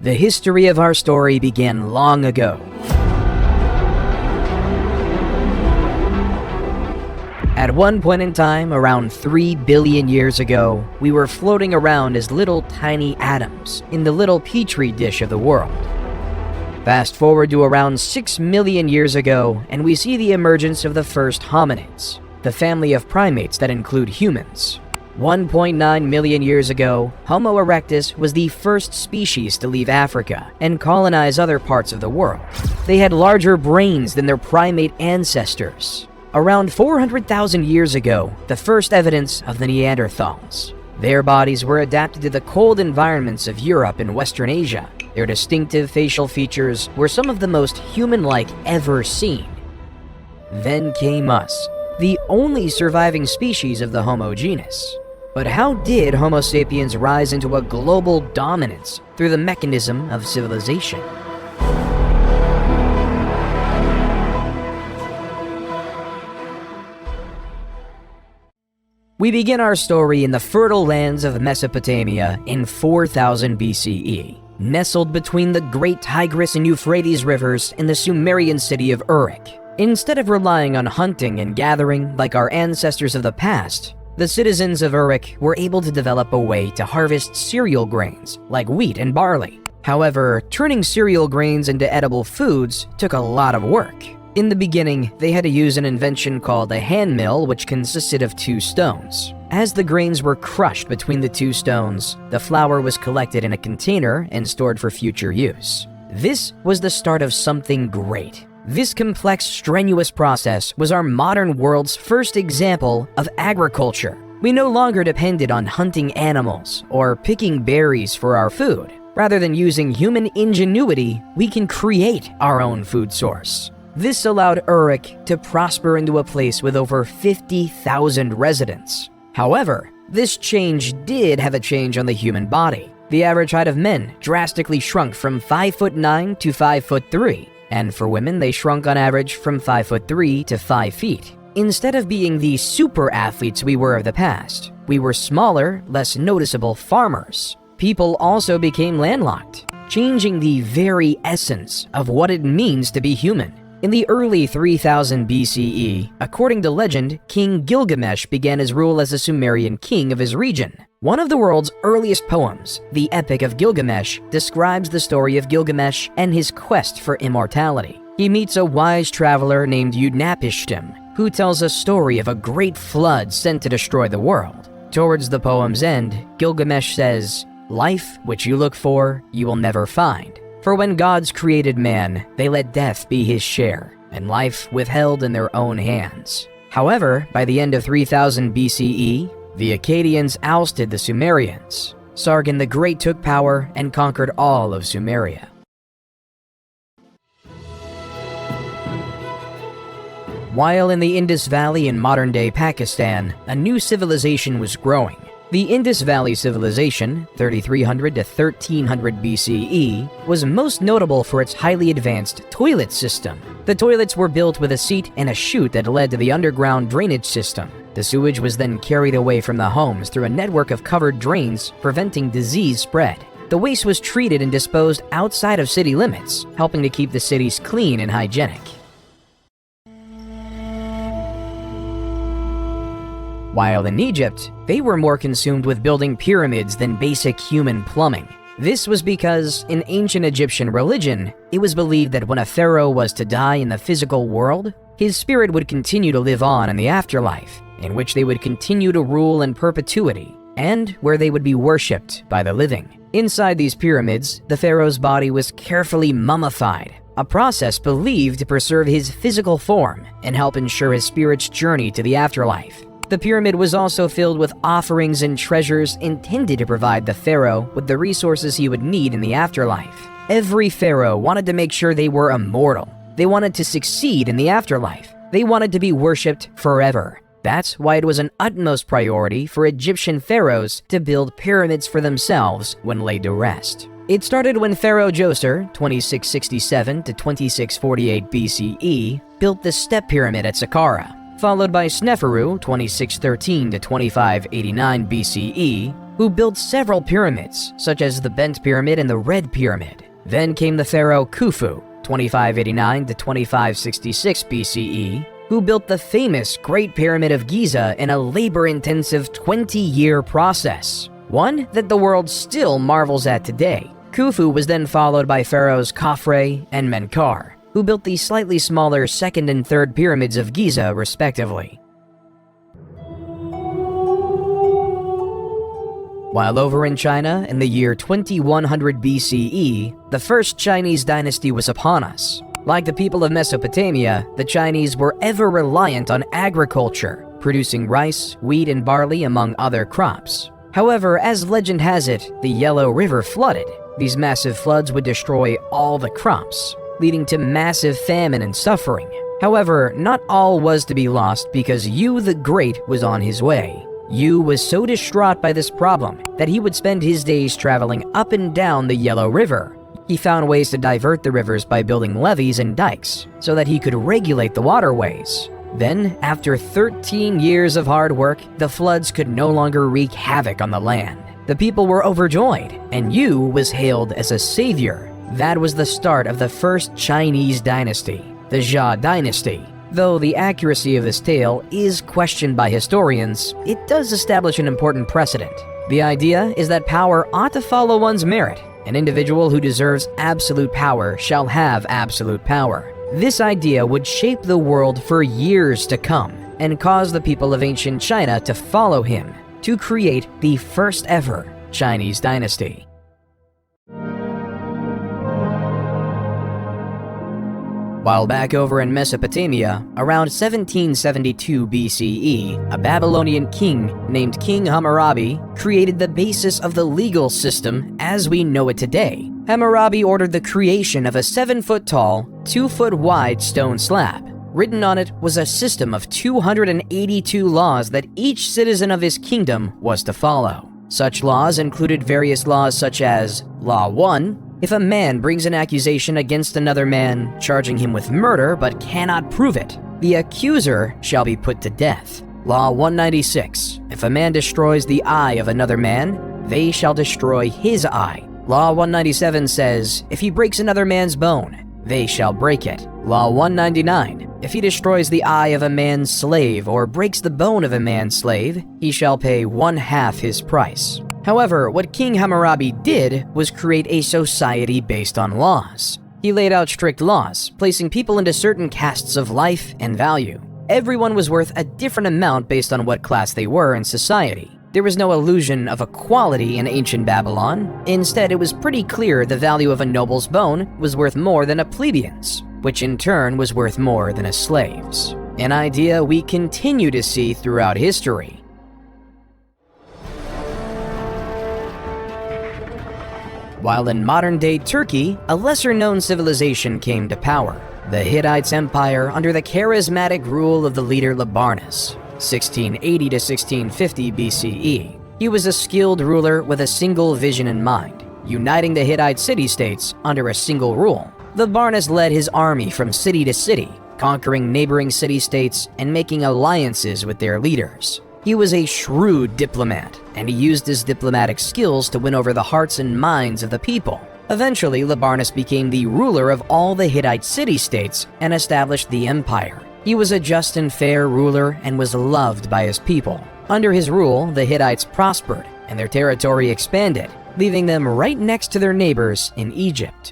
The history of our story began long ago. At one point in time, around 3 billion years ago, we were floating around as little tiny atoms in the little petri dish of the world. Fast forward to around 6 million years ago, and we see the emergence of the first hominids, the family of primates that include humans. 1.9 million years ago, Homo erectus was the first species to leave Africa and colonize other parts of the world. They had larger brains than their primate ancestors. Around 400,000 years ago, the first evidence of the Neanderthals. Their bodies were adapted to the cold environments of Europe and Western Asia. Their distinctive facial features were some of the most human-like ever seen. Then came us, the only surviving species of the Homo genus. But how did Homo sapiens rise into a global dominance through the mechanism of civilization? We begin our story in the fertile lands of Mesopotamia in 4000 BCE, nestled between the great Tigris and Euphrates rivers in the Sumerian city of Uruk. Instead of relying on hunting and gathering like our ancestors of the past, the citizens of Uruk were able to develop a way to harvest cereal grains like wheat and barley. However, turning cereal grains into edible foods took a lot of work. In the beginning, they had to use an invention called a hand mill, which consisted of 2 stones. As the grains were crushed between the 2 stones, the flour was collected in a container and stored for future use. This was the start of something great. This complex, strenuous process was our modern world's first example of agriculture. We no longer depended on hunting animals or picking berries for our food. Rather than using human ingenuity, we can create our own food source. This allowed Uruk to prosper into a place with over 50,000 residents. However, this change did have a change on the human body. The average height of men drastically shrunk from 5'9" to 5'3", and for women they shrunk on average from 5'3" to 5 feet. Instead of being the super athletes we were of the past, we were smaller, less noticeable farmers. People also became landlocked, changing the very essence of what it means to be human. In the early 3000 BCE, according to legend, King Gilgamesh began his rule as a Sumerian king of his region. One of the world's earliest poems, the Epic of Gilgamesh, describes the story of Gilgamesh and his quest for immortality. He meets a wise traveler named Utnapishtim, who tells a story of a great flood sent to destroy the world. Towards the poem's end, Gilgamesh says, "Life which you look for, you will never find. For when gods created man, they let death be his share, and life withheld in their own hands." However, by the end of 3000 BCE, the Akkadians ousted the Sumerians. Sargon the Great took power and conquered all of Sumeria. While in the Indus Valley in modern-day Pakistan, a new civilization was growing. The Indus Valley Civilization, 3300 to 1300 BCE, was most notable for its highly advanced toilet system. The toilets were built with a seat and a chute that led to the underground drainage system. The sewage was then carried away from the homes through a network of covered drains, preventing disease spread. The waste was treated and disposed outside of city limits, helping to keep the cities clean and hygienic. While in Egypt, they were more consumed with building pyramids than basic human plumbing. This was because, in ancient Egyptian religion, it was believed that when a pharaoh was to die in the physical world, his spirit would continue to live on in the afterlife, in which they would continue to rule in perpetuity, and where they would be worshipped by the living. Inside these pyramids, the pharaoh's body was carefully mummified, a process believed to preserve his physical form and help ensure his spirit's journey to the afterlife. The pyramid was also filled with offerings and treasures intended to provide the pharaoh with the resources he would need in the afterlife. Every pharaoh wanted to make sure they were immortal. They wanted to succeed in the afterlife. They wanted to be worshipped forever. That's why it was an utmost priority for Egyptian pharaohs to build pyramids for themselves when laid to rest. It started when Pharaoh Djoser, 2667 to 2648 BCE, built the Step Pyramid at Saqqara, followed by Sneferu, 2613 to 2589 BCE, who built several pyramids, such as the Bent Pyramid and the Red Pyramid. Then came the pharaoh Khufu, 2589 to 2566 BCE, who built the famous Great Pyramid of Giza in a labor-intensive 20-year process, one that the world still marvels at today. Khufu was then followed by pharaohs Khafre and Menkaure, who built the slightly smaller second and third pyramids of Giza respectively. While over in China in the year 2100 BCE, the first Chinese dynasty was upon us. Like the people of Mesopotamia, the Chinese were ever reliant on agriculture, producing rice, wheat, and barley among other crops. However, as legend has it, the Yellow River flooded. These massive floods would destroy all the crops, leading to massive famine and suffering. However, not all was to be lost because Yu the Great was on his way. Yu was so distraught by this problem that he would spend his days traveling up and down the Yellow River. He found ways to divert the rivers by building levees and dikes so that he could regulate the waterways. Then, after 13 years of hard work, the floods could no longer wreak havoc on the land. The people were overjoyed, and Yu was hailed as a savior. That was the start of the first Chinese dynasty, the Jia dynasty. Though the accuracy of this tale is questioned by historians, it does establish an important precedent. The idea is that power ought to follow one's merit. An individual who deserves absolute power shall have absolute power. This idea would shape the world for years to come and cause the people of ancient China to follow him to create the first ever Chinese dynasty. While back over in Mesopotamia, around 1772 BCE, a Babylonian king named King Hammurabi created the basis of the legal system as we know it today. Hammurabi ordered the creation of a 7-foot-tall, 2-foot-wide stone slab. Written on it was a system of 282 laws that each citizen of his kingdom was to follow. Such laws included various laws such as Law 1, if a man brings an accusation against another man, charging him with murder but cannot prove it, the accuser shall be put to death. Law 196, if a man destroys the eye of another man, they shall destroy his eye. Law 197 says, if he breaks another man's bone, they shall break it. Law 199, if he destroys the eye of a man's slave or breaks the bone of a man's slave, he shall pay 1/2 his price. However, what King Hammurabi did was create a society based on laws. He laid out strict laws, placing people into certain castes of life and value. Everyone was worth a different amount based on what class they were in society. There was no illusion of equality in ancient Babylon. Instead, it was pretty clear the value of a noble's bone was worth more than a plebeian's, which in turn was worth more than a slave's. An idea we continue to see throughout history. While in modern-day Turkey, a lesser-known civilization came to power, the Hittites Empire under the charismatic rule of the leader Labarnus, 1680 to 1650 BCE. He was a skilled ruler with a single vision in mind, uniting the Hittite city-states under a single rule. Labarnus led his army from city to city, conquering neighboring city-states and making alliances with their leaders. He was a shrewd diplomat, and he used his diplomatic skills to win over the hearts and minds of the people. Eventually, Labarnus became the ruler of all the Hittite city-states and established the empire. He was a just and fair ruler and was loved by his people. Under his rule, the Hittites prospered, and their territory expanded, leaving them right next to their neighbors in Egypt.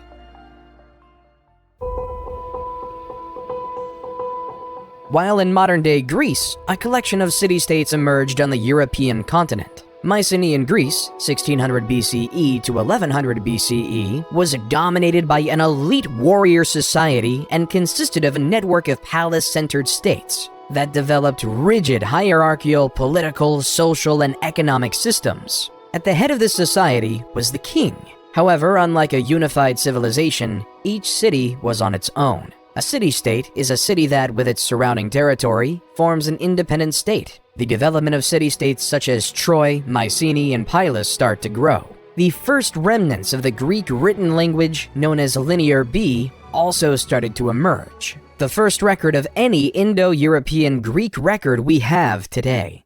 While in modern-day Greece, a collection of city-states emerged on the European continent. Mycenaean Greece, 1600 BCE to 1100 BCE, was dominated by an elite warrior society and consisted of a network of palace-centered states that developed rigid hierarchical, political, social, and economic systems. At the head of this society was the king. However, unlike a unified civilization, each city was on its own. A city-state is a city that, with its surrounding territory, forms an independent state. The development of city-states such as Troy, Mycenae, and Pylos start to grow. The first remnants of the Greek written language, known as Linear B, also started to emerge. The first record of any Indo-European Greek record we have today.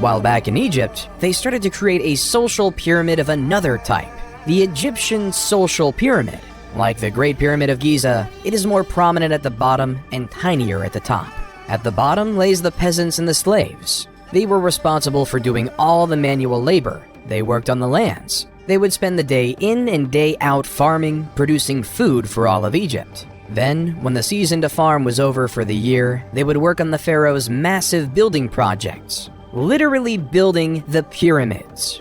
While back in Egypt, they started to create a social pyramid of another type, the Egyptian social pyramid. Like the Great Pyramid of Giza, it is more prominent at the bottom and tinier at the top. At the bottom lays the peasants and the slaves. They were responsible for doing all the manual labor. They worked on the lands. They would spend the day in and day out farming, producing food for all of Egypt. Then, when the season to farm was over for the year, they would work on the pharaoh's massive building projects, literally building the pyramids.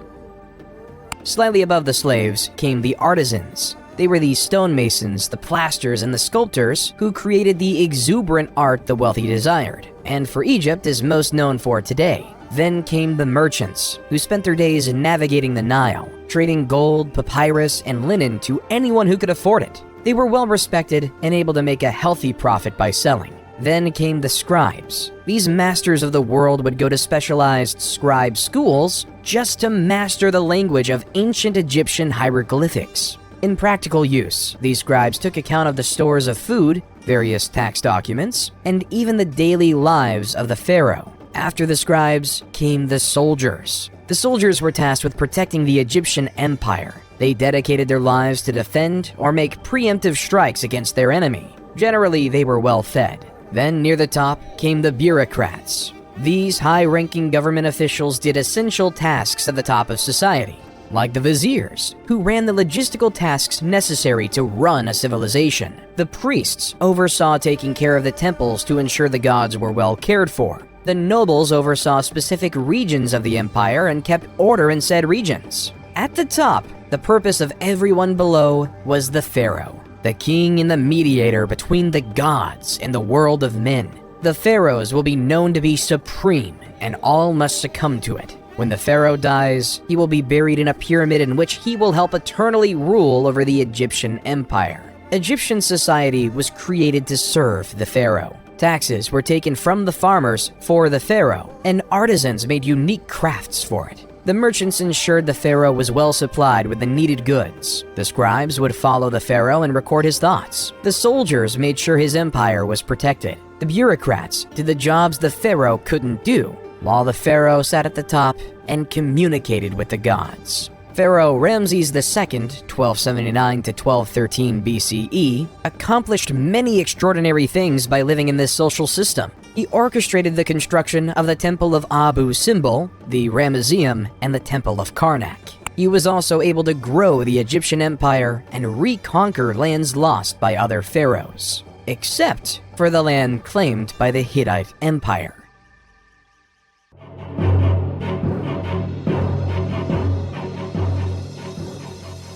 Slightly above the slaves came the artisans. They were the stonemasons, the plasters, and the sculptors who created the exuberant art the wealthy desired, and for Egypt is most known for today. Then came the merchants, who spent their days navigating the Nile, trading gold, papyrus, and linen to anyone who could afford it. They were well respected and able to make a healthy profit by selling. Then came the scribes. These masters of the world would go to specialized scribe schools just to master the language of ancient Egyptian hieroglyphics. In practical use, these scribes took account of the stores of food, various tax documents, and even the daily lives of the pharaoh. After the scribes came the soldiers. The soldiers were tasked with protecting the Egyptian empire. They dedicated their lives to defend or make preemptive strikes against their enemy. Generally, they were well fed. Then, near the top, came the bureaucrats. These high-ranking government officials did essential tasks at the top of society, like the viziers, who ran the logistical tasks necessary to run a civilization. The priests oversaw taking care of the temples to ensure the gods were well cared for. The nobles oversaw specific regions of the empire and kept order in said regions. At the top, the purpose of everyone below was the pharaoh, the king and the mediator between the gods and the world of men. The pharaohs will be known to be supreme, and all must succumb to it. When the pharaoh dies, he will be buried in a pyramid in which he will help eternally rule over the Egyptian empire. Egyptian society was created to serve the pharaoh. Taxes were taken from the farmers for the pharaoh, and artisans made unique crafts for it. The merchants ensured the pharaoh was well supplied with the needed goods. The scribes would follow the pharaoh and record his thoughts. The soldiers made sure his empire was protected. The bureaucrats did the jobs the pharaoh couldn't do, while the pharaoh sat at the top and communicated with the gods. Pharaoh Ramses II, 1279 to 1213 BCE, accomplished many extraordinary things by living in this social system. He orchestrated the construction of the Temple of Abu Simbel, the Ramesseum, and the Temple of Karnak. He was also able to grow the Egyptian empire and reconquer lands lost by other pharaohs, except for the land claimed by the Hittite Empire.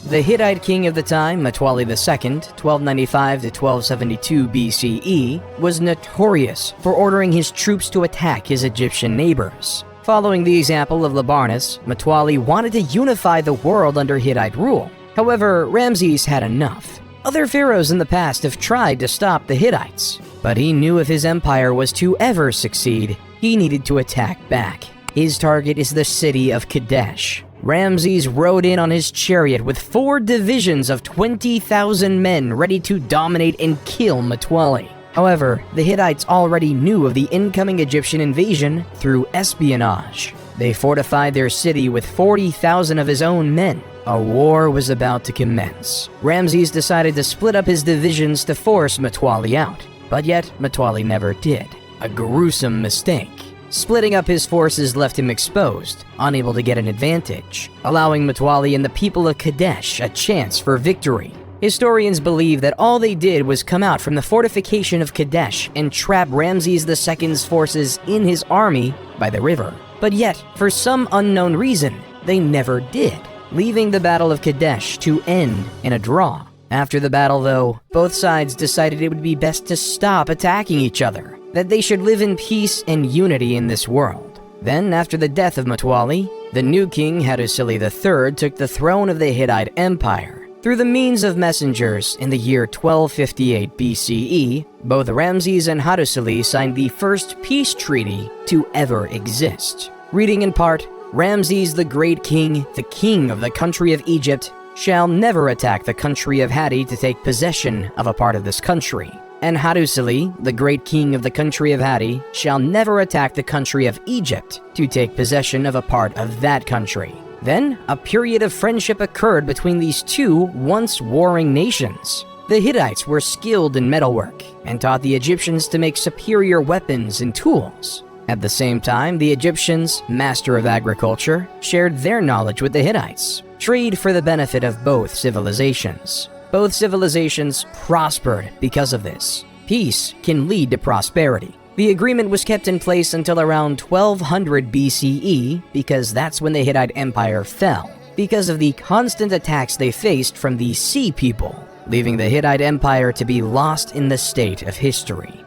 The Hittite king of the time, Mtwali II, 1295 to 1272 BCE, was notorious for ordering his troops to attack his Egyptian neighbors. Following the example of Labarnus, Mtwali wanted to unify the world under Hittite rule. However, Ramses had enough. Other pharaohs in the past have tried to stop the Hittites, but he knew if his empire was to ever succeed, he needed to attack back. His target is the city of Kadesh. Ramses rode in on his chariot with 4 divisions of 20,000 men ready to dominate and kill Mtwali. However, the Hittites already knew of the incoming Egyptian invasion through espionage. They fortified their city with 40,000 of his own men. A war was about to commence. Ramses decided to split up his divisions to force Mtwali out, but yet Mtwali never did. A gruesome mistake. Splitting up his forces left him exposed, unable to get an advantage, allowing Mtwali and the people of Kadesh a chance for victory. Historians believe that all they did was come out from the fortification of Kadesh and trap Ramses II's forces in his army by the river. But yet, for some unknown reason, they never did, leaving the Battle of Kadesh to end in a draw. After the battle, though, both sides decided it would be best to stop attacking each other, that they should live in peace and unity in this world. Then, after the death of Mtwali, the new king Hattusili III took the throne of the Hittite Empire. Through the means of messengers in the year 1258 BCE, both Ramses and Hattusili signed the first peace treaty to ever exist. Reading in part, Ramses the Great King, the king of the country of Egypt, shall never attack the country of Hatti to take possession of a part of this country. And Hattusili, the great king of the country of Hatti, shall never attack the country of Egypt to take possession of a part of that country. Then, a period of friendship occurred between these two once warring nations. The Hittites were skilled in metalwork and taught the Egyptians to make superior weapons and tools. At the same time, the Egyptians, master of agriculture, shared their knowledge with the Hittites. Trade for the benefit of both civilizations. Both civilizations prospered because of this. Peace can lead to prosperity. The agreement was kept in place until around 1200 BCE because that's when the Hittite Empire fell, because of the constant attacks they faced from the Sea People, leaving the Hittite Empire to be lost in the state of history.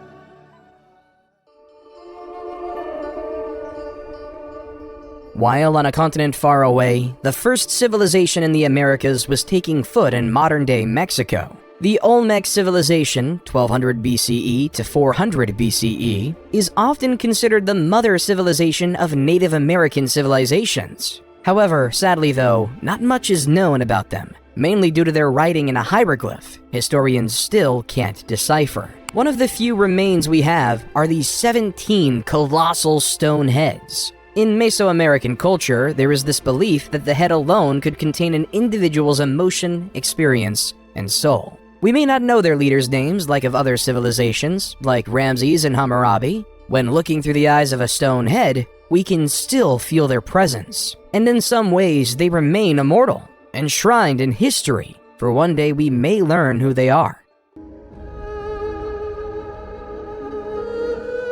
While on a continent far away, the first civilization in the Americas was taking foot in modern-day Mexico. The Olmec civilization, 1200 BCE to 400 BCE, is often considered the mother civilization of Native American civilizations. However, sadly though, not much is known about them, mainly due to their writing in a hieroglyph historians still can't decipher. One of the few remains we have are these 17 colossal stone heads. In Mesoamerican culture, there is this belief that the head alone could contain an individual's emotion, experience, and soul. We may not know their leaders' names like of other civilizations, like Ramses and Hammurabi. When looking through the eyes of a stone head, we can still feel their presence. And in some ways, they remain immortal, enshrined in history, for one day we may learn who they are.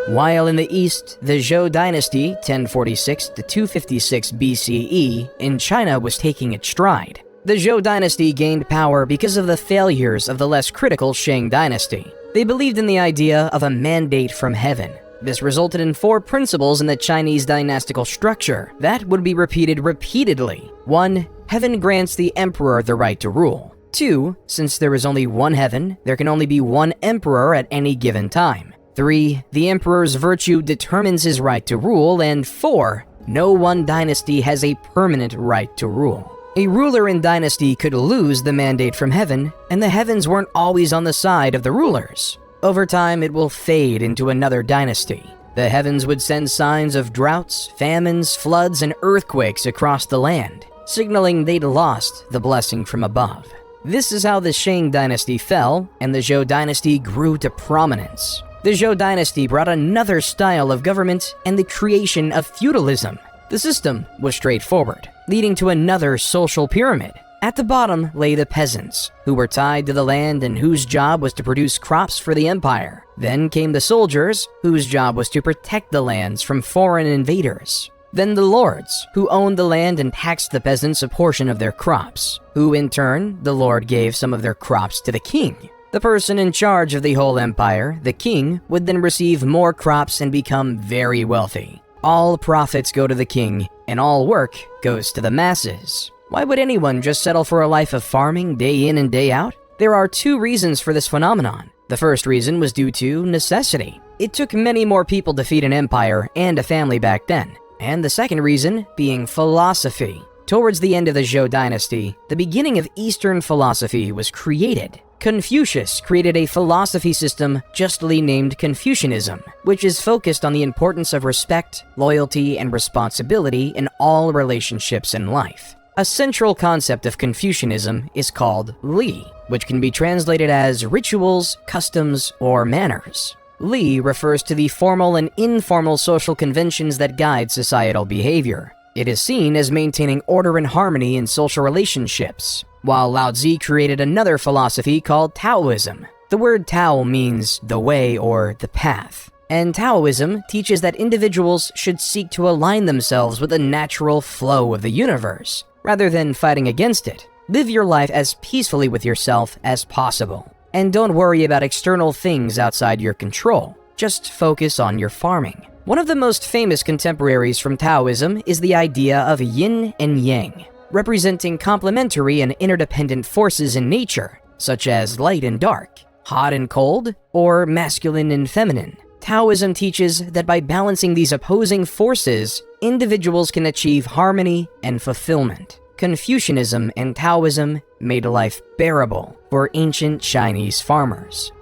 While in the east, the Zhou dynasty, 1046 to 256 BCE, in China was taking its stride. The Zhou dynasty gained power because of the failures of the less critical Shang dynasty. They believed in the idea of a mandate from heaven. This resulted in 4 principles in the Chinese dynastical structure that would be repeated repeatedly. 1. Heaven grants the emperor the right to rule. 2. Since there is only one heaven, there can only be one emperor at any given time. 3. The emperor's virtue determines his right to rule. And 4. No one dynasty has a permanent right to rule. A ruler in dynasty could lose the mandate from heaven, and the heavens weren't always on the side of the rulers. Over time, it will fade into another dynasty. The heavens would send signs of droughts, famines, floods, and earthquakes across the land, signaling they'd lost the blessing from above. This is how the Shang dynasty fell, and the Zhou dynasty grew to prominence. The Zhou dynasty brought another style of government and the creation of feudalism. The system was straightforward, leading to another social pyramid. At the bottom lay the peasants, who were tied to the land and whose job was to produce crops for the empire. Then came the soldiers, whose job was to protect the lands from foreign invaders. Then the lords, who owned the land and taxed the peasants a portion of their crops, who in turn, the lord gave some of their crops to the king. The person in charge of the whole empire, the king, would then receive more crops and become very wealthy. All profits go to the king, and all work goes to the masses. Why would anyone just settle for a life of farming day in and day out? There are 2 reasons for this phenomenon. The first reason was due to necessity. It took many more people to feed an empire and a family back then. And the second reason being philosophy. Towards the end of the Zhou dynasty, the beginning of Eastern philosophy was created. Confucius created a philosophy system justly named Confucianism, which is focused on the importance of respect, loyalty, and responsibility in all relationships in life. A central concept of Confucianism is called Li, which can be translated as rituals, customs, or manners. Li refers to the formal and informal social conventions that guide societal behavior. It is seen as maintaining order and harmony in social relationships, while Lao Tzu created another philosophy called Taoism. The word Tao means the way or the path, and Taoism teaches that individuals should seek to align themselves with the natural flow of the universe, rather than fighting against it. Live your life as peacefully with yourself as possible, and don't worry about external things outside your control. Just focus on your farming. One of the most famous contemporaries from Taoism is the idea of yin and yang, representing complementary and interdependent forces in nature, such as light and dark, hot and cold, or masculine and feminine. Taoism teaches that by balancing these opposing forces, individuals can achieve harmony and fulfillment. Confucianism and Taoism made life bearable for ancient Chinese farmers.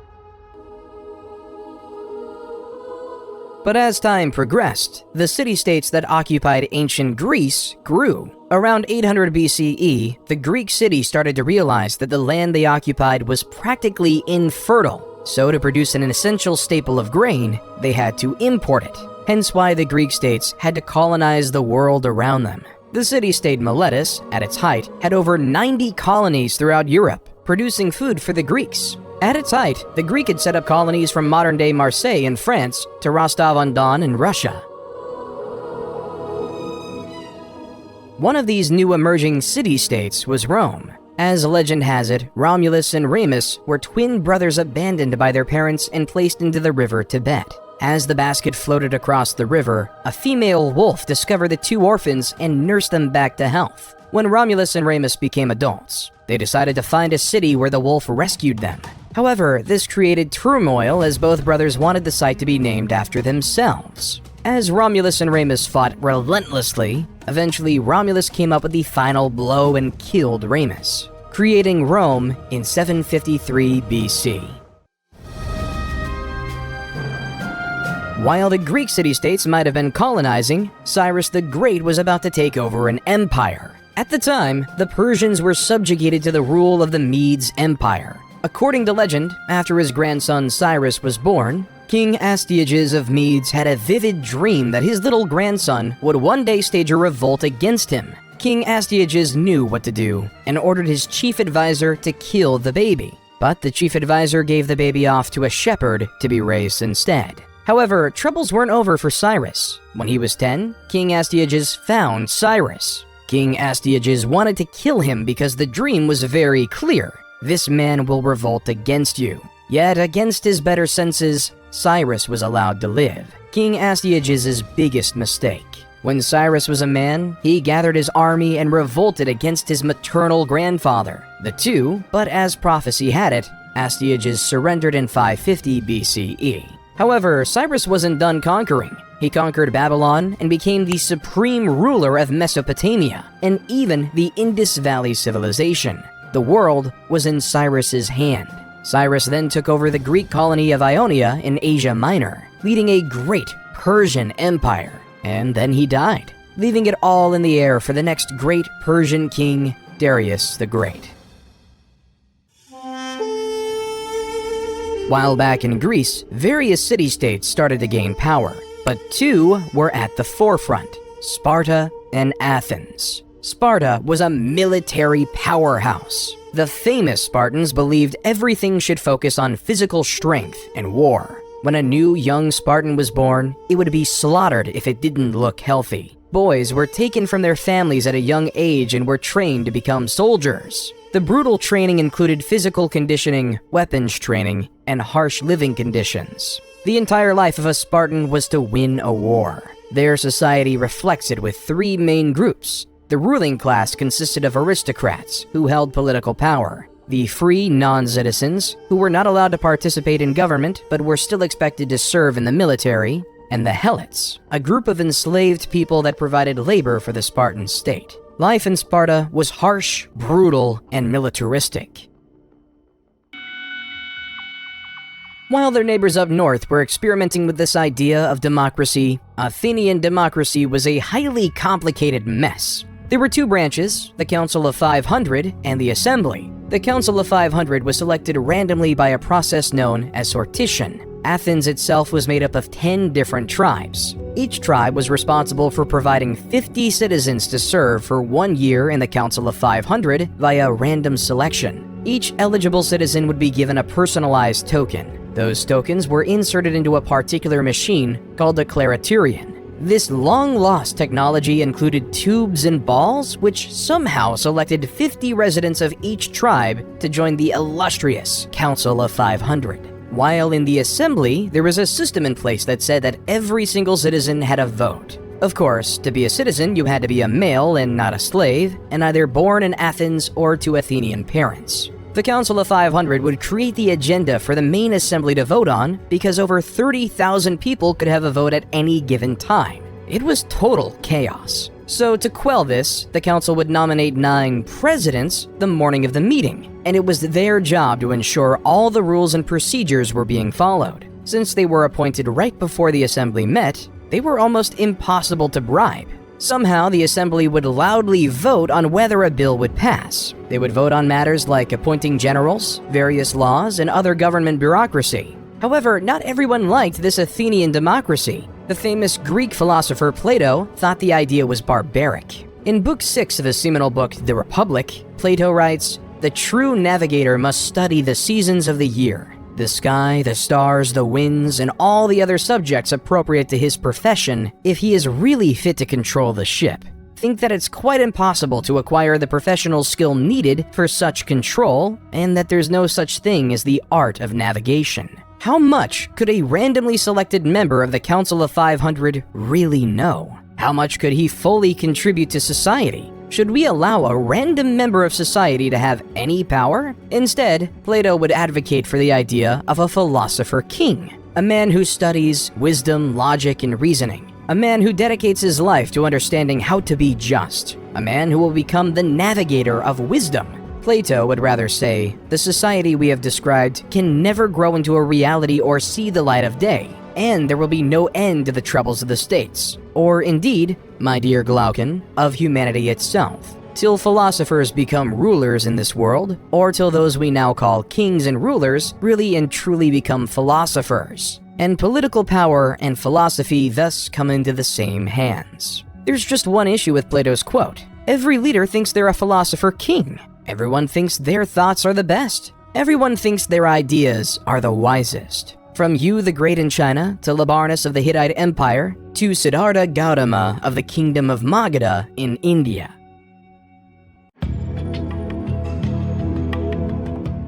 But as time progressed, the city-states that occupied ancient Greece grew. Around 800 BCE, the Greek city started to realize that the land they occupied was practically infertile. So to produce an essential staple of grain, they had to import it. Hence why the Greek states had to colonize the world around them. The city-state Miletus, at its height, had over 90 colonies throughout Europe, producing food for the Greeks. At its height, the Greek had set up colonies from modern-day Marseille in France to Rostov-on-Don in Russia. One of these new emerging city-states was Rome. As legend has it, Romulus and Remus were twin brothers abandoned by their parents and placed into the river Tibet. As the basket floated across the river, a female wolf discovered the two orphans and nursed them back to health. When Romulus and Remus became adults, they decided to find a city where the wolf rescued them. However, this created turmoil as both brothers wanted the site to be named after themselves. As Romulus and Remus fought relentlessly, eventually Romulus came up with the final blow and killed Remus, creating Rome in 753 BC. While the Greek city-states might have been colonizing, Cyrus the Great was about to take over an empire. At the time, the Persians were subjugated to the rule of the Medes Empire. According to legend, after his grandson Cyrus was born, King Astyages of Medes had a vivid dream that his little grandson would one day stage a revolt against him. King Astyages knew what to do and ordered his chief advisor to kill the baby. But the chief advisor gave the baby off to a shepherd to be raised instead. However, troubles weren't over for Cyrus. When he was 10, King Astyages found Cyrus. King Astyages wanted to kill him because the dream was very clear. This man will revolt against you. Yet, against his better senses, Cyrus was allowed to live. King Astyages' biggest mistake. When Cyrus was a man, he gathered his army and revolted against his maternal grandfather. The two, but as prophecy had it, Astyages surrendered in 550 BCE. However, Cyrus wasn't done conquering. He conquered Babylon and became the supreme ruler of Mesopotamia, and even the Indus Valley civilization. The world was in Cyrus's hand. Cyrus then took over the Greek colony of Ionia in Asia Minor, leading a great Persian empire. And then he died, leaving it all in the air for the next great Persian king, Darius the Great. While back in Greece, various city-states started to gain power, but two were at the forefront: Sparta and Athens. Sparta was a military powerhouse. The famous Spartans believed everything should focus on physical strength and war. When a new young Spartan was born, it would be slaughtered if it didn't look healthy. Boys were taken from their families at a young age and were trained to become soldiers. The brutal training included physical conditioning, weapons training, and harsh living conditions. The entire life of a Spartan was to win a war. Their society reflects it with three main groups. The ruling class consisted of aristocrats who held political power, the free non-citizens who were not allowed to participate in government but were still expected to serve in the military, and the helots, a group of enslaved people that provided labor for the Spartan state. Life in Sparta was harsh, brutal, and militaristic. While their neighbors up north were experimenting with this idea of democracy, Athenian democracy was a highly complicated mess. There were two branches, the Council of 500 and the Assembly. The Council of 500 was selected randomly by a process known as sortition. Athens itself was made up of 10 different tribes. Each tribe was responsible for providing 50 citizens to serve for 1 year in the Council of 500 via random selection. Each eligible citizen would be given a personalized token. Those tokens were inserted into a particular machine called a clariturion. This long-lost technology included tubes and balls, which somehow selected 50 residents of each tribe to join the illustrious Council of 500. While in the Assembly, there was a system in place that said that every single citizen had a vote. Of course, to be a citizen, you had to be a male and not a slave, and either born in Athens or to Athenian parents. The Council of 500 would create the agenda for the main assembly to vote on because over 30,000 people could have a vote at any given time. It was total chaos. So to quell this, the council would nominate 9 presidents the morning of the meeting, and it was their job to ensure all the rules and procedures were being followed. Since they were appointed right before the assembly met, they were almost impossible to bribe. Somehow, the assembly would loudly vote on whether a bill would pass. They would vote on matters like appointing generals, various laws, and other government bureaucracy. However, not everyone liked this Athenian democracy. The famous Greek philosopher Plato thought the idea was barbaric. In Book 6 of his seminal book, The Republic, Plato writes, "The true navigator must study the seasons of the year, the sky, the stars, the winds, and all the other subjects appropriate to his profession if he is really fit to control the ship. Think that it's quite impossible to acquire the professional skill needed for such control, and that there's no such thing as the art of navigation." How much could a randomly selected member of the Council of 500 really know? How much could he fully contribute to society? Should we allow a random member of society to have any power? Instead, Plato would advocate for the idea of a philosopher king, a man who studies wisdom, logic, and reasoning, a man who dedicates his life to understanding how to be just, a man who will become the navigator of wisdom. Plato would rather say, the society we have described can never grow into a reality or see the light of day, and there will be no end to the troubles of the states, or indeed, my dear Glaucon, of humanity itself, till philosophers become rulers in this world, or till those we now call kings and rulers really and truly become philosophers, and political power and philosophy thus come into the same hands. There's just one issue with Plato's quote. Every leader thinks they're a philosopher king. Everyone thinks their thoughts are the best. Everyone thinks their ideas are the wisest. From Yu the Great in China, to Labarnus of the Hittite Empire, to Siddhartha Gautama of the Kingdom of Magadha in India.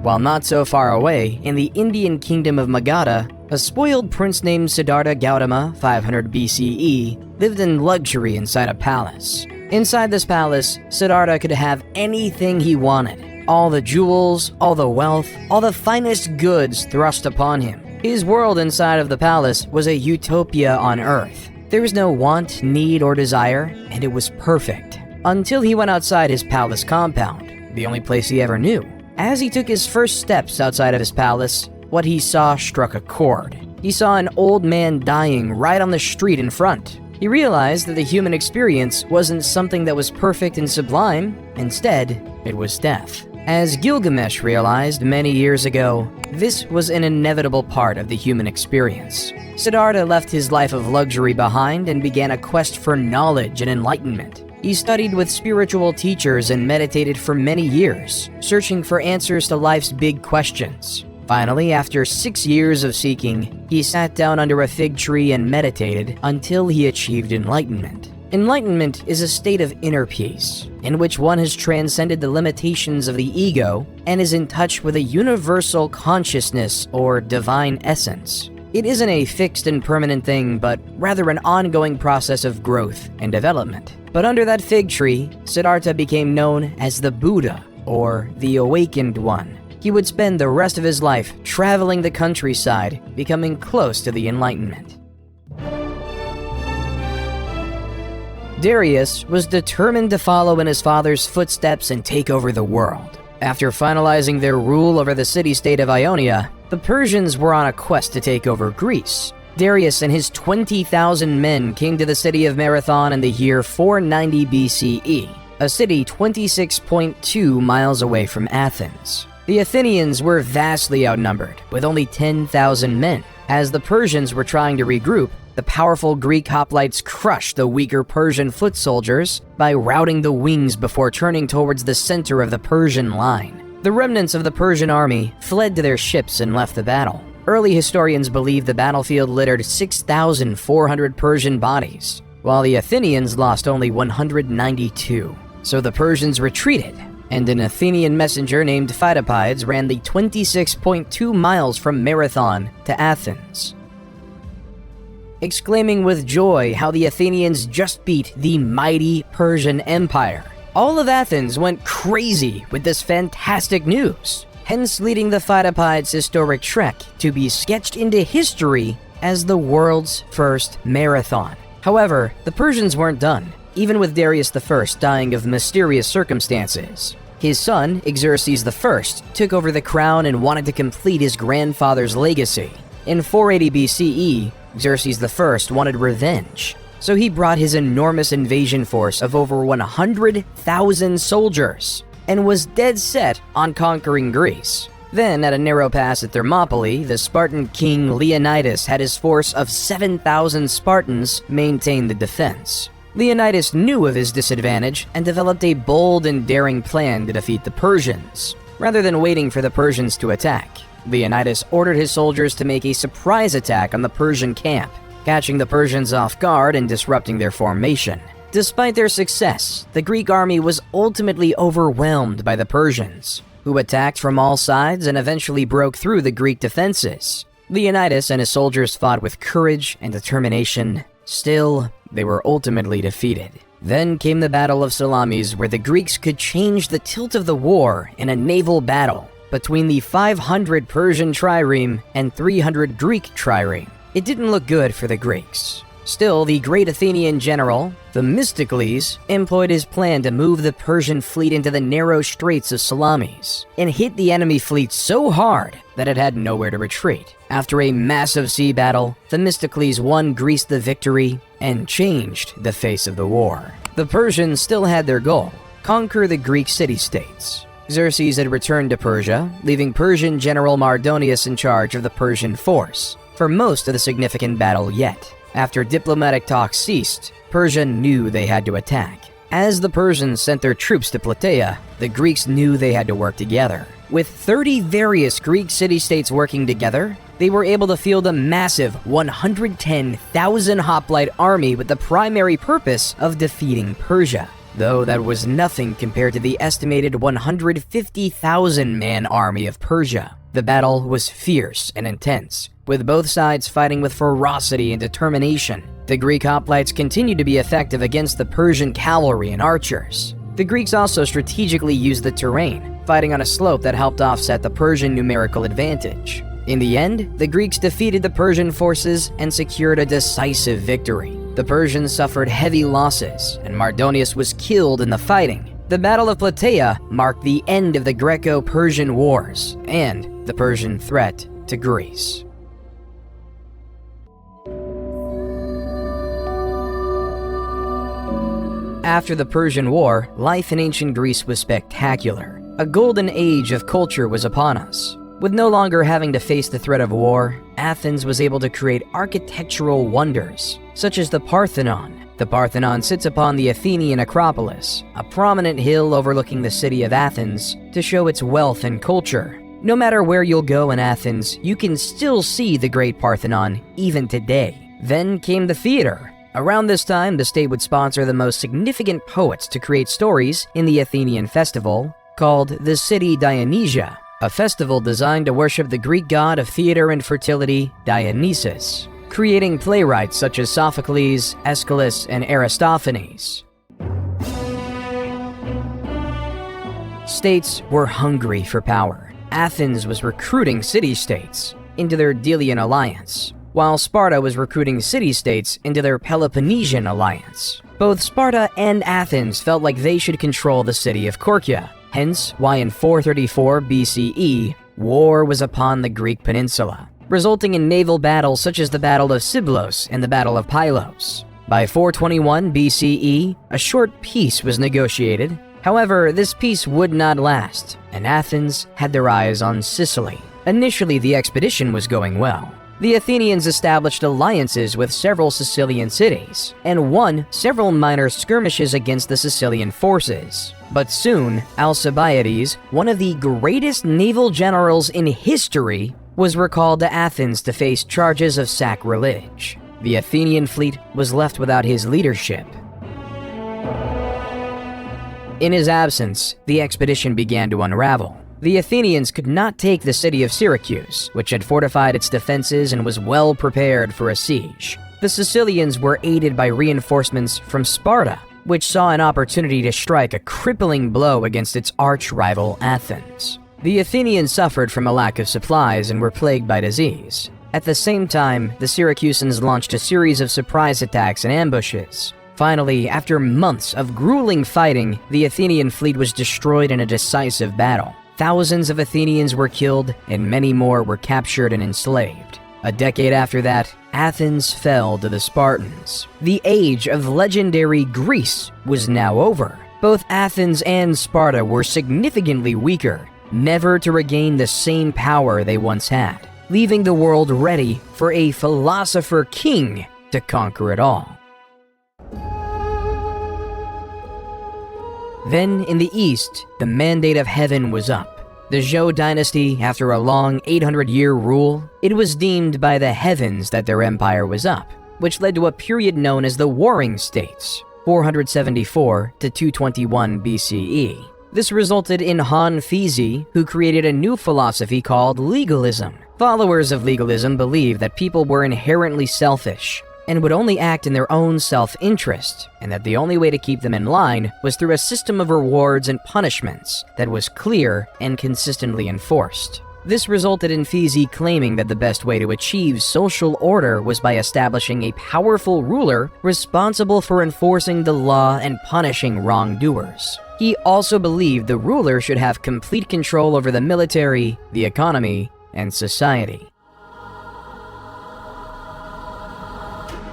While not so far away, in the Indian Kingdom of Magadha, a spoiled prince named Siddhartha Gautama, 500 BCE, lived in luxury inside a palace. Inside this palace, Siddhartha could have anything he wanted. All the jewels, all the wealth, all the finest goods thrust upon him. His world inside of the palace was a utopia on earth. There was no want, need, or desire, and it was perfect. Until he went outside his palace compound, the only place he ever knew. As he took his first steps outside of his palace, what he saw struck a chord. He saw an old man dying right on the street in front. He realized that the human experience wasn't something that was perfect and sublime. Instead, it was death. As Gilgamesh realized many years ago, this was an inevitable part of the human experience. Siddhartha left his life of luxury behind and began a quest for knowledge and enlightenment. He studied with spiritual teachers and meditated for many years, searching for answers to life's big questions. Finally, after 6 years of seeking, he sat down under a fig tree and meditated until he achieved enlightenment. Enlightenment is a state of inner peace, in which one has transcended the limitations of the ego and is in touch with a universal consciousness or divine essence. It isn't a fixed and permanent thing, but rather an ongoing process of growth and development. But under that fig tree, Siddhartha became known as the Buddha, or the Awakened One. He would spend the rest of his life traveling the countryside, becoming close to the Enlightenment. Darius was determined to follow in his father's footsteps and take over the world. After finalizing their rule over the city-state of Ionia, the Persians were on a quest to take over Greece. Darius and his 20,000 men came to the city of Marathon in the year 490 BCE, a city 26.2 miles away from Athens. The Athenians were vastly outnumbered, with only 10,000 men. As the Persians were trying to regroup, the powerful Greek hoplites crushed the weaker Persian foot soldiers by routing the wings before turning towards the center of the Persian line. The remnants of the Persian army fled to their ships and left the battle. Early historians believe the battlefield littered 6,400 Persian bodies, while the Athenians lost only 192. So the Persians retreated, and an Athenian messenger named Pheidippides ran the 26.2 miles from Marathon to Athens, exclaiming with joy how the Athenians just beat the mighty Persian Empire. All of Athens went crazy with this fantastic news, hence leading the Pheidippides' historic trek to be sketched into history as the world's first marathon. However, the Persians weren't done, even with Darius I dying of mysterious circumstances. His son, Xerxes I, took over the crown and wanted to complete his grandfather's legacy. In 480 BCE, Xerxes I wanted revenge, so he brought his enormous invasion force of over 100,000 soldiers and was dead set on conquering Greece. Then, at a narrow pass at Thermopylae, the Spartan king Leonidas had his force of 7,000 Spartans maintain the defense. Leonidas knew of his disadvantage and developed a bold and daring plan to defeat the Persians. Rather than waiting for the Persians to attack, Leonidas ordered his soldiers to make a surprise attack on the Persian camp, catching the Persians off guard and disrupting their formation. Despite their success, the Greek army was ultimately overwhelmed by the Persians, who attacked from all sides and eventually broke through the Greek defenses. Leonidas and his soldiers fought with courage and determination. Still, they were ultimately defeated. Then came the Battle of Salamis, where the Greeks could change the tilt of the war in a naval battle between the 500 Persian trireme and 300 Greek trireme. It didn't look good for the Greeks. Still, the great Athenian general, Themistocles, employed his plan to move the Persian fleet into the narrow straits of Salamis and hit the enemy fleet so hard that it had nowhere to retreat. After a massive sea battle, Themistocles won Greece the victory and changed the face of the war. The Persians still had their goal: conquer the Greek city-states. Xerxes had returned to Persia, leaving Persian general Mardonius in charge of the Persian force for most of the significant battle yet. After diplomatic talks ceased, Persia knew they had to attack. As the Persians sent their troops to Plataea, the Greeks knew they had to work together. With 30 various Greek city-states working together, they were able to field a massive 110,000 hoplite army with the primary purpose of defeating Persia. Though that was nothing compared to the estimated 150,000-man army of Persia. The battle was fierce and intense, with both sides fighting with ferocity and determination. The Greek hoplites continued to be effective against the Persian cavalry and archers. The Greeks also strategically used the terrain, fighting on a slope that helped offset the Persian numerical advantage. In the end, the Greeks defeated the Persian forces and secured a decisive victory. The Persians suffered heavy losses, and Mardonius was killed in the fighting. The Battle of Plataea marked the end of the Greco-Persian Wars and the Persian threat to Greece. After the Persian War, life in ancient Greece was spectacular. A golden age of culture was upon us. With no longer having to face the threat of war, Athens was able to create architectural wonders, such as the Parthenon. The Parthenon sits upon the Athenian Acropolis, a prominent hill overlooking the city of Athens, to show its wealth and culture. No matter where you'll go in Athens, you can still see the Great Parthenon, even today. Then came the theater. Around this time, the state would sponsor the most significant poets to create stories in the Athenian festival, called the City Dionysia, a festival designed to worship the Greek god of theater and fertility, Dionysus, creating playwrights such as Sophocles, Aeschylus, and Aristophanes. States were hungry for power. Athens was recruiting city-states into their Delian alliance, while Sparta was recruiting city-states into their Peloponnesian alliance. Both Sparta and Athens felt like they should control the city of Korkia, hence why in 434 BCE, war was upon the Greek peninsula, resulting in naval battles such as the Battle of Siblos and the Battle of Pylos. By 421 BCE, a short peace was negotiated. However, this peace would not last, and Athens had their eyes on Sicily. Initially, the expedition was going well. The Athenians established alliances with several Sicilian cities, and won several minor skirmishes against the Sicilian forces. But soon, Alcibiades, one of the greatest naval generals in history, was recalled to Athens to face charges of sacrilege. The Athenian fleet was left without his leadership. In his absence, the expedition began to unravel. The Athenians could not take the city of Syracuse, which had fortified its defenses and was well prepared for a siege. The Sicilians were aided by reinforcements from Sparta, which saw an opportunity to strike a crippling blow against its arch-rival Athens. The Athenians suffered from a lack of supplies and were plagued by disease. At the same time, the Syracusans launched a series of surprise attacks and ambushes. Finally, after months of grueling fighting, the Athenian fleet was destroyed in a decisive battle. Thousands of Athenians were killed, and many more were captured and enslaved. A decade after that, Athens fell to the Spartans. The age of legendary Greece was now over. Both Athens and Sparta were significantly weaker, never to regain the same power they once had, leaving the world ready for a philosopher king to conquer it all. Then, in the east, the mandate of heaven was up. The Zhou dynasty, after a long 800-year rule, it was deemed by the heavens that their empire was up, which led to a period known as the Warring States, 474 to 221 BCE. This resulted in Han Fizi, who created a new philosophy called legalism. Followers of legalism believed that people were inherently selfish and would only act in their own self-interest, and that the only way to keep them in line was through a system of rewards and punishments that was clear and consistently enforced. This resulted in Fizi claiming that the best way to achieve social order was by establishing a powerful ruler responsible for enforcing the law and punishing wrongdoers. He also believed the ruler should have complete control over the military, the economy, and society.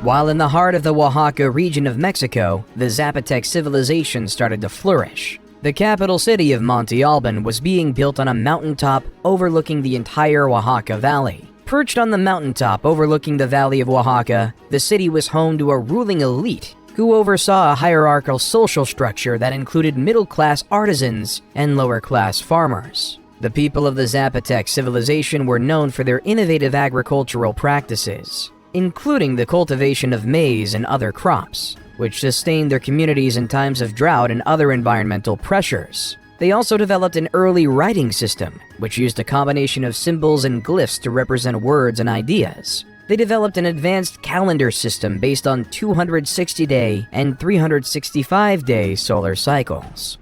While in the heart of the Oaxaca region of Mexico, the Zapotec civilization started to flourish. The capital city of Monte Alban was being built on a mountaintop overlooking the entire Oaxaca Valley. Perched on the mountaintop overlooking the Valley of Oaxaca, the city was home to a ruling elite who oversaw a hierarchical social structure that included middle-class artisans and lower-class farmers. The people of the Zapotec civilization were known for their innovative agricultural practices, including the cultivation of maize and other crops, which sustained their communities in times of drought and other environmental pressures. They also developed an early writing system, which used a combination of symbols and glyphs to represent words and ideas. They developed an advanced calendar system based on 260-day and 365-day solar cycles.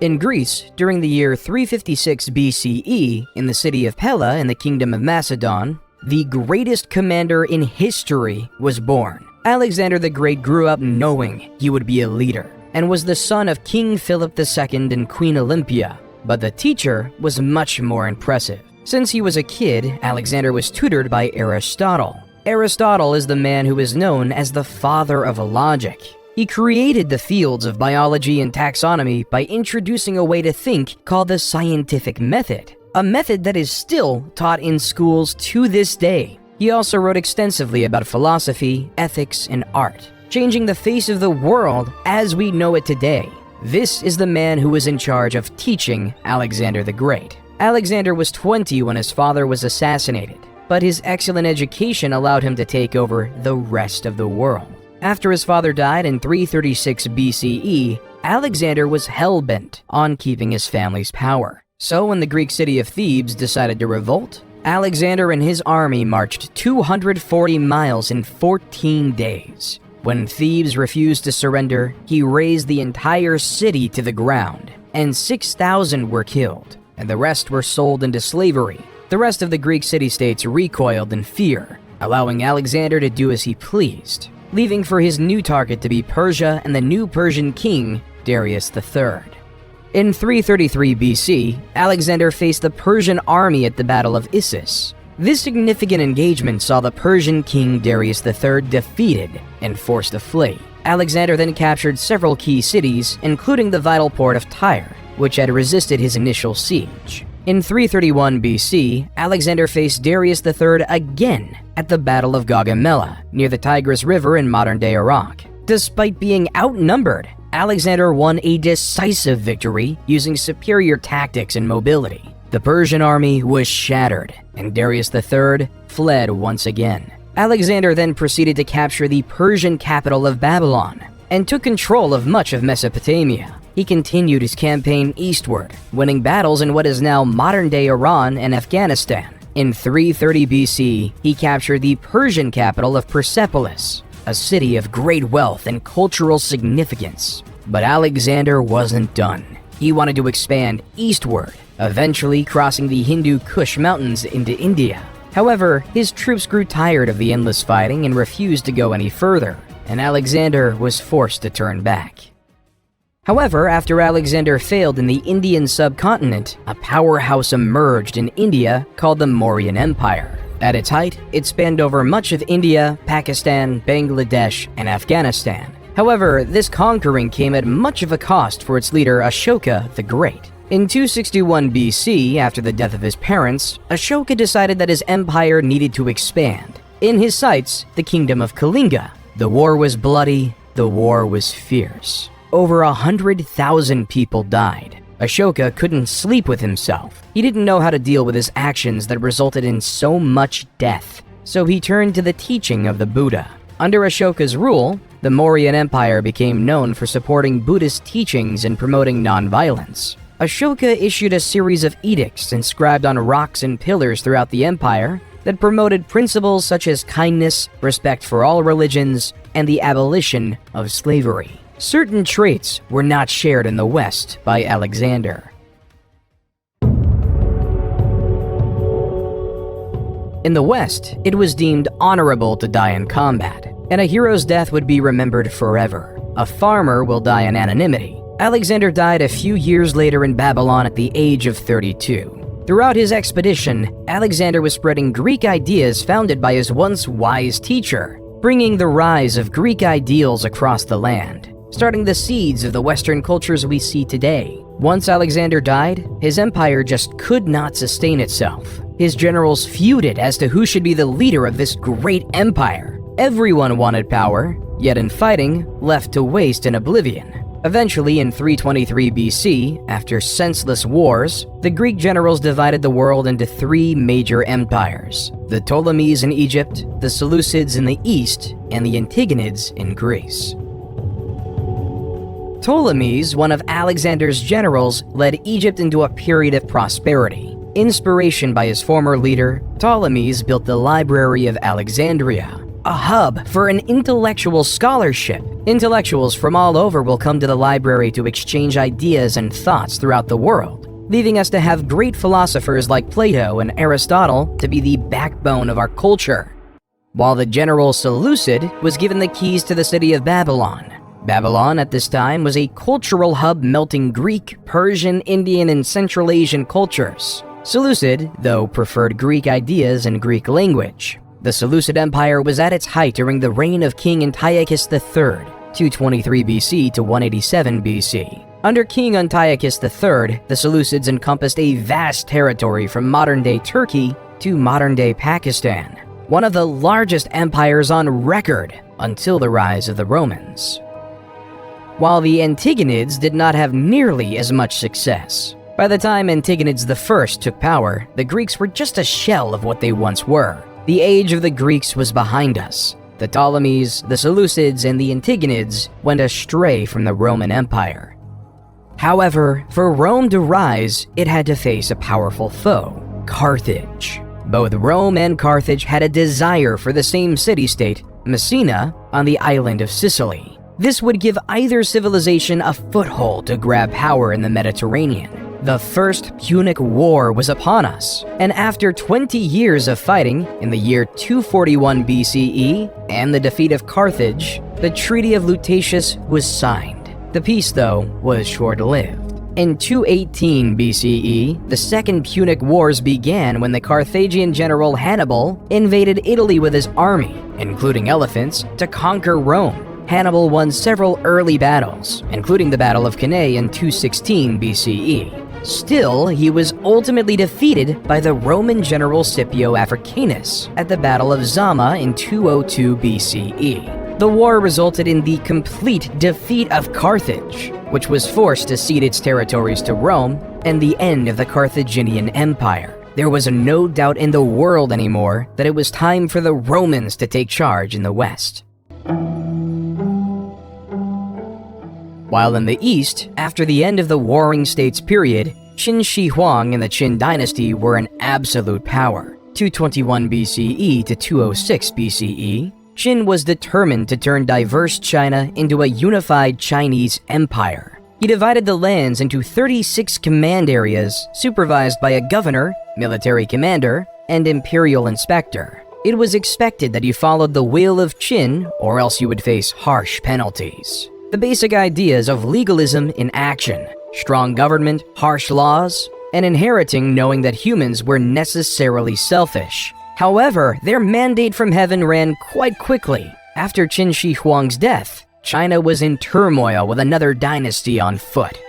In Greece, during the year 356 BCE, in the city of Pella in the Kingdom of Macedon, the greatest commander in history was born. Alexander the Great grew up knowing he would be a leader, and was the son of King Philip II and Queen Olympia. But the teacher was much more impressive. Since he was a kid, Alexander was tutored by Aristotle. Aristotle is the man who is known as the father of logic. He created the fields of biology and taxonomy by introducing a way to think called the scientific method, a method that is still taught in schools to this day. He also wrote extensively about philosophy, ethics, and art, changing the face of the world as we know it today. This is the man who was in charge of teaching Alexander the Great. Alexander was 20 when his father was assassinated, but his excellent education allowed him to take over the rest of the world. After his father died in 336 BCE, Alexander was hell-bent on keeping his family's power. So when the Greek city of Thebes decided to revolt, Alexander and his army marched 240 miles in 14 days. When Thebes refused to surrender, he razed the entire city to the ground, and 6,000 were killed, and the rest were sold into slavery. The rest of the Greek city-states recoiled in fear, allowing Alexander to do as he pleased, leaving for his new target to be Persia and the new Persian king, Darius III. In 333 BC, Alexander faced the Persian army at the Battle of Issus. This significant engagement saw the Persian king Darius III defeated and forced to flee. Alexander then captured several key cities, including the vital port of Tyre, which had resisted his initial siege. In 331 BC, Alexander faced Darius III again at the Battle of Gaugamela, near the Tigris River in modern-day Iraq. Despite being outnumbered, Alexander won a decisive victory using superior tactics and mobility. The Persian army was shattered, and Darius III fled once again. Alexander then proceeded to capture the Persian capital of Babylon and took control of much of Mesopotamia. He continued his campaign eastward, winning battles in what is now modern-day Iran and Afghanistan. In 330 BC, he captured the Persian capital of Persepolis, a city of great wealth and cultural significance. But Alexander wasn't done. He wanted to expand eastward, eventually crossing the Hindu Kush Mountains into India. However, his troops grew tired of the endless fighting and refused to go any further, and Alexander was forced to turn back. However, after Alexander failed in the Indian subcontinent, a powerhouse emerged in India called the Mauryan Empire. At its height, it spanned over much of India, Pakistan, Bangladesh, and Afghanistan. However, this conquering came at much of a cost for its leader Ashoka the Great. In 261 BC, after the death of his parents, Ashoka decided that his empire needed to expand. In his sights, the kingdom of Kalinga. The war was bloody, the war was fierce. Over 100,000 people died. Ashoka couldn't sleep with himself. He didn't know how to deal with his actions that resulted in so much death. So he turned to the teaching of the Buddha. Under Ashoka's rule, the Mauryan Empire became known for supporting Buddhist teachings and promoting nonviolence. Ashoka issued a series of edicts inscribed on rocks and pillars throughout the empire that promoted principles such as kindness, respect for all religions, and the abolition of slavery. Certain traits were not shared in the West by Alexander. In the West, it was deemed honorable to die in combat, and a hero's death would be remembered forever. A farmer will die in anonymity. Alexander died a few years later in Babylon at the age of 32. Throughout his expedition, Alexander was spreading Greek ideas founded by his once wise teacher, bringing the rise of Greek ideals across the land, starting the seeds of the Western cultures we see today. Once Alexander died, his empire just could not sustain itself. His generals feuded as to who should be the leader of this great empire. Everyone wanted power, yet in fighting, left to waste in oblivion. Eventually, in 323 BC, after senseless wars, the Greek generals divided the world into three major empires: the Ptolemies in Egypt, the Seleucids in the east, and the Antigonids in Greece. Ptolemies, one of Alexander's generals, led Egypt into a period of prosperity. Inspiration by his former leader, Ptolemies built the Library of Alexandria, a hub for an intellectual scholarship. Intellectuals from all over will come to the library to exchange ideas and thoughts throughout the world, leaving us to have great philosophers like Plato and Aristotle to be the backbone of our culture. While the general Seleucid was given the keys to the city of Babylon. Babylon at this time was a cultural hub melting Greek, Persian, Indian, and Central Asian cultures. Seleucid, though, preferred Greek ideas and Greek language. The Seleucid Empire was at its height during the reign of King Antiochus III, 223 BC to 187 BC. Under King Antiochus III, the Seleucids encompassed a vast territory from modern-day Turkey to modern-day Pakistan, one of the largest empires on record until the rise of the Romans. While the Antigonids did not have nearly as much success. By the time Antigonids I took power, the Greeks were just a shell of what they once were. The age of the Greeks was behind us. The Ptolemies, the Seleucids, and the Antigonids went astray from the Roman Empire. However, for Rome to rise, it had to face a powerful foe, Carthage. Both Rome and Carthage had a desire for the same city-state, Messina, on the island of Sicily. This would give either civilization a foothold to grab power in the Mediterranean. The First Punic War was upon us, and after 20 years of fighting, in the year 241 BCE, and the defeat of Carthage, the Treaty of Lutatius was signed. The peace, though, was short-lived. In 218 BCE, the Second Punic Wars began when the Carthaginian general Hannibal invaded Italy with his army, including elephants, to conquer Rome. Hannibal won several early battles, including the Battle of Cannae in 216 BCE. Still, he was ultimately defeated by the Roman general Scipio Africanus at the Battle of Zama in 202 BCE. The war resulted in the complete defeat of Carthage, which was forced to cede its territories to Rome, and the end of the Carthaginian Empire. There was no doubt in the world anymore that it was time for the Romans to take charge in the West. While in the east, after the end of the Warring States period, Qin Shi Huang and the Qin dynasty were an absolute power. 221 BCE to 206 BCE, Qin was determined to turn diverse China into a unified Chinese empire. He divided the lands into 36 command areas, supervised by a governor, military commander, and imperial inspector. It was expected that you followed the will of Qin, or else you would face harsh penalties. The basic ideas of legalism in action, strong government, harsh laws, and inheriting knowing that humans were necessarily selfish. However, their mandate from heaven ran quite quickly. After Qin Shi Huang's death, China was in turmoil with another dynasty on foot.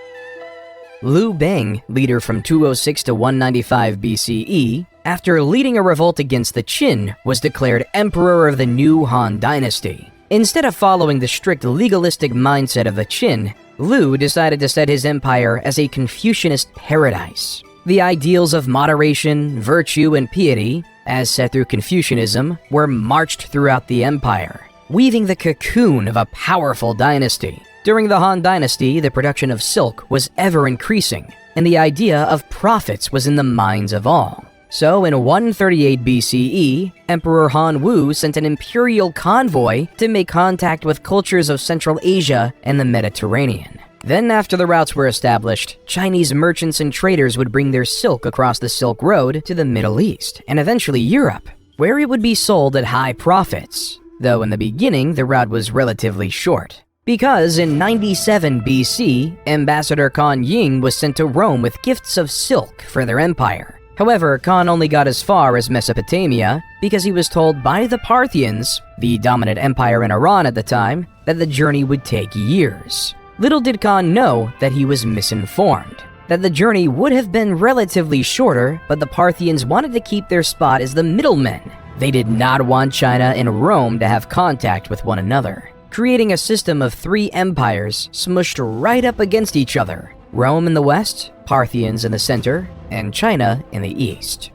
Liu Bang, leader from 206 to 195 BCE, after leading a revolt against the Qin, was declared emperor of the new Han dynasty. Instead of following the strict legalistic mindset of the Qin, Liu decided to set his empire as a Confucianist paradise. The ideals of moderation, virtue, and piety, as set through Confucianism, were marched throughout the empire, weaving the cocoon of a powerful dynasty. During the Han dynasty, the production of silk was ever increasing, and the idea of profits was in the minds of all. So in 138 BCE, Emperor Han Wu sent an imperial convoy to make contact with cultures of Central Asia and the Mediterranean. Then after the routes were established, Chinese merchants and traders would bring their silk across the Silk Road to the Middle East, and eventually Europe, where it would be sold at high profits, though in the beginning the route was relatively short. Because in 97 BC, Ambassador Kan Ying was sent to Rome with gifts of silk for their empire. However, Khan only got as far as Mesopotamia because he was told by the Parthians, the dominant empire in Iran at the time, that the journey would take years. Little did Khan know that he was misinformed, that the journey would have been relatively shorter, but the Parthians wanted to keep their spot as the middlemen. They did not want China and Rome to have contact with one another, creating a system of three empires smushed right up against each other: Rome in the west, Parthians in the center, and China in the east.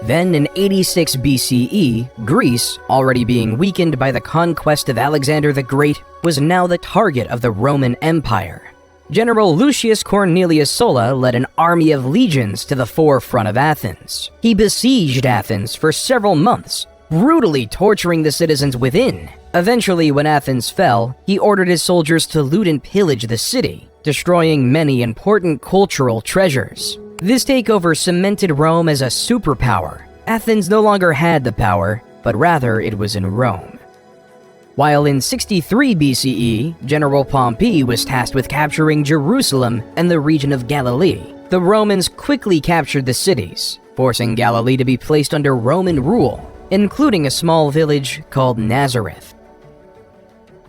Then in 86 BCE, Greece, already being weakened by the conquest of Alexander the Great, was now the target of the Roman Empire. General Lucius Cornelius Sulla led an army of legions to the forefront of Athens. He besieged Athens for several months, brutally torturing the citizens within. Eventually, when Athens fell, he ordered his soldiers to loot and pillage the city, destroying many important cultural treasures. This takeover cemented Rome as a superpower. Athens no longer had the power, but rather it was in Rome. While in 63 BCE, General Pompey was tasked with capturing Jerusalem and the region of Galilee, the Romans quickly captured the cities, forcing Galilee to be placed under Roman rule, including a small village called Nazareth.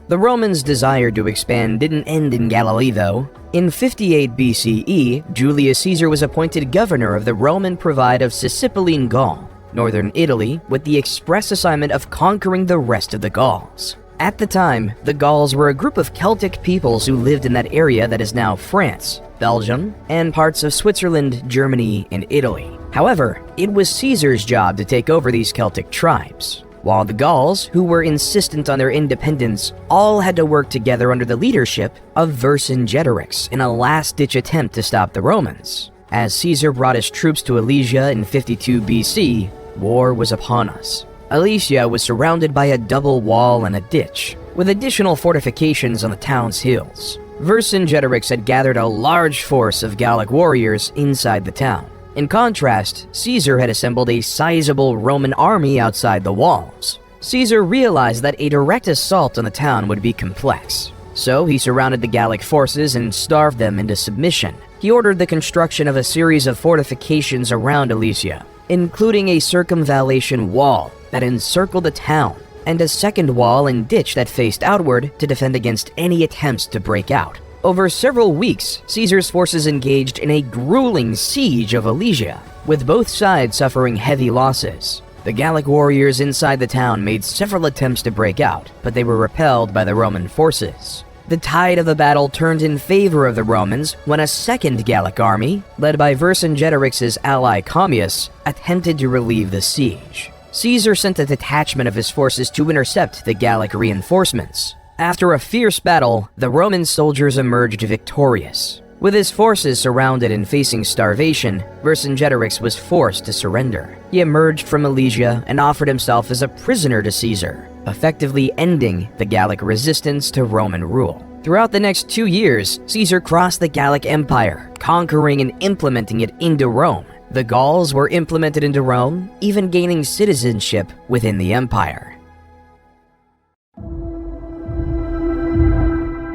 The Romans' desire to expand didn't end in Galilee, though. In 58 BCE, Julius Caesar was appointed governor of the Roman Province of Sicily, Gaul, northern Italy, with the express assignment of conquering the rest of the Gauls. At the time, the Gauls were a group of Celtic peoples who lived in that area that is now France, Belgium, and parts of Switzerland, Germany, and Italy. However, it was Caesar's job to take over these Celtic tribes, while the Gauls, who were insistent on their independence, all had to work together under the leadership of Vercingetorix in a last-ditch attempt to stop the Romans. As Caesar brought his troops to Alesia in 52 BC, war was upon us. Alesia was surrounded by a double wall and a ditch, with additional fortifications on the town's hills. Vercingetorix had gathered a large force of Gallic warriors inside the town. In contrast, Caesar had assembled a sizable Roman army outside the walls. Caesar realized that a direct assault on the town would be complex, so he surrounded the Gallic forces and starved them into submission. He ordered the construction of a series of fortifications around Alesia, including a circumvallation wall that encircled the town, and a second wall and ditch that faced outward to defend against any attempts to break out. Over several weeks, Caesar's forces engaged in a grueling siege of Alesia, with both sides suffering heavy losses. The Gallic warriors inside the town made several attempts to break out, but they were repelled by the Roman forces. The tide of the battle turned in favor of the Romans when a second Gallic army, led by Vercingetorix's ally Commius, attempted to relieve the siege. Caesar sent a detachment of his forces to intercept the Gallic reinforcements. After a fierce battle, the Roman soldiers emerged victorious. With his forces surrounded and facing starvation, Vercingetorix was forced to surrender. He emerged from Alesia and offered himself as a prisoner to Caesar, effectively ending the Gallic resistance to Roman rule. Throughout the next 2 years, Caesar crossed the Gallic Empire, conquering and implementing it into Rome. The Gauls were implemented into Rome, even gaining citizenship within the empire.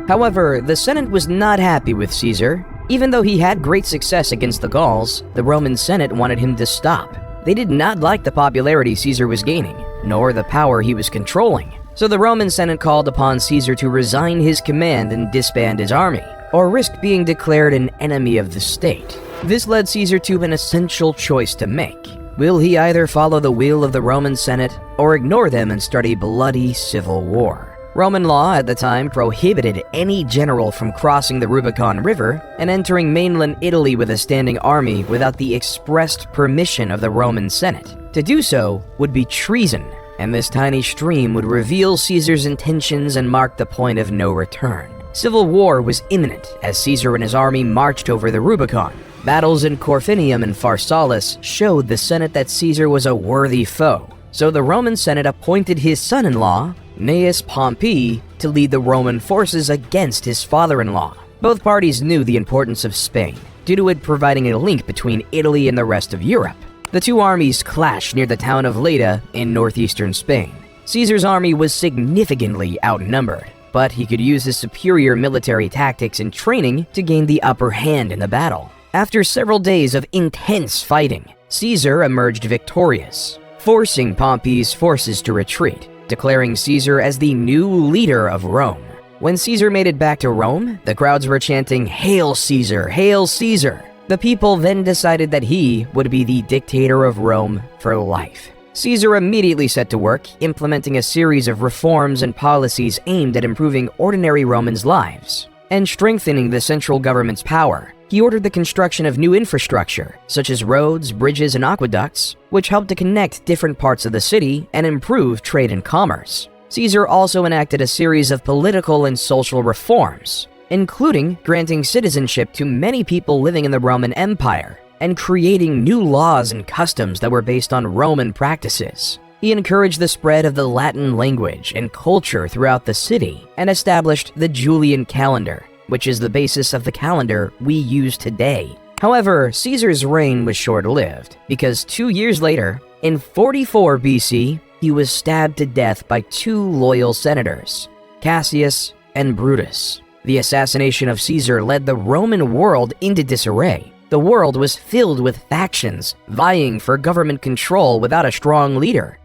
However, the Senate was not happy with Caesar. Even though he had great success against the Gauls, the Roman Senate wanted him to stop. They did not like the popularity Caesar was gaining, nor the power he was controlling. So the Roman Senate called upon Caesar to resign his command and disband his army, or risk being declared an enemy of the state. This led Caesar to an essential choice to make. Will he either follow the will of the Roman Senate, or ignore them and start a bloody civil war? Roman law at the time prohibited any general from crossing the Rubicon River and entering mainland Italy with a standing army without the expressed permission of the Roman Senate. To do so would be treason, and this tiny stream would reveal Caesar's intentions and mark the point of no return. Civil war was imminent as Caesar and his army marched over the Rubicon. Battles in Corfinium and Pharsalus showed the Senate that Caesar was a worthy foe, so the Roman Senate appointed his son-in-law, Gnaeus Pompey, to lead the Roman forces against his father-in-law. Both parties knew the importance of Spain, due to it providing a link between Italy and the rest of Europe. The two armies clashed near the town of Leda in northeastern Spain. Caesar's army was significantly outnumbered, but he could use his superior military tactics and training to gain the upper hand in the battle. After several days of intense fighting, Caesar emerged victorious, forcing Pompey's forces to retreat, declaring Caesar as the new leader of Rome. When Caesar made it back to Rome, the crowds were chanting, "Hail Caesar! Hail Caesar!" The people then decided that he would be the dictator of Rome for life. Caesar immediately set to work, implementing a series of reforms and policies aimed at improving ordinary Romans' lives and strengthening the central government's power. He ordered the construction of new infrastructure, such as roads, bridges, and aqueducts, which helped to connect different parts of the city and improve trade and commerce. Caesar also enacted a series of political and social reforms, including granting citizenship to many people living in the Roman Empire and creating new laws and customs that were based on Roman practices. He encouraged the spread of the Latin language and culture throughout the city and established the Julian calendar, which is the basis of the calendar we use today. However, Caesar's reign was short-lived, because 2 years later, in 44 BC, he was stabbed to death by two loyal senators, Cassius and Brutus. The assassination of Caesar led the Roman world into disarray. The world was filled with factions, vying for government control without a strong leader.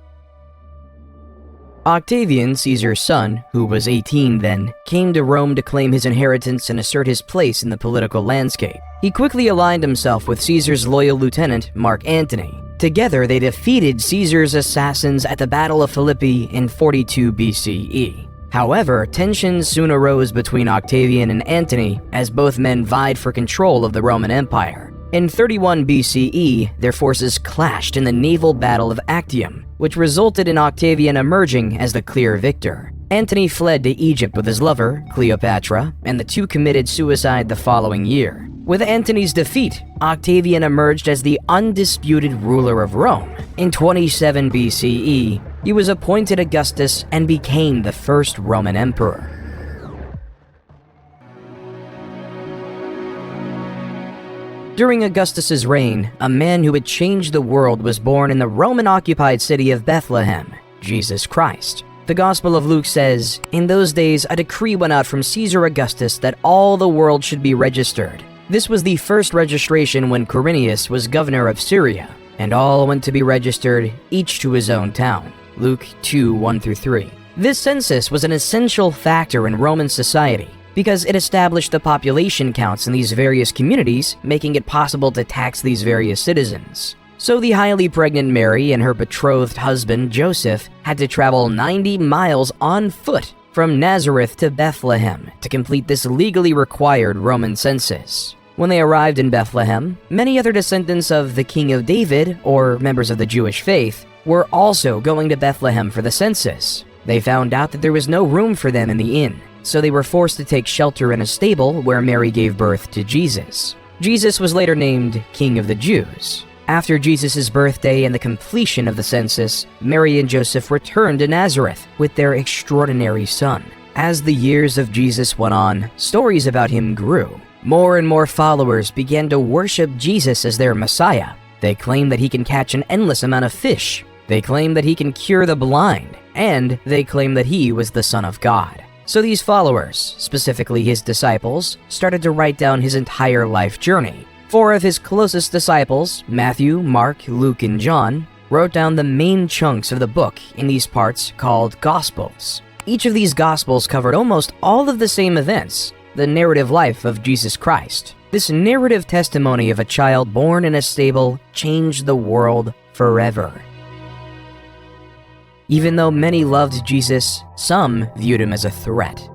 Octavian, Caesar's son, who was 18 then, came to Rome to claim his inheritance and assert his place in the political landscape. He quickly aligned himself with Caesar's loyal lieutenant, Mark Antony. Together, they defeated Caesar's assassins at the Battle of Philippi in 42 BCE. However, tensions soon arose between Octavian and Antony as both men vied for control of the Roman Empire. In 31 BCE, their forces clashed in the naval battle of Actium, which resulted in Octavian emerging as the clear victor. Antony fled to Egypt with his lover, Cleopatra, and the two committed suicide the following year. With Antony's defeat, Octavian emerged as the undisputed ruler of Rome. In 27 BCE, he was appointed Augustus and became the first Roman emperor. During Augustus's reign, a man who would change the world was born in the Roman-occupied city of Bethlehem, Jesus Christ. The Gospel of Luke says, "In those days a decree went out from Caesar Augustus that all the world should be registered." This was the first registration when Quirinius was governor of Syria, and all went to be registered, each to his own town. Luke 2:1-3. This census was an essential factor in Roman society, because it established the population counts in these various communities, making it possible to tax these various citizens. So the highly pregnant Mary and her betrothed husband Joseph had to travel 90 miles on foot from Nazareth to Bethlehem to complete this legally required Roman census. When they arrived in Bethlehem, many other descendants of the King of David, or members of the Jewish faith, were also going to Bethlehem for the census. They found out that there was no room for them in the inn, so they were forced to take shelter in a stable where Mary gave birth to Jesus. Jesus was later named King of the Jews. After Jesus' birthday and the completion of the census, Mary and Joseph returned to Nazareth with their extraordinary son. As the years of Jesus went on, stories about him grew. More and more followers began to worship Jesus as their Messiah. They claim that he can catch an endless amount of fish. They claim that he can cure the blind. And they claim that he was the Son of God. So these followers, specifically his disciples, started to write down his entire life journey. 4 of his closest disciples, Matthew, Mark, Luke, and John, wrote down the main chunks of the book in these parts called Gospels. Each of these Gospels covered almost all of the same events, the narrative life of Jesus Christ. This narrative testimony of a child born in a stable changed the world forever. Even though many loved Jesus, some viewed him as a threat.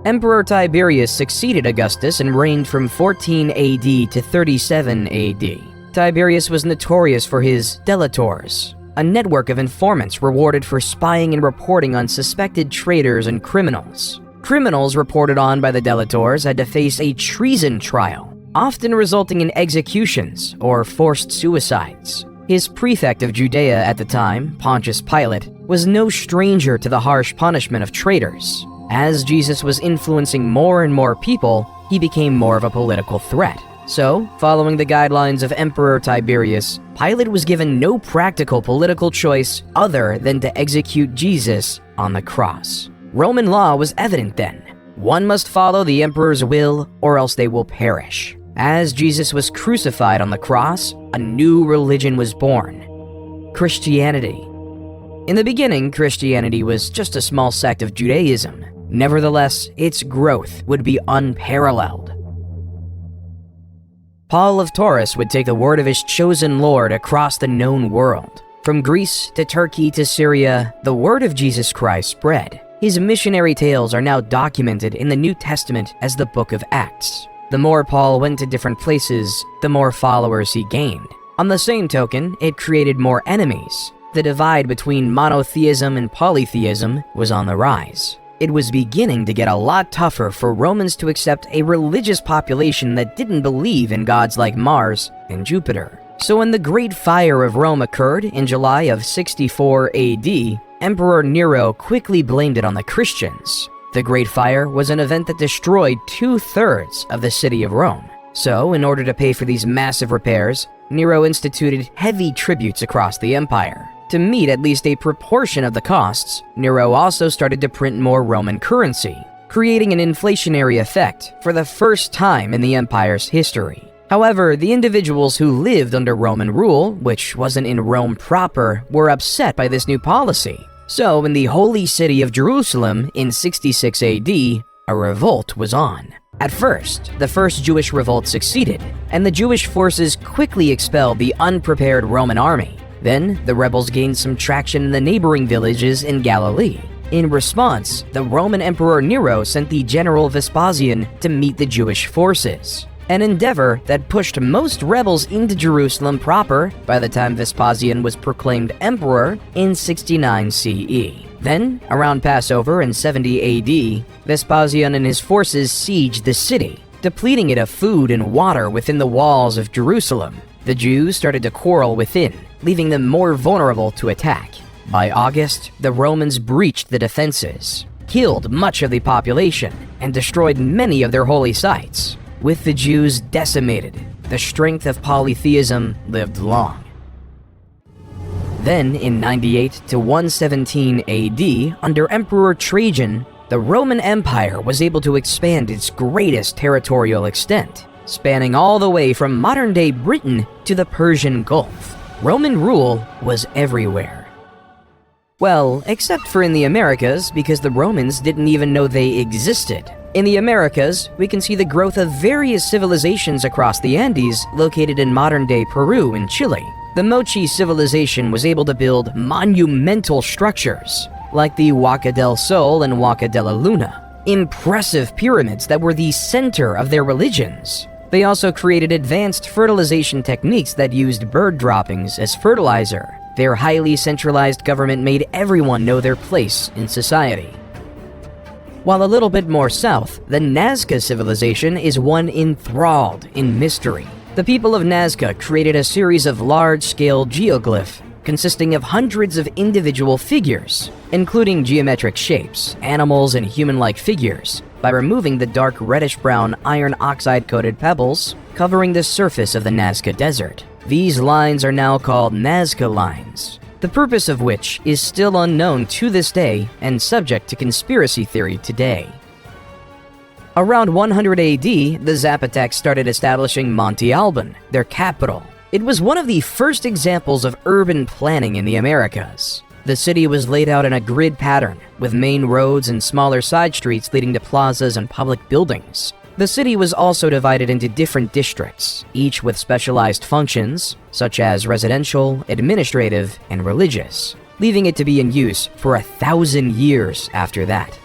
Emperor Tiberius succeeded Augustus and reigned from 14 AD to 37 AD. Tiberius was notorious for his delators, a network of informants rewarded for spying and reporting on suspected traitors and criminals. Criminals reported on by the delators had to face a treason trial, often resulting in executions or forced suicides. His prefect of Judea at the time, Pontius Pilate, was no stranger to the harsh punishment of traitors. As Jesus was influencing more and more people, he became more of a political threat. So, following the guidelines of Emperor Tiberius, Pilate was given no practical political choice other than to execute Jesus on the cross. Roman law was evident then. One must follow the emperor's will, or else they will perish. As Jesus was crucified on the cross, a new religion was born: Christianity. In the beginning, Christianity was just a small sect of Judaism. Nevertheless, its growth would be unparalleled. Paul of Taurus would take the word of his chosen Lord across the known world. From Greece to Turkey to Syria, the word of Jesus Christ spread. His missionary tales are now documented in the New Testament as the Book of Acts. The more Paul went to different places, the more followers he gained. On the same token, it created more enemies. The divide between monotheism and polytheism was on the rise. It was beginning to get a lot tougher for Romans to accept a religious population that didn't believe in gods like Mars and Jupiter. So when the Great Fire of Rome occurred in July of 64 AD, Emperor Nero quickly blamed it on the Christians. The Great Fire was an event that destroyed 2/3 of the city of Rome. So, in order to pay for these massive repairs, Nero instituted heavy tributes across the empire. To meet at least a proportion of the costs, Nero also started to print more Roman currency, creating an inflationary effect for the first time in the empire's history. However, the individuals who lived under Roman rule, which wasn't in Rome proper, were upset by this new policy. So, in the holy city of Jerusalem in 66 AD, a revolt was on. At first, the first Jewish revolt succeeded, and the Jewish forces quickly expelled the unprepared Roman army. Then, the rebels gained some traction in the neighboring villages in Galilee. In response, the Roman Emperor Nero sent the general Vespasian to meet the Jewish forces, an endeavor that pushed most rebels into Jerusalem proper by the time Vespasian was proclaimed emperor in 69 CE. Then, around Passover in 70 AD, Vespasian and his forces sieged the city, depleting it of food and water within the walls of Jerusalem. The Jews started to quarrel within, leaving them more vulnerable to attack. By August, the Romans breached the defenses, killed much of the population, and destroyed many of their holy sites. With the Jews decimated, the strength of polytheism lived long. Then, in 98 to 117 AD, under Emperor Trajan, the Roman Empire was able to expand its greatest territorial extent, spanning all the way from modern-day Britain to the Persian Gulf. Roman rule was everywhere. Well, except for in the Americas, because the Romans didn't even know they existed. In the Americas, we can see the growth of various civilizations across the Andes located in modern-day Peru and Chile. The Mochi civilization was able to build monumental structures, like the Huaca del Sol and Huaca de la Luna, impressive pyramids that were the center of their religions. They also created advanced fertilization techniques that used bird droppings as fertilizer. Their highly centralized government made everyone know their place in society. While a little bit more south, the Nazca civilization is one enthralled in mystery. The people of Nazca created a series of large-scale geoglyphs consisting of hundreds of individual figures, including geometric shapes, animals, and human-like figures, by removing the dark reddish-brown iron oxide-coated pebbles covering the surface of the Nazca Desert. These lines are now called Nazca Lines. the purpose of which is still unknown to this day and subject to conspiracy theory today. Around 100 AD, the Zapotecs started establishing Monte Alban, their capital. It was one of the first examples of urban planning in the Americas. The city was laid out in a grid pattern, with main roads and smaller side streets leading to plazas and public buildings. The city was also divided into different districts, each with specialized functions, such as residential, administrative, and religious, leaving it to be in use for 1,000 years after that.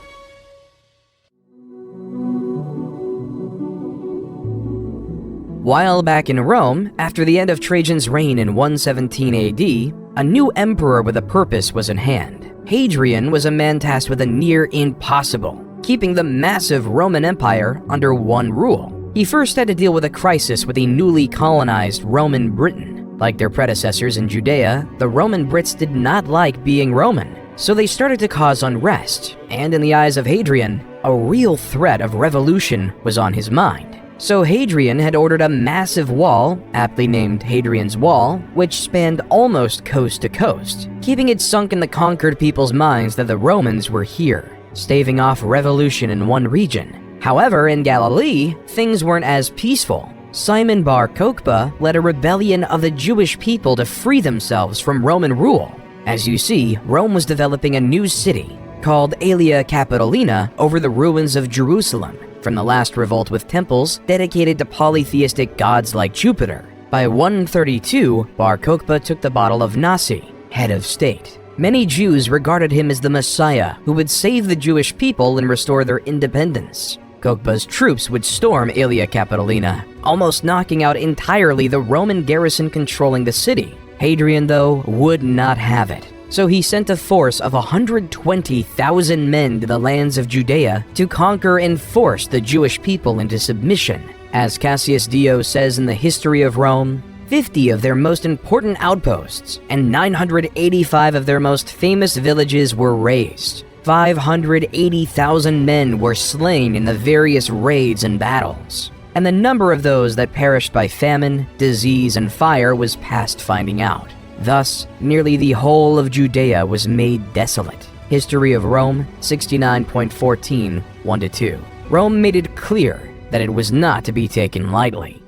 While back in Rome, after the end of Trajan's reign in 117 AD, a new emperor with a purpose was in hand. Hadrian was a man tasked with a near impossible: keeping the massive Roman Empire under one rule. He first had to deal with a crisis with the newly colonized Roman Britain. Like their predecessors in Judea, the Roman Brits did not like being Roman, so they started to cause unrest, and in the eyes of Hadrian, a real threat of revolution was on his mind. So Hadrian had ordered a massive wall, aptly named Hadrian's Wall, which spanned almost coast to coast, keeping it sunk in the conquered people's minds that the Romans were here, staving off revolution in one region. However, in Galilee, things weren't as peaceful. Simon Bar Kokhba led a rebellion of the Jewish people to free themselves from Roman rule. As you see, Rome was developing a new city, called Aelia Capitolina, over the ruins of Jerusalem, from the last revolt with temples dedicated to polytheistic gods like Jupiter. By 132, Bar Kokhba took the bottle of Nasi, head of state. Many Jews regarded him as the Messiah who would save the Jewish people and restore their independence. Kokhba's troops would storm Aelia Capitolina, almost knocking out entirely the Roman garrison controlling the city. Hadrian, though, would not have it. So he sent a force of 120,000 men to the lands of Judea to conquer and force the Jewish people into submission. As Cassius Dio says in the History of Rome, 50 of their most important outposts and 985 of their most famous villages were razed. 580,000 men were slain in the various raids and battles, and the number of those that perished by famine, disease, and fire was past finding out. Thus, nearly the whole of Judea was made desolate. History of Rome, 69.14, 1-2. Rome made it clear that it was not to be taken lightly.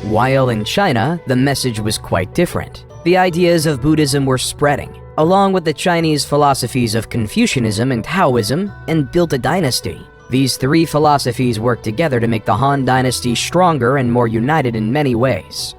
While in China, the message was quite different. The ideas of Buddhism were spreading, along with the Chinese philosophies of Confucianism and Taoism, and built a dynasty. These three philosophies worked together to make the Han Dynasty stronger and more united in many ways.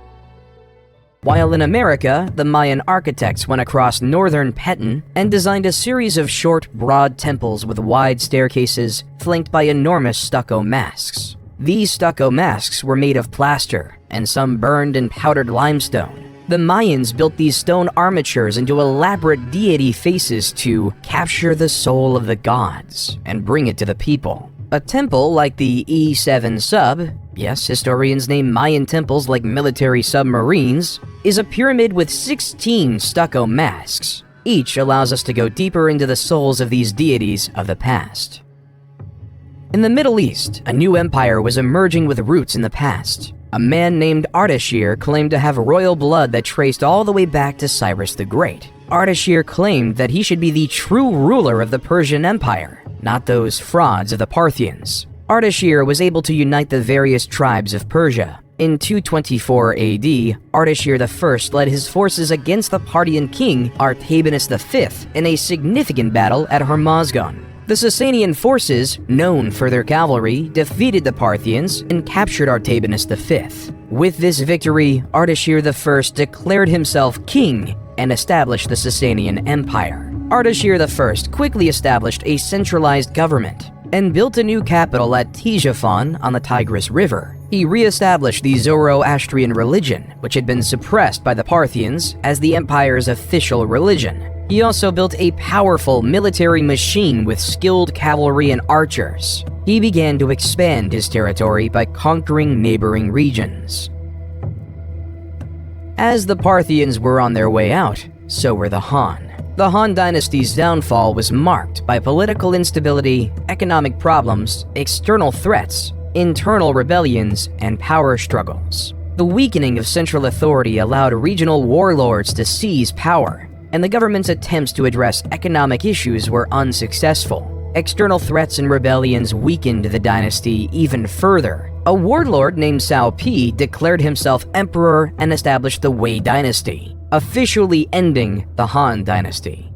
While in America, the Mayan architects went across northern Petén and designed a series of short, broad temples with wide staircases flanked by enormous stucco masks. These stucco masks were made of plaster, and some burned and powdered limestone. The Mayans built these stone armatures into elaborate deity faces to capture the soul of the gods and bring it to the people. A temple like the E7 sub, yes, historians name Mayan temples like military submarines, is a pyramid with 16 stucco masks. Each allows us to go deeper into the souls of these deities of the past. In the Middle East, a new empire was emerging with roots in the past. A man named Ardashir claimed to have royal blood that traced all the way back to Cyrus the Great. Ardashir claimed that he should be the true ruler of the Persian Empire, not those frauds of the Parthians. Ardashir was able to unite the various tribes of Persia. In 224 AD, Ardashir I led his forces against the Parthian king Artabanus V in a significant battle at Hormozgan. The Sasanian forces, known for their cavalry, defeated the Parthians and captured Artabanus V. With this victory, Ardashir I declared himself king and established the Sasanian Empire. Ardashir I quickly established a centralized government and built a new capital at Ctesiphon on the Tigris River. He re-established the Zoroastrian religion, which had been suppressed by the Parthians, as the empire's official religion. He also built a powerful military machine with skilled cavalry and archers. He began to expand his territory by conquering neighboring regions. As the Parthians were on their way out, so were the Han. The Han dynasty's downfall was marked by political instability, economic problems, external threats, internal rebellions, and power struggles. The weakening of central authority allowed regional warlords to seize power, and the government's attempts to address economic issues were unsuccessful. External threats and rebellions weakened the dynasty even further. A warlord named Cao Pi declared himself emperor and established the Wei dynasty, officially ending the Han dynasty.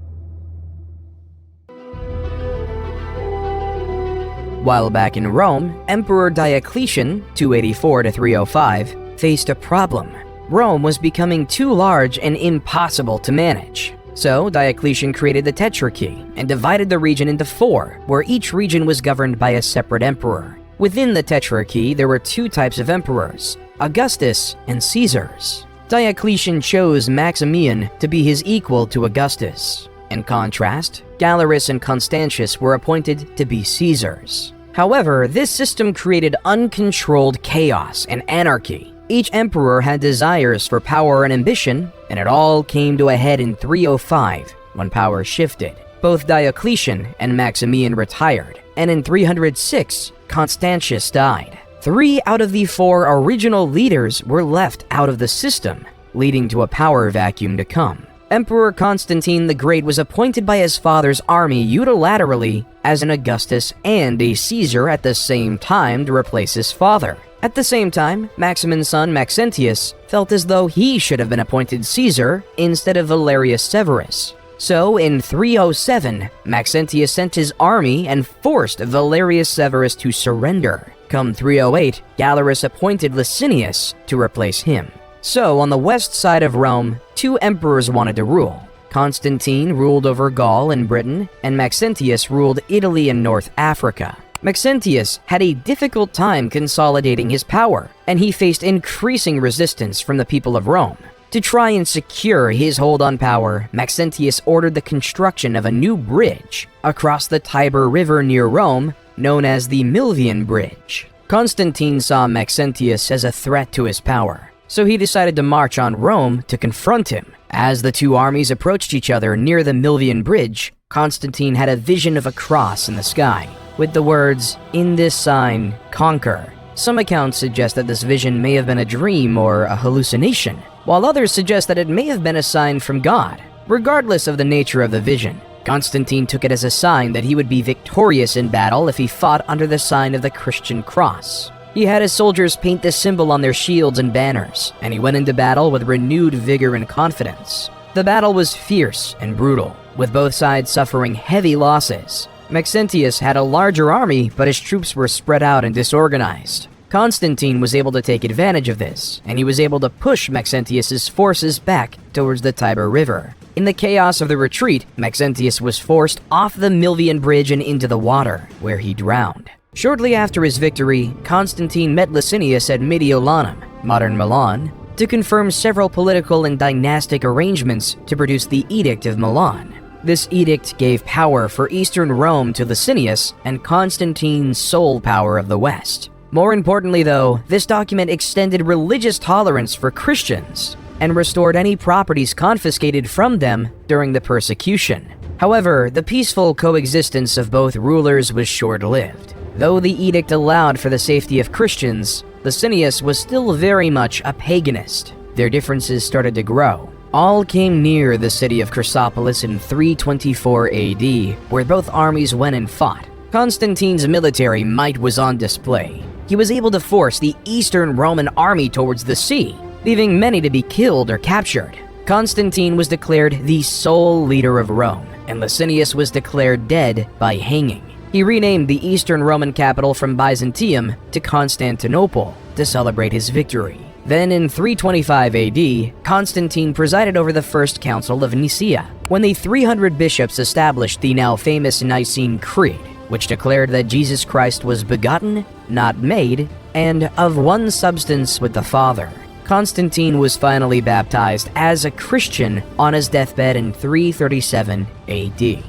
While back in Rome, Emperor Diocletian, 284 to 305, faced a problem. Rome was becoming too large and impossible to manage. So Diocletian created the Tetrarchy and divided the region into 4, where each region was governed by a separate emperor. Within the Tetrarchy, there were 2 types of emperors, Augustus and Caesars. Diocletian chose Maximian to be his equal to Augustus. In contrast, Galerius and Constantius were appointed to be Caesars. However, this system created uncontrolled chaos and anarchy. Each emperor had desires for power and ambition, and it all came to a head in 305 when power shifted. Both Diocletian and Maximian retired, and in 306, Constantius died. 3 out of the 4 original leaders were left out of the system, leading to a power vacuum to come. Emperor Constantine the Great was appointed by his father's army unilaterally as an Augustus and a Caesar at the same time to replace his father. At the same time, Maximin's son Maxentius felt as though he should have been appointed Caesar instead of Valerius Severus. So, in 307, Maxentius sent his army and forced Valerius Severus to surrender. Come 308, Galerius appointed Licinius to replace him. So, on the west side of Rome, 2 emperors wanted to rule. Constantine ruled over Gaul and Britain, and Maxentius ruled Italy and North Africa. Maxentius had a difficult time consolidating his power, and he faced increasing resistance from the people of Rome. To try and secure his hold on power, Maxentius ordered the construction of a new bridge across the Tiber River near Rome, known as the Milvian Bridge. Constantine saw Maxentius as a threat to his power, so he decided to march on Rome to confront him. As the 2 armies approached each other near the Milvian Bridge, Constantine had a vision of a cross in the sky, with the words, "In this sign, conquer." Some accounts suggest that this vision may have been a dream or a hallucination, while others suggest that it may have been a sign from God. Regardless of the nature of the vision, Constantine took it as a sign that he would be victorious in battle if he fought under the sign of the Christian cross. He had his soldiers paint this symbol on their shields and banners, and he went into battle with renewed vigor and confidence. The battle was fierce and brutal, with both sides suffering heavy losses. Maxentius had a larger army, but his troops were spread out and disorganized. Constantine was able to take advantage of this, and he was able to push Maxentius's forces back towards the Tiber River. In the chaos of the retreat, Maxentius was forced off the Milvian Bridge and into the water, where he drowned. Shortly after his victory, Constantine met Licinius at Mediolanum, modern Milan, to confirm several political and dynastic arrangements to produce the Edict of Milan. This edict gave power for Eastern Rome to Licinius and Constantine's sole power of the West. More importantly though, this document extended religious tolerance for Christians and restored any properties confiscated from them during the persecution. However, the peaceful coexistence of both rulers was short-lived. Though the edict allowed for the safety of Christians, Licinius was still very much a paganist. Their differences started to grow. All came near the city of Chrysopolis in 324 AD, where both armies went and fought. Constantine's military might was on display. He was able to force the Eastern Roman army towards the sea, leaving many to be killed or captured. Constantine was declared the sole leader of Rome, and Licinius was declared dead by hanging. He renamed the Eastern Roman capital from Byzantium to Constantinople to celebrate his victory. Then in 325 AD, Constantine presided over the First Council of Nicaea, when the 300 bishops established the now famous Nicene Creed, which declared that Jesus Christ was begotten, not made, and of one substance with the Father. Constantine was finally baptized as a Christian on his deathbed in 337 AD.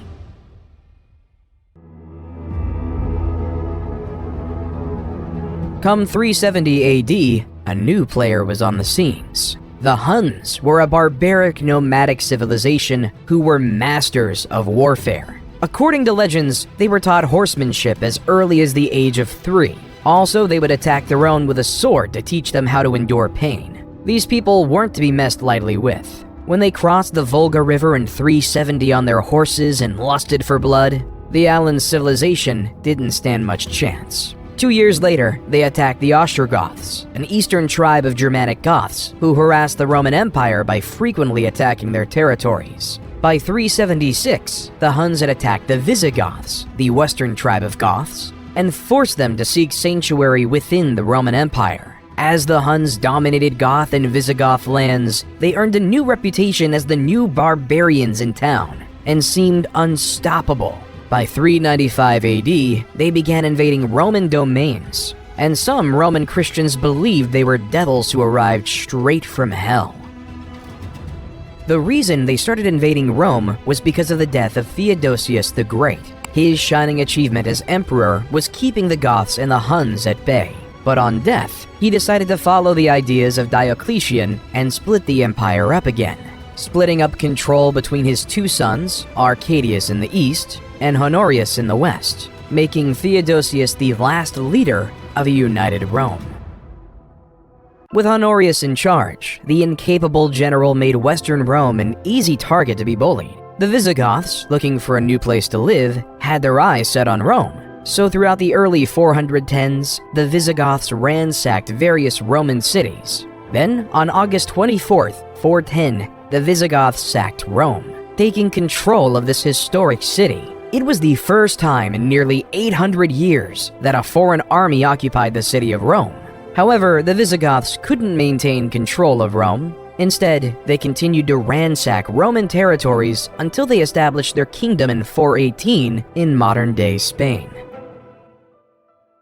Come 370 AD, a new player was on the scenes. The Huns were a barbaric nomadic civilization who were masters of warfare. According to legends, they were taught horsemanship as early as the age of 3. Also, they would attack their own with a sword to teach them how to endure pain. These people weren't to be messed lightly with. When they crossed the Volga River in 370 on their horses and lusted for blood, the Alans civilization didn't stand much chance. 2 years later, they attacked the Ostrogoths, an eastern tribe of Germanic Goths who harassed the Roman Empire by frequently attacking their territories. By 376, the Huns had attacked the Visigoths, the western tribe of Goths, and forced them to seek sanctuary within the Roman Empire. As the Huns dominated Goth and Visigoth lands, they earned a new reputation as the new barbarians in town, and seemed unstoppable. By 395 AD, they began invading Roman domains, and some Roman Christians believed they were devils who arrived straight from hell. The reason they started invading Rome was because of the death of Theodosius the Great. His shining achievement as emperor was keeping the Goths and the Huns at bay. But on death, he decided to follow the ideas of Diocletian and split the empire up again, splitting up control between his two sons, Arcadius in the east and Honorius in the west, making Theodosius the last leader of a united Rome. With Honorius in charge, the incapable general made Western Rome an easy target to be bullied. The Visigoths, looking for a new place to live, had their eyes set on Rome. So throughout the early 410s, the Visigoths ransacked various Roman cities. Then, on August 24th, 410, the Visigoths sacked Rome, taking control of this historic city. It was the first time in nearly 800 years that a foreign army occupied the city of Rome. However, the Visigoths couldn't maintain control of Rome. Instead, they continued to ransack Roman territories until they established their kingdom in 418 in modern-day Spain.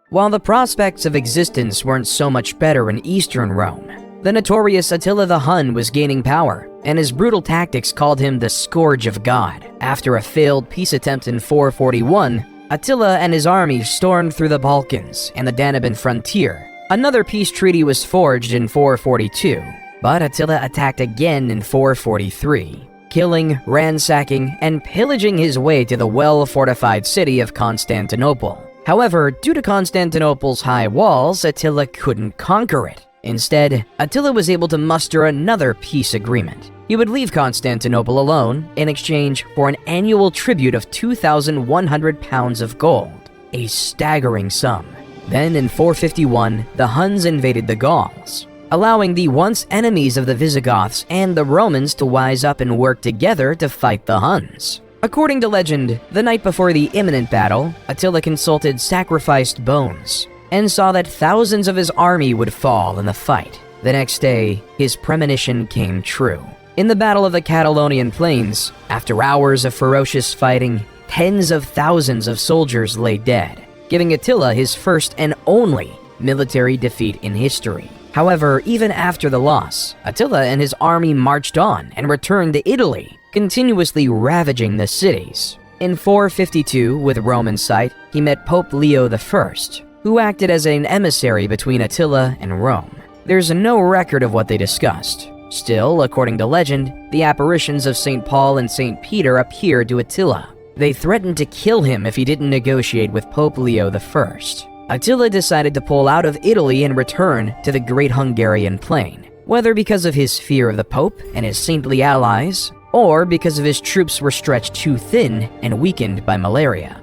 While the prospects of existence weren't so much better in eastern Rome, the notorious Attila the Hun was gaining power, and his brutal tactics called him the Scourge of God. After a failed peace attempt in 441, Attila and his army stormed through the Balkans and the Danubian frontier. Another peace treaty was forged in 442, but Attila attacked again in 443, killing, ransacking, and pillaging his way to the well-fortified city of Constantinople. However, due to Constantinople's high walls, Attila couldn't conquer it. Instead, Attila was able to muster another peace agreement. He would leave Constantinople alone in exchange for an annual tribute of 2,100 pounds of gold, a staggering sum. Then in 451, the Huns invaded the Gauls, allowing the once enemies of the Visigoths and the Romans to wise up and work together to fight the Huns. According to legend, the night before the imminent battle, Attila consulted sacrificed bones and saw that thousands of his army would fall in the fight. The next day, his premonition came true. In the Battle of the Catalonian Plains, after hours of ferocious fighting, tens of thousands of soldiers lay dead, giving Attila his first and only military defeat in history. However, even after the loss, Attila and his army marched on and returned to Italy, continuously ravaging the cities. In 452, with Rome in sight, he met Pope Leo I, who acted as an emissary between Attila and Rome. There's no record of what they discussed. Still, according to legend, the apparitions of St. Paul and St. Peter appeared to Attila. They threatened to kill him if he didn't negotiate with Pope Leo I. Attila decided to pull out of Italy and return to the Great Hungarian Plain, whether because of his fear of the Pope and his saintly allies, or because of his troops were stretched too thin and weakened by malaria.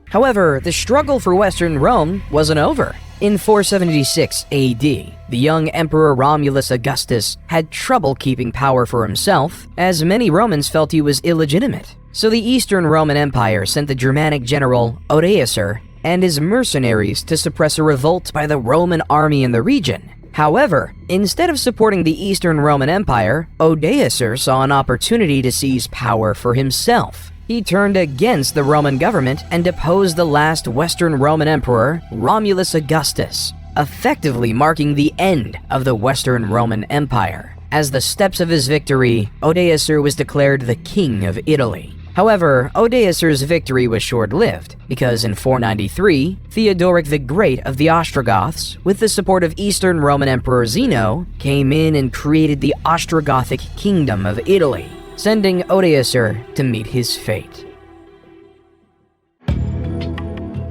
However, the struggle for Western Rome wasn't over. In 476 AD, the young Emperor Romulus Augustus had trouble keeping power for himself, as many Romans felt he was illegitimate. So the Eastern Roman Empire sent the Germanic general Odoacer and his mercenaries to suppress a revolt by the Roman army in the region. However, instead of supporting the Eastern Roman Empire, Odoacer saw an opportunity to seize power for himself. He turned against the Roman government and deposed the last Western Roman emperor, Romulus Augustus, effectively marking the end of the Western Roman Empire. As the steps of his victory, Odoacer was declared the King of Italy. However, Odoacer's victory was short-lived, because in 493, Theodoric the Great of the Ostrogoths, with the support of Eastern Roman Emperor Zeno, came in and created the Ostrogothic Kingdom of Italy, sending Odoacer to meet his fate.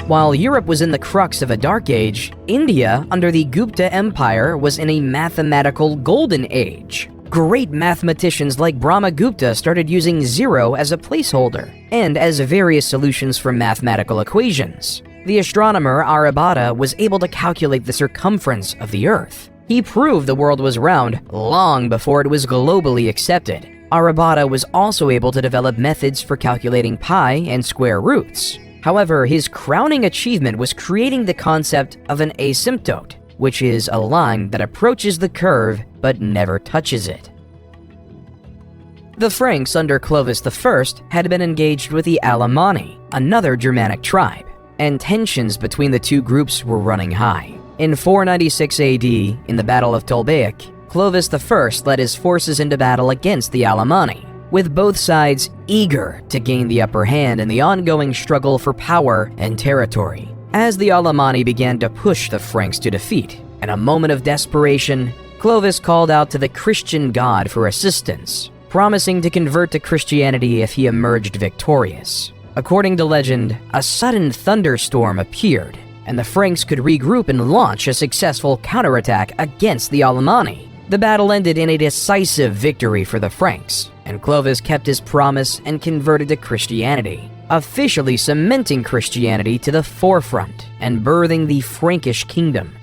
While Europe was in the crux of a dark age, India, under the Gupta Empire, was in a mathematical golden age. Great mathematicians like Brahmagupta started using zero as a placeholder, and as various solutions for mathematical equations. The astronomer Aryabhata was able to calculate the circumference of the Earth. He proved the world was round long before it was globally accepted. Aryabhata was also able to develop methods for calculating pi and square roots. However, his crowning achievement was creating the concept of an asymptote, which is a line that approaches the curve but never touches it. The Franks under Clovis I had been engaged with the Alemanni, another Germanic tribe, and tensions between the two groups were running high. In 496 AD, in the Battle of Tolbiac, Clovis I led his forces into battle against the Alemanni, with both sides eager to gain the upper hand in the ongoing struggle for power and territory. As the Alemanni began to push the Franks to defeat, in a moment of desperation, Clovis called out to the Christian god for assistance, promising to convert to Christianity if he emerged victorious. According to legend, a sudden thunderstorm appeared, and the Franks could regroup and launch a successful counterattack against the Alemanni. The battle ended in a decisive victory for the Franks, and Clovis kept his promise and converted to Christianity, officially cementing Christianity to the forefront and birthing the Frankish kingdom.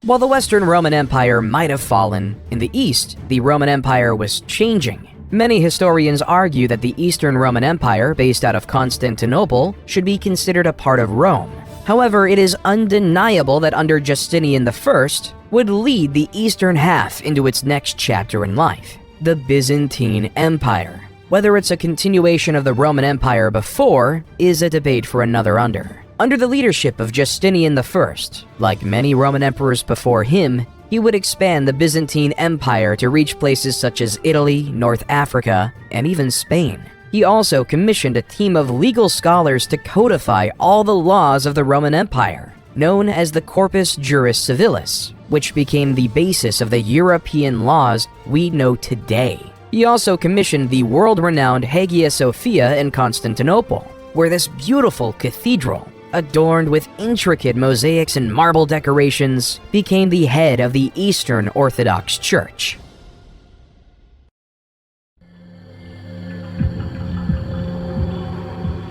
While the Western Roman Empire might have fallen, in the East, the Roman Empire was changing. Many historians argue that the Eastern Roman Empire, based out of Constantinople, should be considered a part of Rome. However, it is undeniable that under Justinian I would lead the eastern half into its next chapter in life, the Byzantine Empire. Whether it's a continuation of the Roman Empire before is a debate for another under. Under the leadership of Justinian I, like many Roman emperors before him, he would expand the Byzantine Empire to reach places such as Italy, North Africa, and even Spain. He also commissioned a team of legal scholars to codify all the laws of the Roman Empire, known as the Corpus Juris Civilis, which became the basis of the European laws we know today. He also commissioned the world-renowned Hagia Sophia in Constantinople, where this beautiful cathedral, adorned with intricate mosaics and marble decorations, became the head of the Eastern Orthodox Church.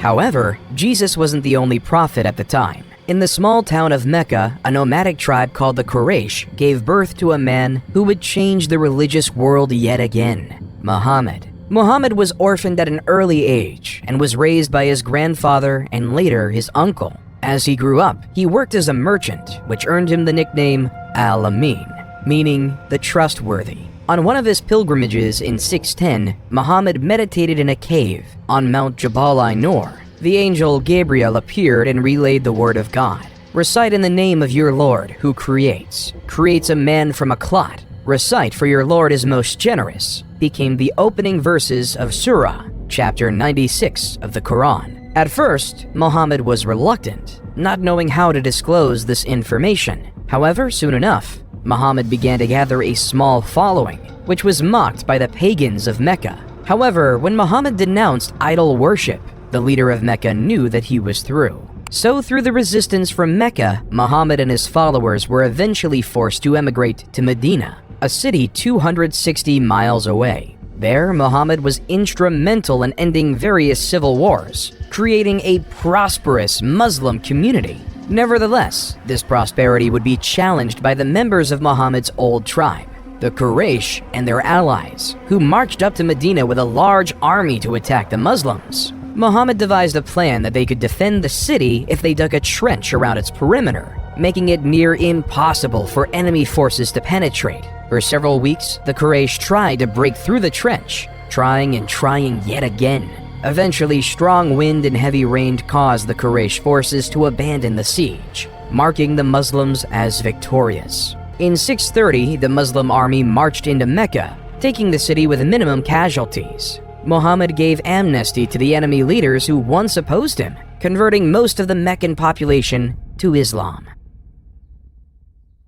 However, Jesus wasn't the only prophet at the time. In the small town of Mecca, a nomadic tribe called the Quraysh gave birth to a man who would change the religious world yet again, Muhammad. Muhammad was orphaned at an early age and was raised by his grandfather and later his uncle. As he grew up, he worked as a merchant, which earned him the nickname Al-Amin, meaning the trustworthy. On one of his pilgrimages in 610, Muhammad meditated in a cave on Mount Jabal-i-Nur. The angel Gabriel appeared and relayed the word of God. Recite in the name of your Lord, who creates a man from a clot. Recite, for your Lord is most generous, became the opening verses of Surah, chapter 96 of the Quran. At first, Muhammad was reluctant, not knowing how to disclose this information. However, soon enough, Muhammad began to gather a small following, which was mocked by the pagans of Mecca. However, when Muhammad denounced idol worship, the leader of Mecca knew that he was through. So through the resistance from Mecca, Muhammad and his followers were eventually forced to emigrate to Medina, a city 260 miles away. There, Muhammad was instrumental in ending various civil wars, creating a prosperous Muslim community. Nevertheless, this prosperity would be challenged by the members of Muhammad's old tribe, the Quraysh and their allies, who marched up to Medina with a large army to attack the Muslims. Muhammad devised a plan that they could defend the city if they dug a trench around its perimeter, making it near impossible for enemy forces to penetrate. For several weeks, the Quraysh tried to break through the trench, trying and trying yet again. Eventually, strong wind and heavy rain caused the Quraysh forces to abandon the siege, marking the Muslims as victorious. In 630, the Muslim army marched into Mecca, taking the city with minimum casualties. Muhammad gave amnesty to the enemy leaders who once opposed him, converting most of the Meccan population to Islam.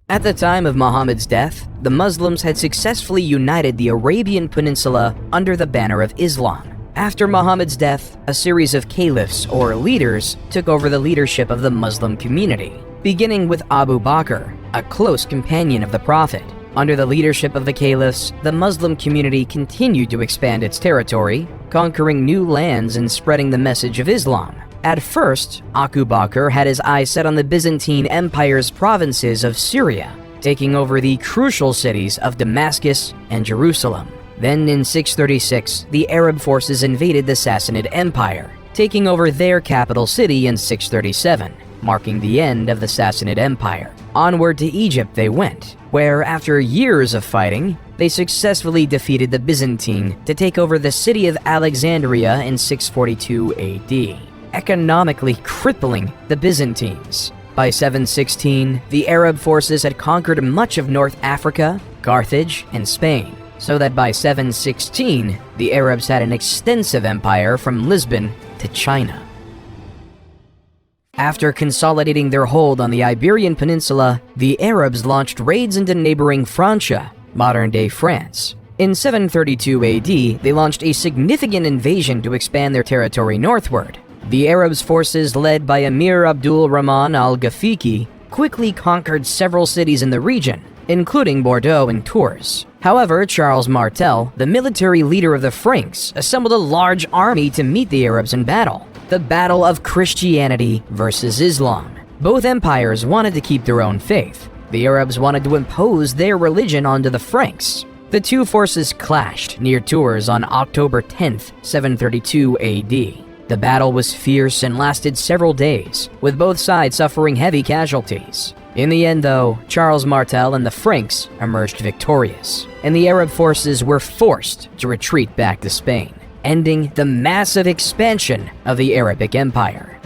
At the time of Muhammad's death, the Muslims had successfully united the Arabian Peninsula under the banner of Islam. After Muhammad's death, a series of caliphs, or leaders, took over the leadership of the Muslim community, beginning with Abu Bakr, a close companion of the Prophet. Under the leadership of the caliphs, the Muslim community continued to expand its territory, conquering new lands and spreading the message of Islam. At first, Abu Bakr had his eyes set on the Byzantine Empire's provinces of Syria, taking over the crucial cities of Damascus and Jerusalem. Then in 636, the Arab forces invaded the Sassanid Empire, taking over their capital city in 637, marking the end of the Sassanid Empire. Onward to Egypt they went, where after years of fighting, they successfully defeated the Byzantine to take over the city of Alexandria in 642 AD, economically crippling the Byzantines. By 716, the Arab forces had conquered much of North Africa, Carthage, and Spain, so that by 716, the Arabs had an extensive empire from Lisbon to China. After consolidating their hold on the Iberian Peninsula, the Arabs launched raids into neighboring Francia, modern-day France. In 732 AD, they launched a significant invasion to expand their territory northward. The Arabs' forces, led by Emir Abdul Rahman al-Ghafiqi, quickly conquered several cities in the region, including Bordeaux and Tours. However, Charles Martel, the military leader of the Franks, assembled a large army to meet the Arabs in battle. The Battle of Christianity versus Islam. Both empires wanted to keep their own faith. The Arabs wanted to impose their religion onto the Franks. The two forces clashed near Tours on October 10th, 732 AD. The battle was fierce and lasted several days, with both sides suffering heavy casualties. In the end, though, Charles Martel and the Franks emerged victorious, and the Arab forces were forced to retreat back to Spain, ending the massive expansion of the Arabic Empire.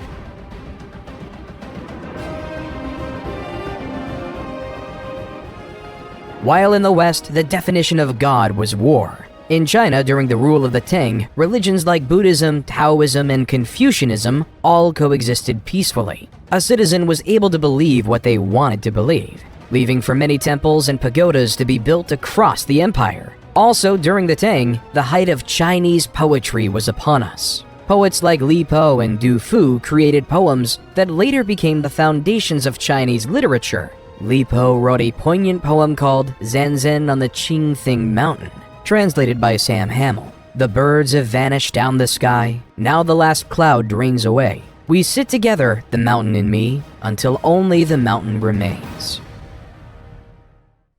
While in the West, the definition of God was war. In China, during the rule of the Tang, religions like Buddhism, Taoism, and Confucianism all coexisted peacefully. A citizen was able to believe what they wanted to believe, leaving for many temples and pagodas to be built across the empire. Also, during the Tang, the height of Chinese poetry was upon us. Poets like Li Po and Du Fu created poems that later became the foundations of Chinese literature. Li Po wrote a poignant poem called Zanzan on the Qingthing Mountain, translated by Sam Hamill. The birds have vanished down the sky, now the last cloud drains away. We sit together, the mountain and me, until only the mountain remains.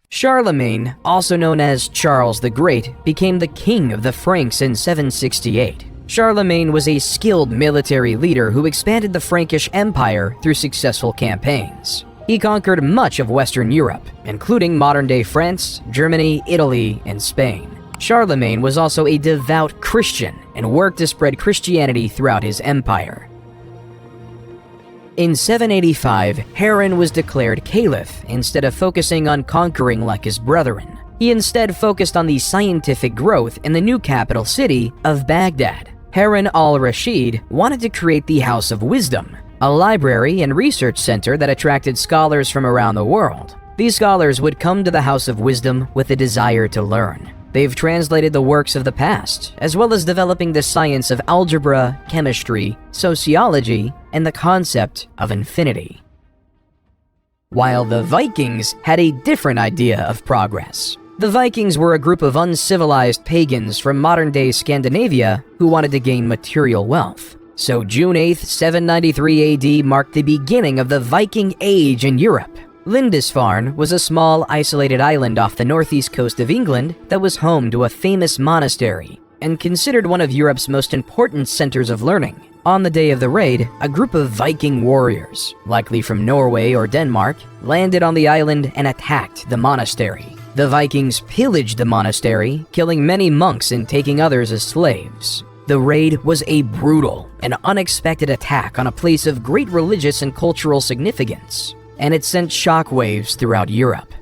Charlemagne, also known as Charles the Great, became the king of the Franks in 768. Charlemagne was a skilled military leader who expanded the Frankish Empire through successful campaigns. He conquered much of Western Europe, including modern-day France, Germany, Italy, and Spain. Charlemagne was also a devout Christian and worked to spread Christianity throughout his empire. In 785, Harun was declared caliph instead of focusing on conquering like his brethren. He instead focused on the scientific growth in the new capital city of Baghdad. Harun al-Rashid wanted to create the House of Wisdom, a library and research center that attracted scholars from around the world. These scholars would come to the House of Wisdom with a desire to learn. They've translated the works of the past, as well as developing the science of algebra, chemistry, sociology, and the concept of infinity. While the Vikings had a different idea of progress. The Vikings were a group of uncivilized pagans from modern-day Scandinavia who wanted to gain material wealth. So June 8th, 793 AD marked the beginning of the Viking Age in Europe. Lindisfarne was a small, isolated island off the northeast coast of England that was home to a famous monastery and considered one of Europe's most important centers of learning. On the day of the raid, a group of Viking warriors, likely from Norway or Denmark, landed on the island and attacked the monastery. The Vikings pillaged the monastery, killing many monks and taking others as slaves. The raid was a brutal and unexpected attack on a place of great religious and cultural significance, and it sent shockwaves throughout Europe.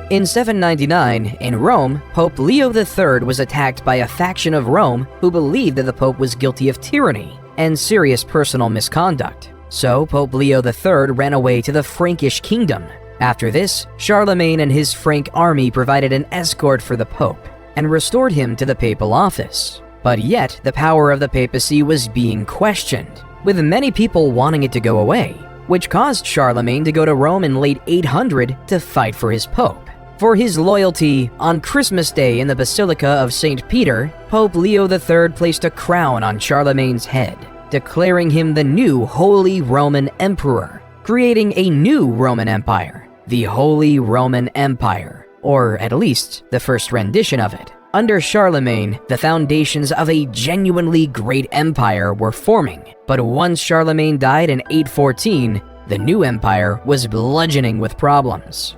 In 799, in Rome, Pope Leo III was attacked by a faction of Rome who believed that the Pope was guilty of tyranny and serious personal misconduct. So Pope Leo III ran away to the Frankish kingdom. After this, Charlemagne and his Frank army provided an escort for the Pope and restored him to the papal office. But yet, the power of the papacy was being questioned, with many people wanting it to go away, which caused Charlemagne to go to Rome in late 800 to fight for his pope. For his loyalty, on Christmas Day in the Basilica of St. Peter, Pope Leo III placed a crown on Charlemagne's head, declaring him the new Holy Roman Emperor, creating a new Roman Empire, the Holy Roman Empire, or at least the first rendition of it. Under Charlemagne, the foundations of a genuinely great empire were forming, but once Charlemagne died in 814, the new empire was bludgeoning with problems.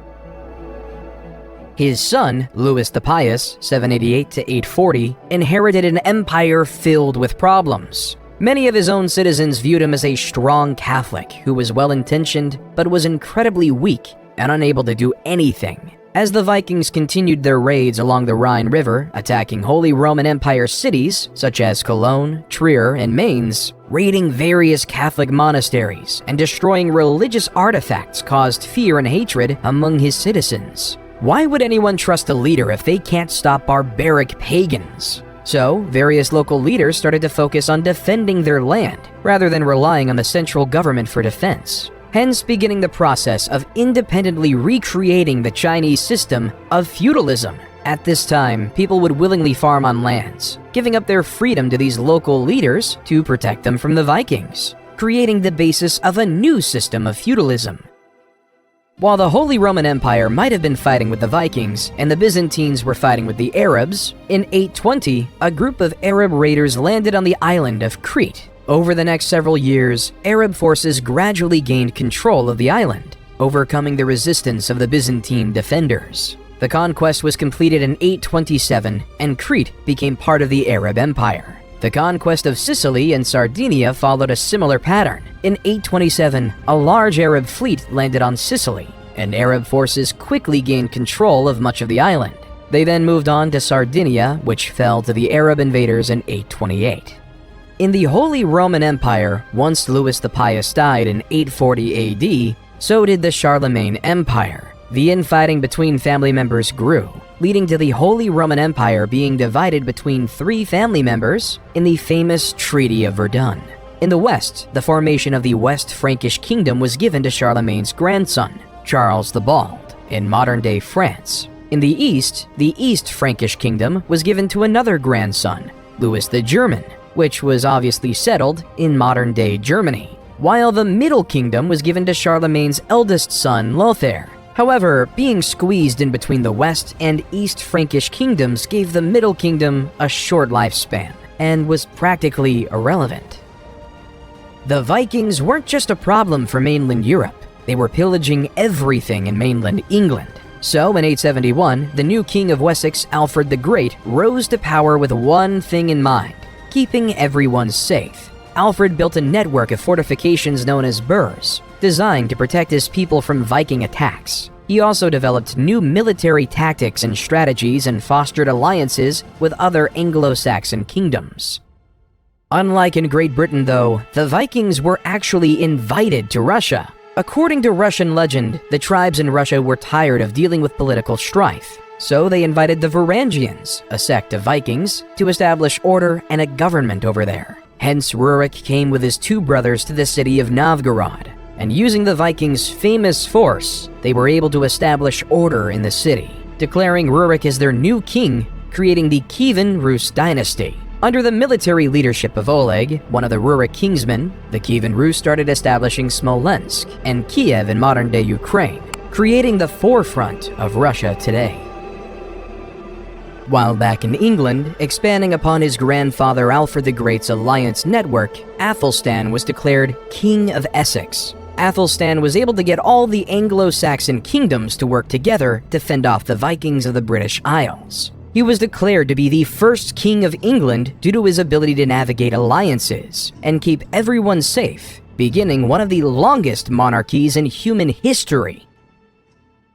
His son, Louis the Pious, 788 to 840, inherited an empire filled with problems. Many of his own citizens viewed him as a strong Catholic who was well-intentioned but was incredibly weak and unable to do anything. As the Vikings continued their raids along the Rhine River, attacking Holy Roman Empire cities such as Cologne, Trier, and Mainz, raiding various Catholic monasteries, and destroying religious artifacts caused fear and hatred among his citizens. Why would anyone trust a leader if they can't stop barbaric pagans? So, various local leaders started to focus on defending their land, rather than relying on the central government for defense. Hence beginning the process of independently recreating the Chinese system of feudalism. At this time, people would willingly farm on lands, giving up their freedom to these local leaders to protect them from the Vikings, creating the basis of a new system of feudalism. While the Holy Roman Empire might have been fighting with the Vikings and the Byzantines were fighting with the Arabs, in 820, a group of Arab raiders landed on the island of Crete. Over the next several years, Arab forces gradually gained control of the island, overcoming the resistance of the Byzantine defenders. The conquest was completed in 827, and Crete became part of the Arab Empire. The conquest of Sicily and Sardinia followed a similar pattern. In 827, a large Arab fleet landed on Sicily, and Arab forces quickly gained control of much of the island. They then moved on to Sardinia, which fell to the Arab invaders in 828. In the Holy Roman Empire, once Louis the Pious died in 840 AD, so did the Charlemagne Empire. The infighting between family members grew, leading to the Holy Roman Empire being divided between three family members in the famous Treaty of Verdun. In the west, the formation of the West Frankish Kingdom was given to Charlemagne's grandson, Charles the Bald, in modern-day France. In the East Frankish Kingdom was given to another grandson, Louis the German, which was obviously settled in modern-day Germany, while the Middle Kingdom was given to Charlemagne's eldest son, Lothair. However, being squeezed in between the West and East Frankish kingdoms gave the Middle Kingdom a short lifespan and was practically irrelevant. The Vikings weren't just a problem for mainland Europe, they were pillaging everything in mainland England. So in 871, the new King of Wessex, Alfred the Great, rose to power with one thing in mind: keeping everyone safe. Alfred built a network of fortifications known as burhs, designed to protect his people from Viking attacks. He also developed new military tactics and strategies and fostered alliances with other Anglo-Saxon kingdoms. Unlike in Great Britain, though, the Vikings were actually invited to Russia. According to Russian legend, the tribes in Russia were tired of dealing with political strife, so they invited the Varangians, a sect of Vikings, to establish order and a government over there. Hence, Rurik came with his two brothers to the city of Novgorod, and using the Vikings' famous force, they were able to establish order in the city, declaring Rurik as their new king, creating the Kievan Rus dynasty. Under the military leadership of Oleg, one of the Rurik kingsmen, the Kievan Rus started establishing Smolensk and Kiev in modern-day Ukraine, creating the forefront of Russia today. While back in England, expanding upon his grandfather Alfred the Great's alliance network, Athelstan was declared King of Essex. Athelstan was able to get all the Anglo-Saxon kingdoms to work together to fend off the Vikings of the British Isles. He was declared to be the first king of England due to his ability to navigate alliances and keep everyone safe, beginning one of the longest monarchies in human history.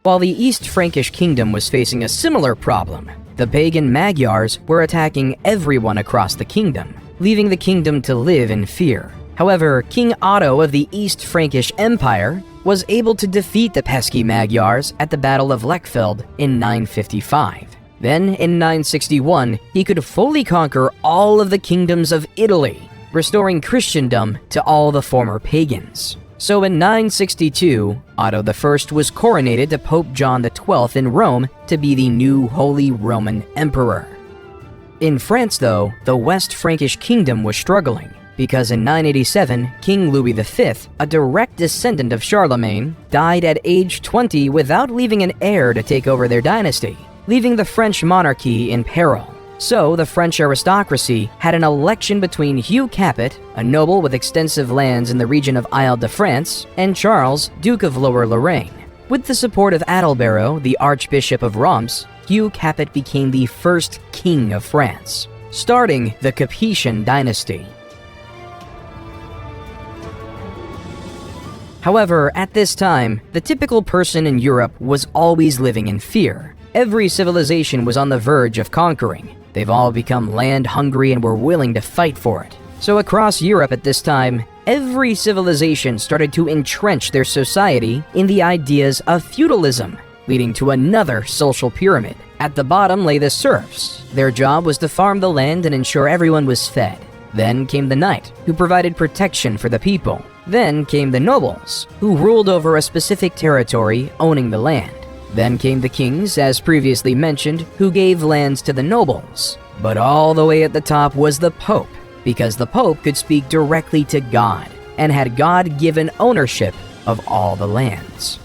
While the East Frankish kingdom was facing a similar problem, the pagan Magyars were attacking everyone across the kingdom, leaving the kingdom to live in fear. However, King Otto of the East Frankish Empire was able to defeat the pesky Magyars at the Battle of Lechfeld in 955. Then, in 961, he could fully conquer all of the kingdoms of Italy, restoring Christendom to all the former pagans. So in 962, Otto I was coronated to Pope John XII in Rome to be the new Holy Roman Emperor. In France, though, the West Frankish kingdom was struggling, because in 987, King Louis V, a direct descendant of Charlemagne, died at age 20 without leaving an heir to take over their dynasty, leaving the French monarchy in peril. So the French aristocracy had an election between Hugh Capet, a noble with extensive lands in the region of Isle-de-France, and Charles, Duke of Lower Lorraine. With the support of Adalbero, the Archbishop of Reims, Hugh Capet became the first king of France, starting the Capetian dynasty. However, at this time, the typical person in Europe was always living in fear. Every civilization was on the verge of conquering. They've all become land-hungry and were willing to fight for it. So across Europe at this time, every civilization started to entrench their society in the ideas of feudalism, leading to another social pyramid. At the bottom lay the serfs. Their job was to farm the land and ensure everyone was fed. Then came the knight, who provided protection for the people. Then came the nobles, who ruled over a specific territory, owning the land. Then came the kings, as previously mentioned, who gave lands to the nobles. But all the way at the top was the Pope, because the Pope could speak directly to God, and had God-given ownership of all the lands.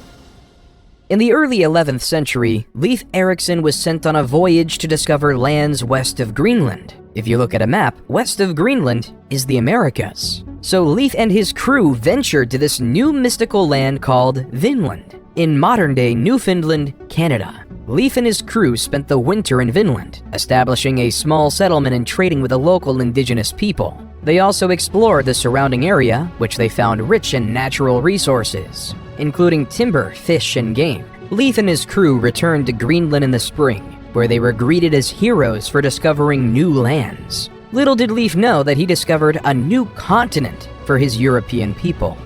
In the early 11th century, Leif Erikson was sent on a voyage to discover lands west of Greenland. If you look at a map, west of Greenland is the Americas. So Leif and his crew ventured to this new mystical land called Vinland, in modern-day Newfoundland, Canada. Leif and his crew spent the winter in Vinland, establishing a small settlement and trading with the local indigenous people. They also explored the surrounding area, which they found rich in natural resources, including timber, fish, and game. Leif and his crew returned to Greenland in the spring, where they were greeted as heroes for discovering new lands. Little did Leif know that he discovered a new continent for his European people.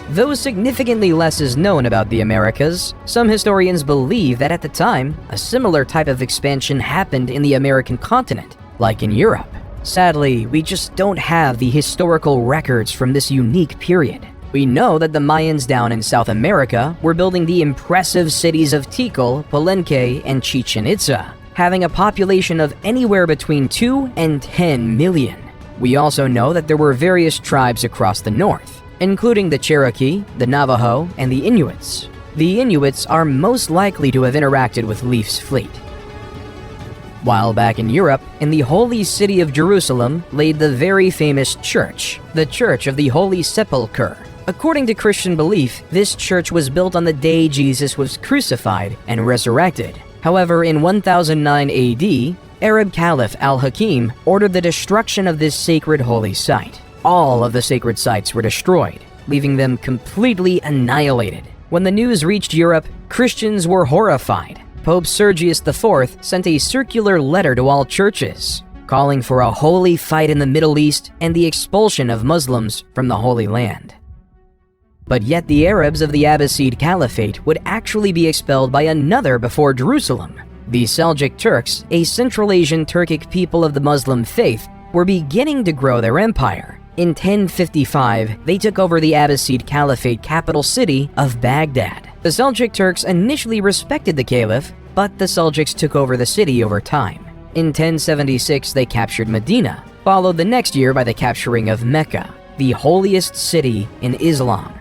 Though significantly less is known about the Americas, some historians believe that at the time, a similar type of expansion happened in the American continent, like in Europe. Sadly, we just don't have the historical records from this unique period. We know that the Mayans down in South America were building the impressive cities of Tikal, Palenque, and Chichen Itza, having a population of anywhere between 2 and 10 million. We also know that there were various tribes across the north, including the Cherokee, the Navajo, and the Inuits. The Inuits are most likely to have interacted with Leif's fleet. While back in Europe, in the holy city of Jerusalem laid the very famous church, the Church of the Holy Sepulchre. According to Christian belief, this church was built on the day Jesus was crucified and resurrected. However, in 1009 AD, Arab Caliph al-Hakim ordered the destruction of this sacred holy site. All of the sacred sites were destroyed, leaving them completely annihilated. When the news reached Europe, Christians were horrified. Pope Sergius IV sent a circular letter to all churches, calling for a holy fight in the Middle East and the expulsion of Muslims from the Holy Land. But yet the Arabs of the Abbasid Caliphate would actually be expelled by another before Jerusalem. The Seljuk Turks, a Central Asian Turkic people of the Muslim faith, were beginning to grow their empire. In 1055, they took over the Abbasid Caliphate capital city of Baghdad. The Seljuk Turks initially respected the caliph, but the Seljuks took over the city over time. In 1076, they captured Medina, followed the next year by the capturing of Mecca, the holiest city in Islam.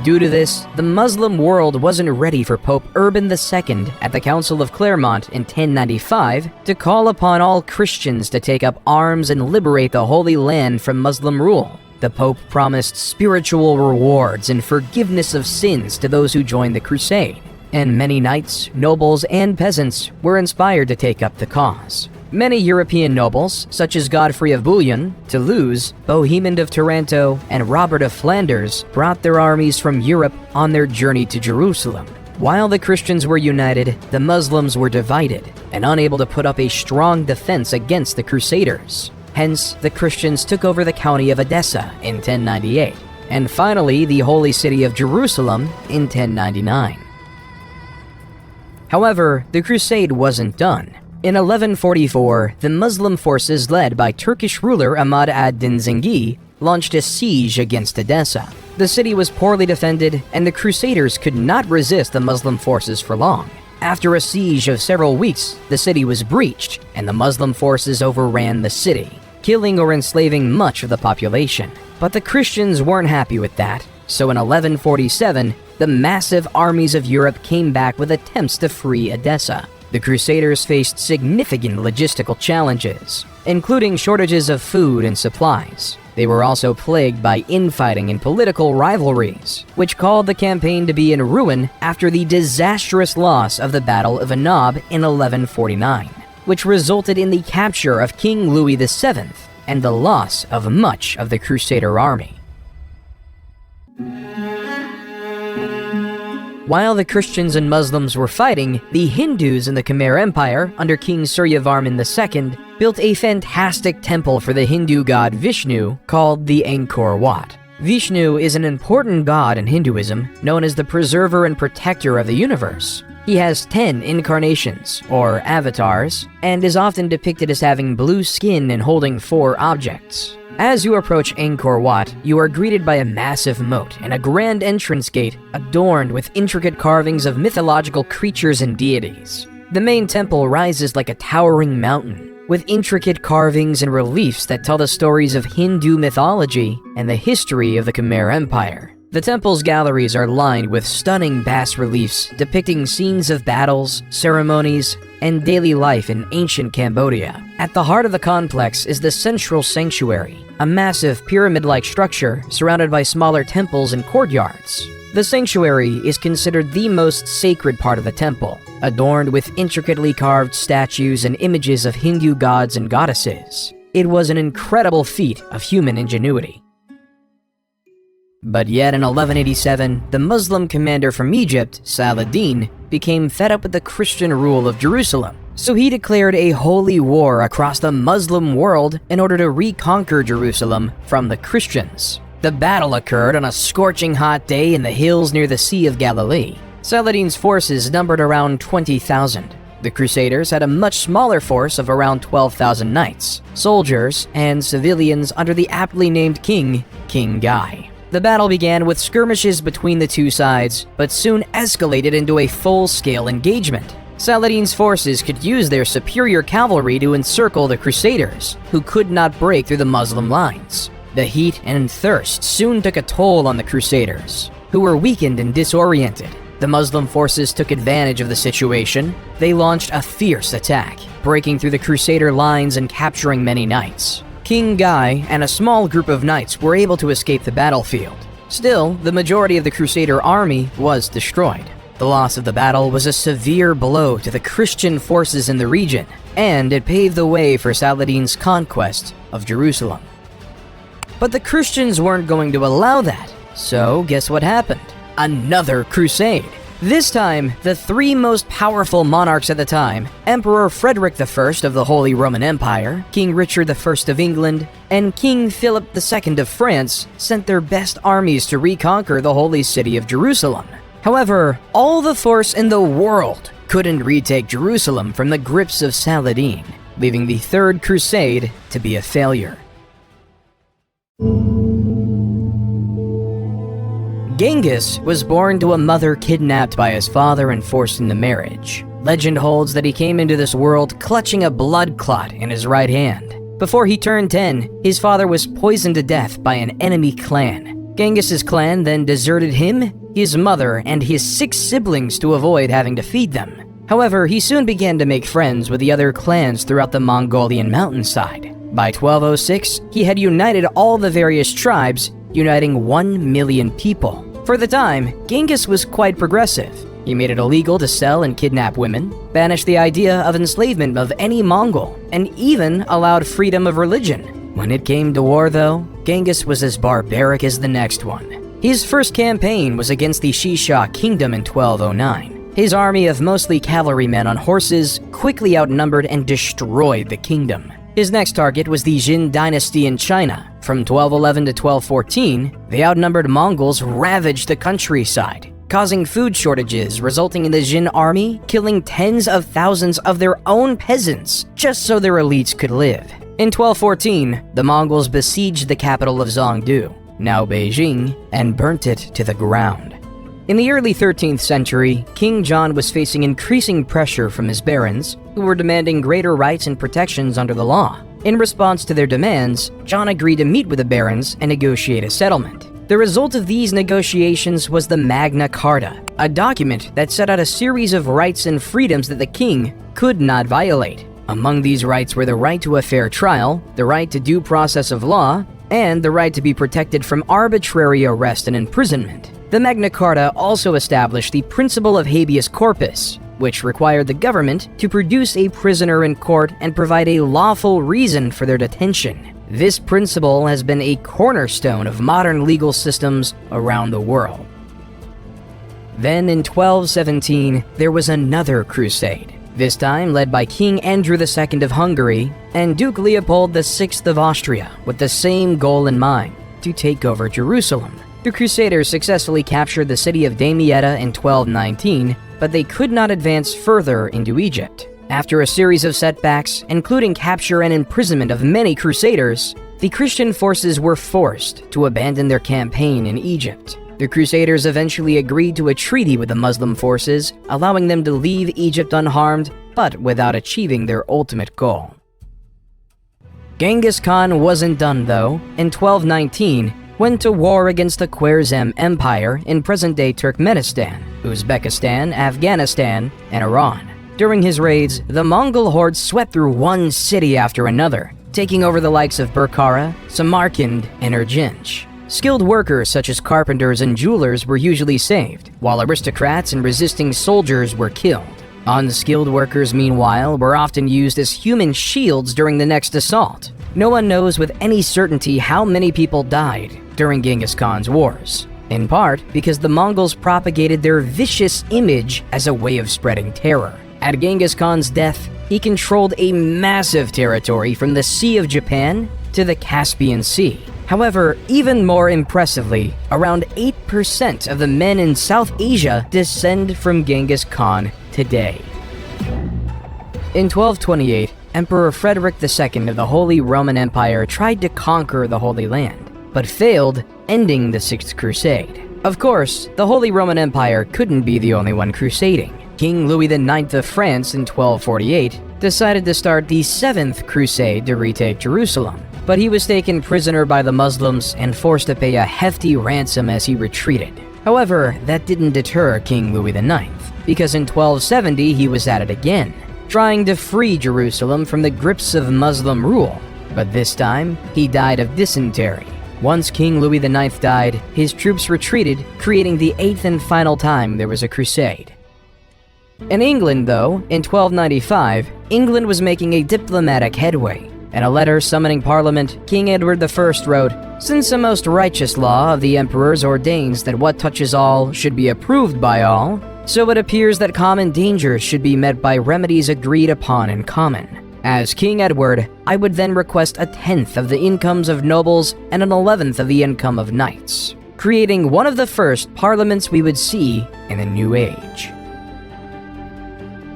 Due to this, the Muslim world wasn't ready for Pope Urban II at the Council of Clermont in 1095 to call upon all Christians to take up arms and liberate the Holy Land from Muslim rule. The Pope promised spiritual rewards and forgiveness of sins to those who joined the crusade, and many knights, nobles, and peasants were inspired to take up the cause. Many European nobles, such as Godfrey of Bouillon, Toulouse, Bohemond of Taranto, and Robert of Flanders, brought their armies from Europe on their journey to Jerusalem. While the Christians were united, the Muslims were divided and unable to put up a strong defense against the Crusaders. Hence, the Christians took over the county of Edessa in 1098, and finally the holy city of Jerusalem in 1099. However, the crusade wasn't done. In 1144, the Muslim forces led by Turkish ruler Ahmad ad-Din Zengi launched a siege against Edessa. The city was poorly defended, and the Crusaders could not resist the Muslim forces for long. After a siege of several weeks, the city was breached, and the Muslim forces overran the city, killing or enslaving much of the population. But the Christians weren't happy with that, so in 1147, the massive armies of Europe came back with attempts to free Edessa. The Crusaders faced significant logistical challenges, including shortages of food and supplies. They were also plagued by infighting and political rivalries, which caused the campaign to be in ruin after the disastrous loss of the Battle of Anab in 1149, which resulted in the capture of King Louis VII and the loss of much of the Crusader army. While the Christians and Muslims were fighting, the Hindus in the Khmer Empire, under King Suryavarman II, built a fantastic temple for the Hindu god Vishnu called the Angkor Wat. Vishnu is an important god in Hinduism, known as the preserver and protector of the universe. He has 10 incarnations, or avatars, and is often depicted as having blue skin and holding 4 objects. As you approach Angkor Wat, you are greeted by a massive moat and a grand entrance gate adorned with intricate carvings of mythological creatures and deities. The main temple rises like a towering mountain, with intricate carvings and reliefs that tell the stories of Hindu mythology and the history of the Khmer Empire. The temple's galleries are lined with stunning bas-reliefs depicting scenes of battles, ceremonies, and daily life in ancient Cambodia. At the heart of the complex is the central sanctuary, a massive pyramid-like structure surrounded by smaller temples and courtyards. The sanctuary is considered the most sacred part of the temple, adorned with intricately carved statues and images of Hindu gods and goddesses. It was an incredible feat of human ingenuity. But yet in 1187, the Muslim commander from Egypt, Saladin, became fed up with the Christian rule of Jerusalem. So he declared a holy war across the Muslim world in order to reconquer Jerusalem from the Christians. The battle occurred on a scorching hot day in the hills near the Sea of Galilee. Saladin's forces numbered around 20,000. The Crusaders had a much smaller force of around 12,000 knights, soldiers, and civilians under the aptly named king, King Guy. The battle began with skirmishes between the two sides, but soon escalated into a full-scale engagement. Saladin's forces could use their superior cavalry to encircle the Crusaders, who could not break through the Muslim lines. The heat and thirst soon took a toll on the Crusaders, who were weakened and disoriented. The Muslim forces took advantage of the situation. They launched a fierce attack, breaking through the Crusader lines and capturing many knights. King Guy and a small group of knights were able to escape the battlefield. Still, the majority of the Crusader army was destroyed. The loss of the battle was a severe blow to the Christian forces in the region, and it paved the way for Saladin's conquest of Jerusalem. But the Christians weren't going to allow that, so guess what happened? Another crusade. This time, the 3 most powerful monarchs at the time, Emperor Frederick I of the Holy Roman Empire, King Richard I of England, and King Philip II of France, sent their best armies to reconquer the holy city of Jerusalem. However, all the force in the world couldn't retake Jerusalem from the grips of Saladin, leaving the Third Crusade to be a failure. Genghis was born to a mother kidnapped by his father and forced into marriage. Legend holds that he came into this world clutching a blood clot in his right hand. Before he turned 10, his father was poisoned to death by an enemy clan. Genghis's clan then deserted him, his mother, and his 6 siblings to avoid having to feed them. However, he soon began to make friends with the other clans throughout the Mongolian mountainside. By 1206, he had united all the various tribes, uniting 1 million people. For the time, Genghis was quite progressive. He made it illegal to sell and kidnap women, banished the idea of enslavement of any Mongol, and even allowed freedom of religion. When it came to war, though, Genghis was as barbaric as the next one. His first campaign was against the Shisha kingdom in 1209. His army of mostly cavalrymen on horses quickly outnumbered and destroyed the kingdom. His next target was the Jin dynasty in China. From 1211 to 1214, the outnumbered Mongols ravaged the countryside, causing food shortages, resulting in the Jin army killing tens of thousands of their own peasants just so their elites could live. In 1214, the Mongols besieged the capital of Zhongdu, now Beijing, and burnt it to the ground. In the early 13th century, King John was facing increasing pressure from his barons, who were demanding greater rights and protections under the law. In response to their demands, John agreed to meet with the barons and negotiate a settlement. The result of these negotiations was the Magna Carta, a document that set out a series of rights and freedoms that the king could not violate. Among these rights were the right to a fair trial, the right to due process of law, and the right to be protected from arbitrary arrest and imprisonment. The Magna Carta also established the principle of habeas corpus, which required the government to produce a prisoner in court and provide a lawful reason for their detention. This principle has been a cornerstone of modern legal systems around the world. Then in 1217, there was another crusade, this time led by King Andrew II of Hungary and Duke Leopold VI of Austria, with the same goal in mind: to take over Jerusalem. The Crusaders successfully captured the city of Damietta in 1219, but they could not advance further into Egypt. After a series of setbacks, including capture and imprisonment of many Crusaders, the Christian forces were forced to abandon their campaign in Egypt. The Crusaders eventually agreed to a treaty with the Muslim forces, allowing them to leave Egypt unharmed, but without achieving their ultimate goal. Genghis Khan wasn't done though. In 1219, went to war against the Khwarezm Empire in present-day Turkmenistan, Uzbekistan, Afghanistan, and Iran. During his raids, the Mongol hordes swept through one city after another, taking over the likes of Bukhara, Samarkand, and Urgench. Skilled workers such as carpenters and jewelers were usually saved, while aristocrats and resisting soldiers were killed. Unskilled workers, meanwhile, were often used as human shields during the next assault. No one knows with any certainty how many people died during Genghis Khan's wars, in part because the Mongols propagated their vicious image as a way of spreading terror. At Genghis Khan's death, he controlled a massive territory from the Sea of Japan to the Caspian Sea. However, even more impressively, around 8% of the men in South Asia descend from Genghis Khan today. In 1228, Emperor Frederick II of the Holy Roman Empire tried to conquer the Holy Land, but failed, ending the Sixth Crusade. Of course, the Holy Roman Empire couldn't be the only one crusading. King Louis IX of France in 1248 decided to start the Seventh Crusade to retake Jerusalem, but he was taken prisoner by the Muslims and forced to pay a hefty ransom as he retreated. However, that didn't deter King Louis IX, because in 1270 he was at it again, trying to free Jerusalem from the grips of Muslim rule. But this time, he died of dysentery. Once King Louis IX died, his troops retreated, creating the eighth and final time there was a crusade. In England, though, in 1295, England was making a diplomatic headway. In a letter summoning Parliament, King Edward I wrote, "Since the most righteous law of the emperors ordains that what touches all should be approved by all, so it appears that common dangers should be met by remedies agreed upon in common. As King Edward, I would then request 1/10 of the incomes of nobles and 1/11 of the income of knights," creating one of the first parliaments we would see in the New Age.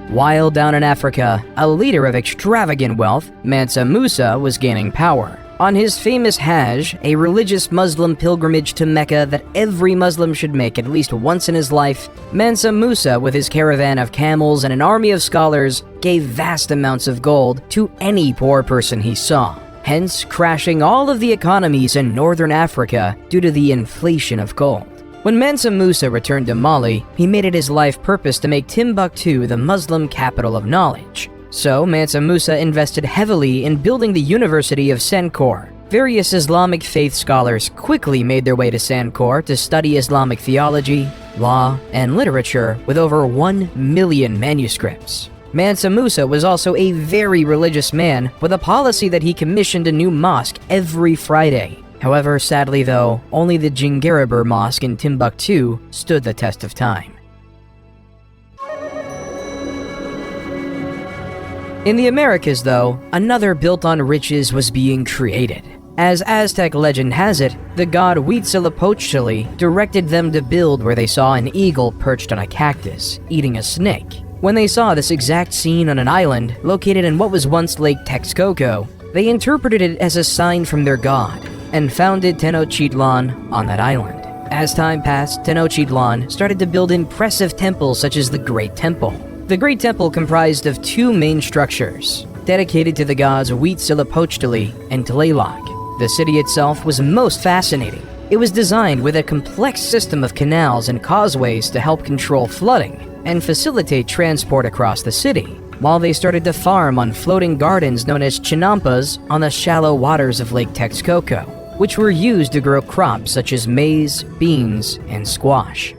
While down in Africa, a leader of extravagant wealth, Mansa Musa, was gaining power. On his famous Hajj, a religious Muslim pilgrimage to Mecca that every Muslim should make at least once in his life, Mansa Musa, with his caravan of camels and an army of scholars, gave vast amounts of gold to any poor person he saw, hence crashing all of the economies in northern Africa due to the inflation of gold. When Mansa Musa returned to Mali, he made it his life purpose to make Timbuktu the Muslim capital of knowledge. So Mansa Musa invested heavily in building the University of Sankore. Various Islamic faith scholars quickly made their way to Sankore to study Islamic theology, law, and literature with over 1 million manuscripts. Mansa Musa was also a very religious man with a policy that he commissioned a new mosque every Friday. However, sadly though, only the Djinguereber Mosque in Timbuktu stood the test of time. In the Americas though, another built on riches was being created. As Aztec legend has it, the god Huitzilopochtli directed them to build where they saw an eagle perched on a cactus, eating a snake. When they saw this exact scene on an island located in what was once Lake Texcoco, they interpreted it as a sign from their god, and founded Tenochtitlan on that island. As time passed, Tenochtitlan started to build impressive temples such as the Great Temple. The Great Temple comprised of two main structures, dedicated to the gods Huitzilopochtli and Tlaloc. The city itself was most fascinating. It was designed with a complex system of canals and causeways to help control flooding and facilitate transport across the city, while they started to farm on floating gardens known as chinampas on the shallow waters of Lake Texcoco, which were used to grow crops such as maize, beans, and squash.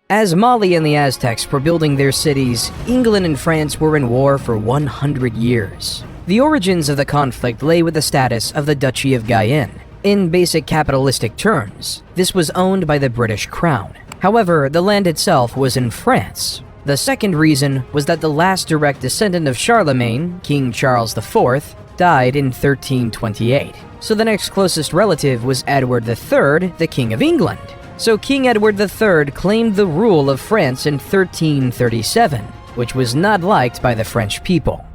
As Mali and the Aztecs were building their cities, England and France were in war for 100 years. The origins of the conflict lay with the status of the Duchy of Guyenne. In basic capitalistic terms, this was owned by the British Crown. However, the land itself was in France. The second reason was that the last direct descendant of Charlemagne, King Charles IV, died in 1328. So the next closest relative was Edward III, the King of England. So King Edward III claimed the rule of France in 1337, which was not liked by the French people.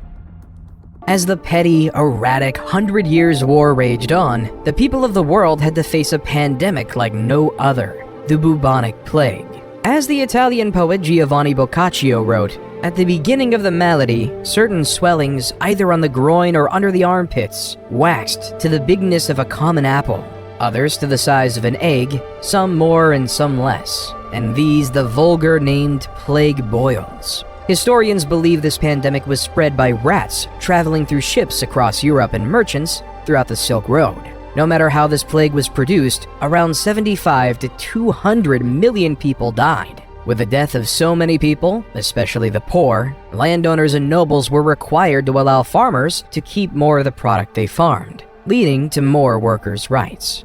As the petty, erratic 100 Years' War raged on, the people of the world had to face a pandemic like no other, the bubonic plague. As the Italian poet Giovanni Boccaccio wrote, at the beginning of the malady, certain swellings either on the groin or under the armpits waxed to the bigness of a common apple, others to the size of an egg, some more and some less, and these the vulgar named plague boils. Historians believe this pandemic was spread by rats traveling through ships across Europe and merchants throughout the Silk Road. No matter how this plague was produced, around 75 to 200 million people died. With the death of so many people, especially the poor, landowners and nobles were required to allow farmers to keep more of the product they farmed, leading to more workers' rights.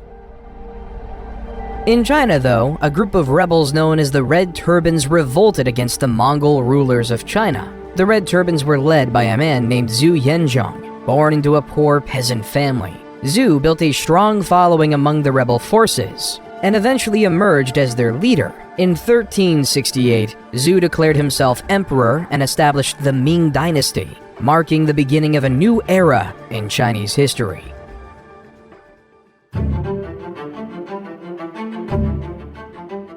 In China, though, a group of rebels known as the Red Turbans revolted against the Mongol rulers of China. The Red Turbans were led by a man named Zhu Yanzhong, born into a poor peasant family. Zhu built a strong following among the rebel forces, and eventually emerged as their leader. In 1368, Zhu declared himself emperor and established the Ming Dynasty, marking the beginning of a new era in Chinese history.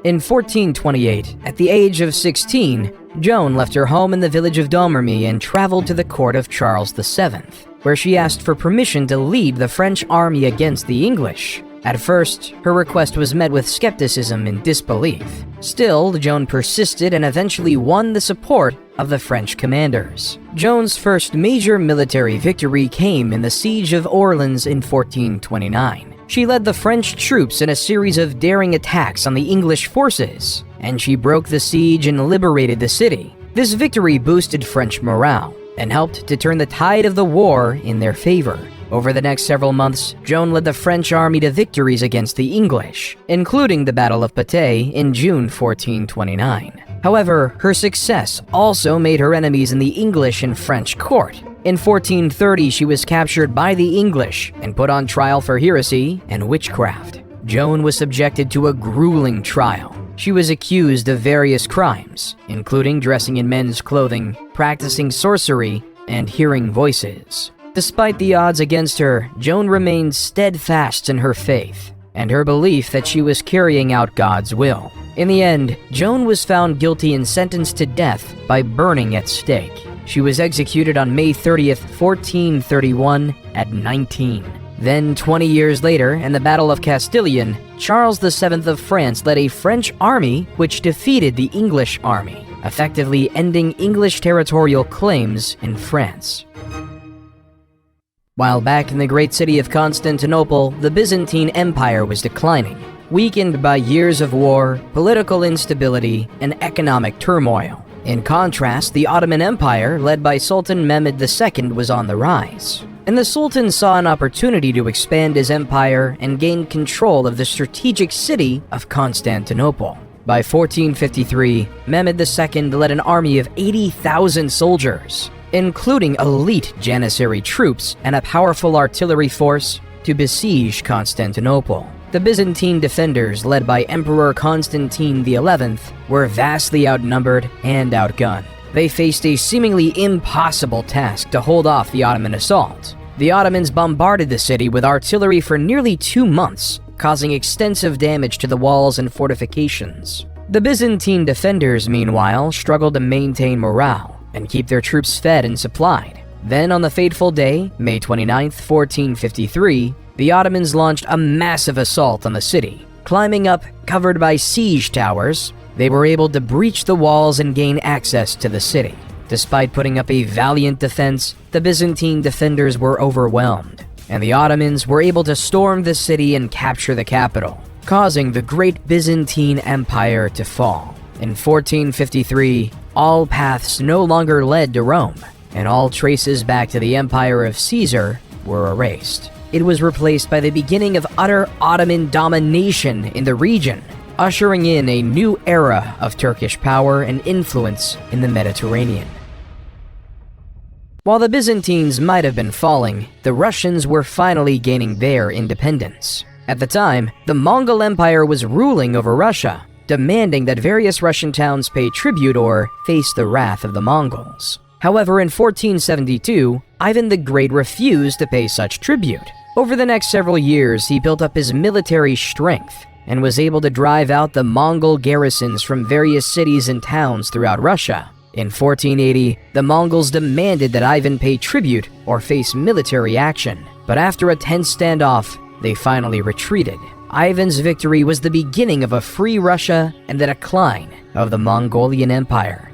In 1428, at the age of 16, Joan left her home in the village of Domremy and traveled to the court of Charles VII, where she asked for permission to lead the French army against the English. At first, her request was met with skepticism and disbelief. Still, Joan persisted and eventually won the support of the French commanders. Joan's first major military victory came in the Siege of Orleans in 1429. She led the French troops in a series of daring attacks on the English forces, and she broke the siege and liberated the city. This victory boosted French morale and helped to turn the tide of the war in their favor. Over the next several months, Joan led the French army to victories against the English, including the Battle of Patay in June 1429. However, her success also made her enemies in the English and French court. In 1430, she was captured by the English and put on trial for heresy and witchcraft. Joan was subjected to a grueling trial. She was accused of various crimes, including dressing in men's clothing, practicing sorcery, and hearing voices. Despite the odds against her, Joan remained steadfast in her faith and her belief that she was carrying out God's will. In the end, Joan was found guilty and sentenced to death by burning at stake. She was executed on May 30th, 1431, at 19. Then, 20 years later, in the Battle of Castilian, Charles VII of France led a French army which defeated the English army, effectively ending English territorial claims in France. While back in the great city of Constantinople, the Byzantine Empire was declining, weakened by years of war, political instability, and economic turmoil. In contrast, the Ottoman Empire, led by Sultan Mehmed II, was on the rise. and the Sultan saw an opportunity to expand his empire and gain control of the strategic city of Constantinople. By 1453, Mehmed II led an army of 80,000 soldiers, including elite Janissary troops and a powerful artillery force, to besiege Constantinople. The Byzantine defenders, led by Emperor Constantine XI, were vastly outnumbered and outgunned. They faced a seemingly impossible task to hold off the Ottoman assault. The Ottomans bombarded the city with artillery for nearly 2 months, causing extensive damage to the walls and fortifications. The Byzantine defenders, meanwhile, struggled to maintain morale and keep their troops fed and supplied. Then, on the fateful day, May 29, 1453, the Ottomans launched a massive assault on the city. Climbing up, covered by siege towers, they were able to breach the walls and gain access to the city. Despite putting up a valiant defense, the Byzantine defenders were overwhelmed, and the Ottomans were able to storm the city and capture the capital, causing the Great Byzantine Empire to fall. In 1453, all paths no longer led to Rome, and all traces back to the Empire of Caesar were erased. It was replaced by the beginning of utter Ottoman domination in the region, ushering in a new era of Turkish power and influence in the Mediterranean. While the Byzantines might have been falling, the Russians were finally gaining their independence. At the time, the Mongol Empire was ruling over Russia, demanding that various Russian towns pay tribute or face the wrath of the Mongols. However, in 1472, Ivan the Great refused to pay such tribute. Over the next several years, he built up his military strength and was able to drive out the Mongol garrisons from various cities and towns throughout Russia. In 1480, the Mongols demanded that Ivan pay tribute or face military action, but after a tense standoff, they finally retreated. Ivan's victory was the beginning of a free Russia and the decline of the Mongolian Empire.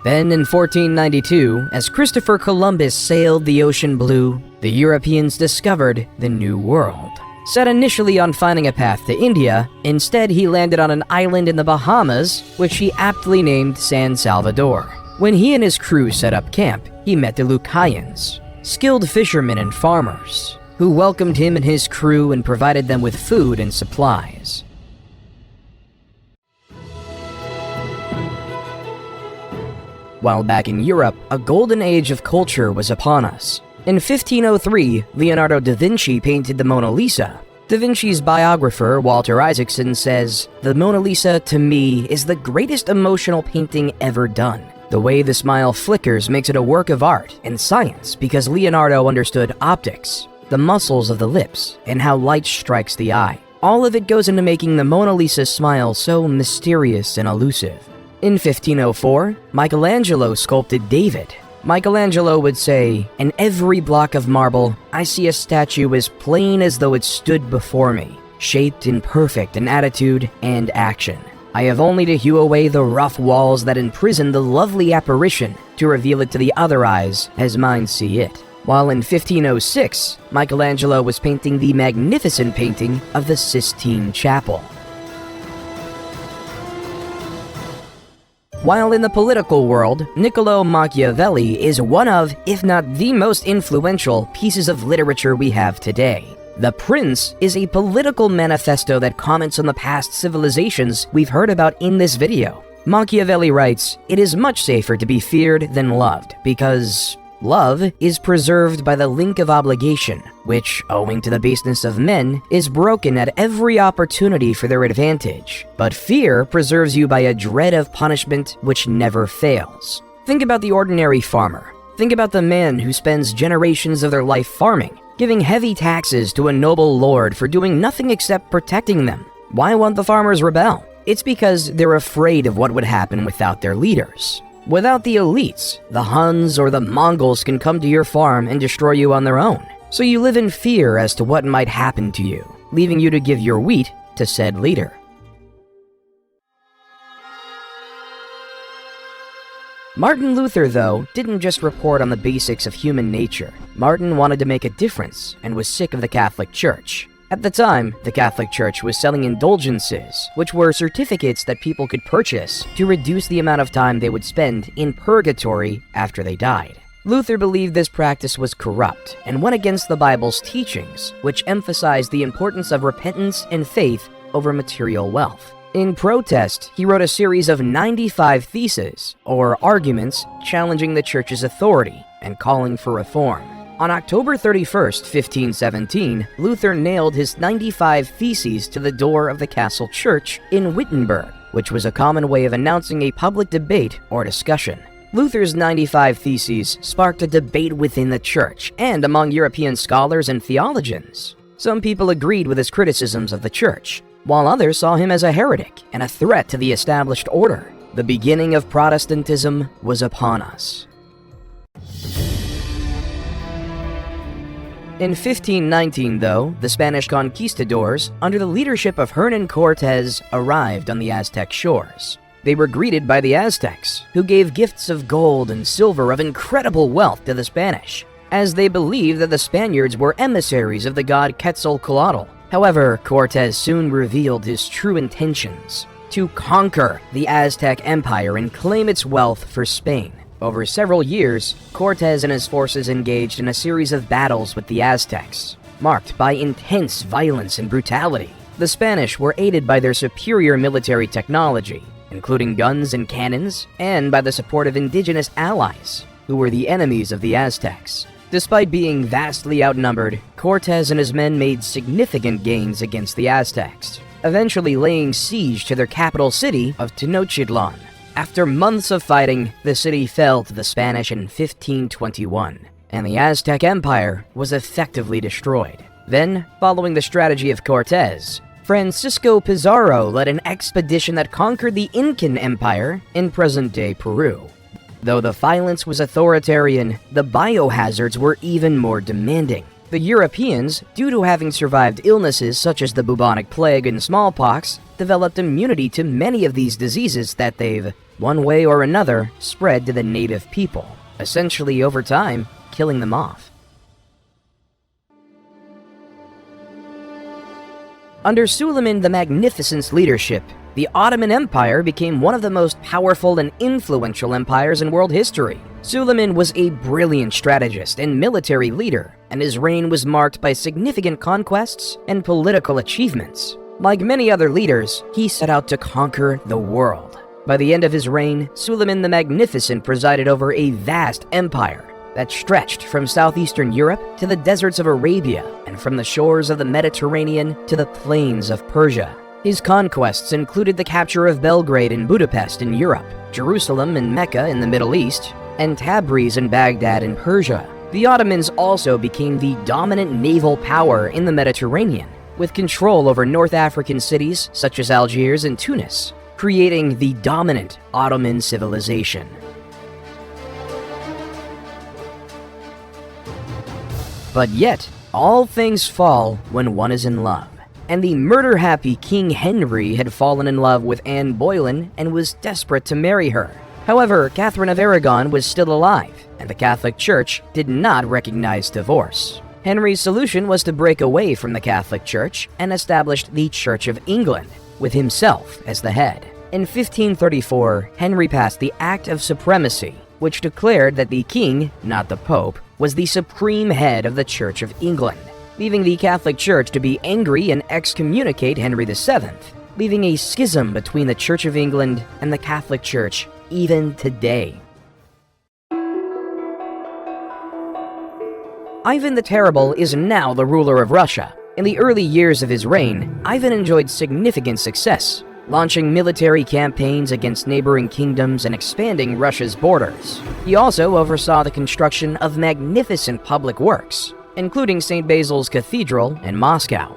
Then in 1492, as Christopher Columbus sailed the ocean blue, the Europeans discovered the New World. Set initially on finding a path to India, instead he landed on an island in the Bahamas, which he aptly named San Salvador. When he and his crew set up camp, he met the Lucayans, skilled fishermen and farmers, who welcomed him and his crew and provided them with food and supplies. While back in Europe, a golden age of culture was upon us. In 1503, Leonardo da Vinci painted the Mona Lisa. Da Vinci's biographer, Walter Isaacson, says, "The Mona Lisa, to me, is the greatest emotional painting ever done. The way the smile flickers makes it a work of art and science because Leonardo understood optics, the muscles of the lips, and how light strikes the eye. All of it goes into making the Mona Lisa smile so mysterious and elusive." In 1504, Michelangelo sculpted David. Michelangelo would say, "In every block of marble, I see a statue as plain as though it stood before me, shaped in perfect in attitude and action. I have only to hew away the rough walls that imprison the lovely apparition to reveal it to the other eyes as mine see it." While in 1506, Michelangelo was painting the magnificent painting of the Sistine Chapel. While in the political world, Niccolò Machiavelli is one of, if not the most influential, pieces of literature we have today. The Prince is a political manifesto that comments on the past civilizations we've heard about in this video. Machiavelli writes, "It is much safer to be feared than loved, because love is preserved by the link of obligation, which, owing to the baseness of men, is broken at every opportunity for their advantage. But fear preserves you by a dread of punishment which never fails." Think about the ordinary farmer. Think about the man who spends generations of their life farming, giving heavy taxes to a noble lord for doing nothing except protecting them. Why won't the farmers rebel? It's because they're afraid of what would happen without their leaders. Without the elites, the Huns or the Mongols can come to your farm and destroy you on their own. So you live in fear as to what might happen to you, leaving you to give your wheat to said leader. Martin Luther, though, didn't just report on the basics of human nature. Martin wanted to make a difference and was sick of the Catholic Church. At the time, the Catholic Church was selling indulgences, which were certificates that people could purchase to reduce the amount of time they would spend in purgatory after they died. Luther believed this practice was corrupt and went against the Bible's teachings, which emphasized the importance of repentance and faith over material wealth. In protest, he wrote a series of 95 theses, or arguments, challenging the church's authority and calling for reform. On October 31st, 1517, Luther nailed his 95 theses to the door of the castle church in Wittenberg, which was a common way of announcing a public debate or discussion. Luther's 95 Theses sparked a debate within the church and among European scholars and theologians. Some people agreed with his criticisms of the church, while others saw him as a heretic and a threat to the established order. The beginning of Protestantism was upon us. In 1519, though, the Spanish conquistadors, under the leadership of Hernan Cortés, arrived on the Aztec shores. They were greeted by the Aztecs, who gave gifts of gold and silver of incredible wealth to the Spanish, as they believed that the Spaniards were emissaries of the god Quetzalcoatl. However, Cortés soon revealed his true intentions: to conquer the Aztec Empire and claim its wealth for Spain. Over several years, Cortés and his forces engaged in a series of battles with the Aztecs, marked by intense violence and brutality. The Spanish were aided by their superior military technology, including guns and cannons, and by the support of indigenous allies, who were the enemies of the Aztecs. Despite being vastly outnumbered, Cortés and his men made significant gains against the Aztecs, eventually laying siege to their capital city of Tenochtitlan. After months of fighting, the city fell to the Spanish in 1521, and the Aztec Empire was effectively destroyed. Then, following the strategy of Cortés, Francisco Pizarro led an expedition that conquered the Incan Empire in present-day Peru. Though the violence was authoritarian, the biohazards were even more demanding. The Europeans, due to having survived illnesses such as the bubonic plague and smallpox, developed immunity to many of these diseases that they've, one way or another, spread to the native people, essentially over time, killing them off. Under Suleiman the Magnificent's leadership, the Ottoman Empire became one of the most powerful and influential empires in world history. Suleiman was a brilliant strategist and military leader, and his reign was marked by significant conquests and political achievements. Like many other leaders, he set out to conquer the world. By the end of his reign, Suleiman the Magnificent presided over a vast empire that stretched from southeastern Europe to the deserts of Arabia and from the shores of the Mediterranean to the plains of Persia. His conquests included the capture of Belgrade and Budapest in Europe, Jerusalem and Mecca in the Middle East, and Tabriz and Baghdad in Persia. The Ottomans also became the dominant naval power in the Mediterranean, with control over North African cities such as Algiers and Tunis, creating the dominant Ottoman civilization. But yet, all things fall when one is in love, and the murder-happy King Henry had fallen in love with Anne Boleyn and was desperate to marry her. However, Catherine of Aragon was still alive, and the Catholic Church did not recognize divorce. Henry's solution was to break away from the Catholic Church and established the Church of England, with himself as the head. In 1534, Henry passed the Act of Supremacy, which declared that the king, not the Pope, was the supreme head of the Church of England, leaving the Catholic Church to be angry and excommunicate Henry VII, leaving a schism between the Church of England and the Catholic Church even today. Ivan the Terrible is now the ruler of Russia. In the early years of his reign, Ivan enjoyed significant success, launching military campaigns against neighboring kingdoms and expanding Russia's borders. He also oversaw the construction of magnificent public works, including St. Basil's Cathedral in Moscow.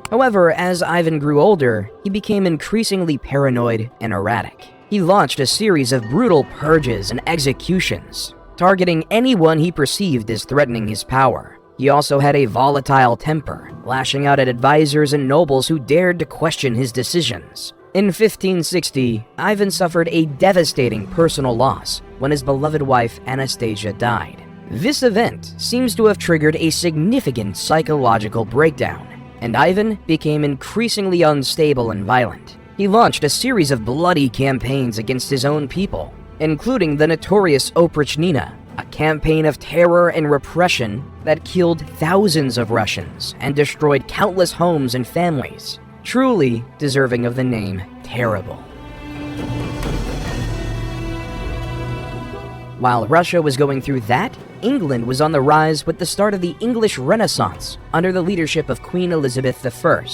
However, as Ivan grew older, he became increasingly paranoid and erratic. He launched a series of brutal purges and executions, targeting anyone he perceived as threatening his power. He also had a volatile temper, lashing out at advisors and nobles who dared to question his decisions. In 1560, Ivan suffered a devastating personal loss when his beloved wife Anastasia died. This event seems to have triggered a significant psychological breakdown, and Ivan became increasingly unstable and violent. He launched a series of bloody campaigns against his own people, including the notorious Oprichnina, a campaign of terror and repression that killed thousands of Russians and destroyed countless homes and families, truly deserving of the name terrible. While Russia was going through that, England was on the rise with the start of the English Renaissance under the leadership of Queen Elizabeth I.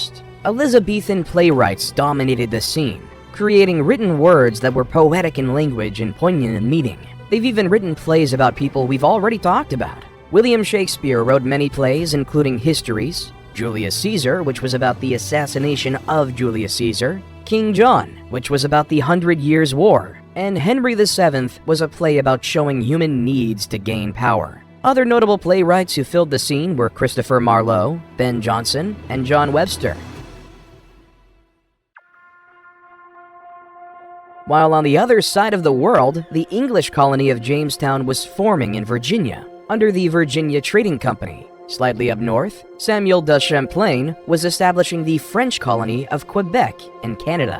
Elizabethan playwrights dominated the scene, creating written words that were poetic in language and poignant in meaning. They've even written plays about people we've already talked about. William Shakespeare wrote many plays, including Histories, Julius Caesar, which was about the assassination of Julius Caesar, King John, which was about the 100 Years' War, and Henry VII was a play about showing human needs to gain power. Other notable playwrights who filled the scene were Christopher Marlowe, Ben Jonson, and John Webster. While on the other side of the world, the English colony of Jamestown was forming in Virginia, under the Virginia Trading Company. Slightly up north, Samuel de Champlain was establishing the French colony of Quebec in Canada.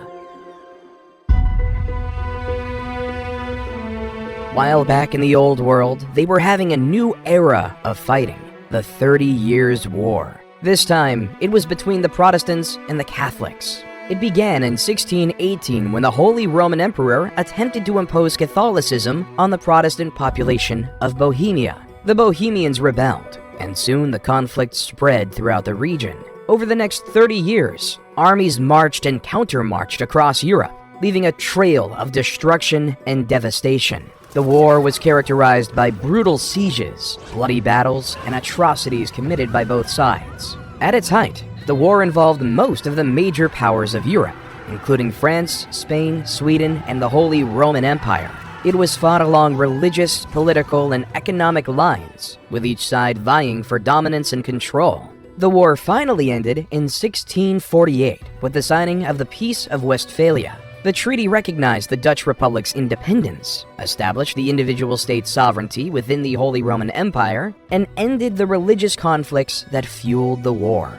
While back in the Old World, they were having a new era of fighting, the 30 Years' War. This time, it was between the Protestants and the Catholics. It began in 1618 when the Holy Roman Emperor attempted to impose Catholicism on the Protestant population of Bohemia. The Bohemians rebelled, and soon the conflict spread throughout the region. Over the next 30 years, armies marched and counter-marched across Europe, leaving a trail of destruction and devastation. The war was characterized by brutal sieges, bloody battles, and atrocities committed by both sides. At its height, the war involved most of the major powers of Europe, including France, Spain, Sweden, and the Holy Roman Empire. It was fought along religious, political, and economic lines, with each side vying for dominance and control. The war finally ended in 1648 with the signing of the Peace of Westphalia. The treaty recognized the Dutch Republic's independence, established the individual state's sovereignty within the Holy Roman Empire, and ended the religious conflicts that fueled the war.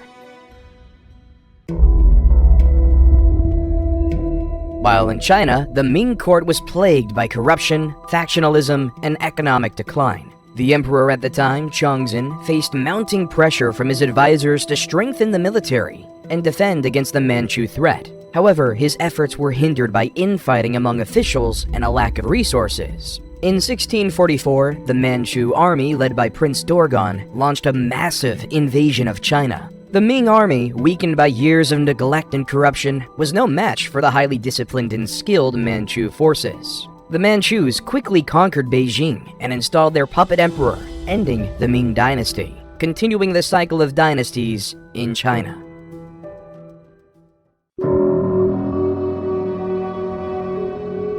While in China, the Ming court was plagued by corruption, factionalism, and economic decline. The emperor at the time, Chongzhen, faced mounting pressure from his advisors to strengthen the military and defend against the Manchu threat. However, his efforts were hindered by infighting among officials and a lack of resources. In 1644, the Manchu army, led by Prince Dorgon, launched a massive invasion of China. The Ming army, weakened by years of neglect and corruption, was no match for the highly disciplined and skilled Manchu forces. The Manchus quickly conquered Beijing and installed their puppet emperor, ending the Ming dynasty, continuing the cycle of dynasties in China.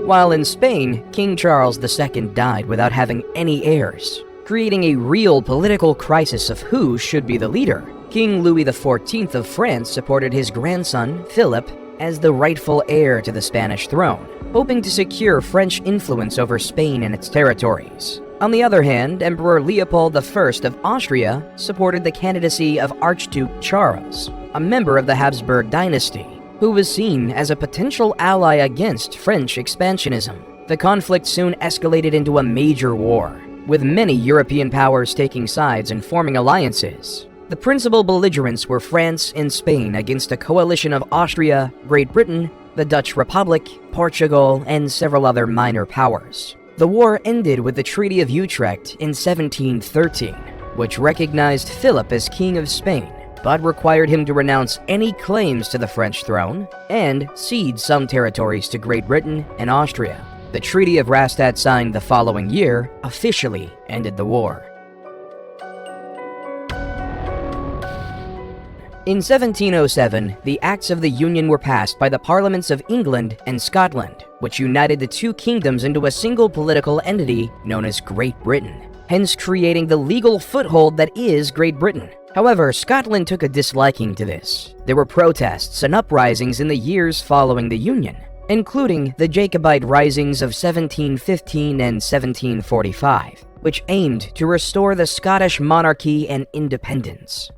While in Spain, King Charles II died without having any heirs, creating a real political crisis of who should be the leader. King Louis XIV of France supported his grandson, Philip, as the rightful heir to the Spanish throne, hoping to secure French influence over Spain and its territories. On the other hand, Emperor Leopold I of Austria supported the candidacy of Archduke Charles, a member of the Habsburg dynasty, who was seen as a potential ally against French expansionism. The conflict soon escalated into a major war, with many European powers taking sides and forming alliances. The principal belligerents were France and Spain against a coalition of Austria, Great Britain, the Dutch Republic, Portugal, and several other minor powers. The war ended with the Treaty of Utrecht in 1713, which recognized Philip as King of Spain, but required him to renounce any claims to the French throne and cede some territories to Great Britain and Austria. The Treaty of Rastatt, signed the following year, officially ended the war. In 1707, the Acts of the Union were passed by the Parliaments of England and Scotland, which united the two kingdoms into a single political entity known as Great Britain, hence creating the legal foothold that is Great Britain. However, Scotland took a disliking to this. There were protests and uprisings in the years following the Union, including the Jacobite risings of 1715 and 1745, which aimed to restore the Scottish monarchy and independence.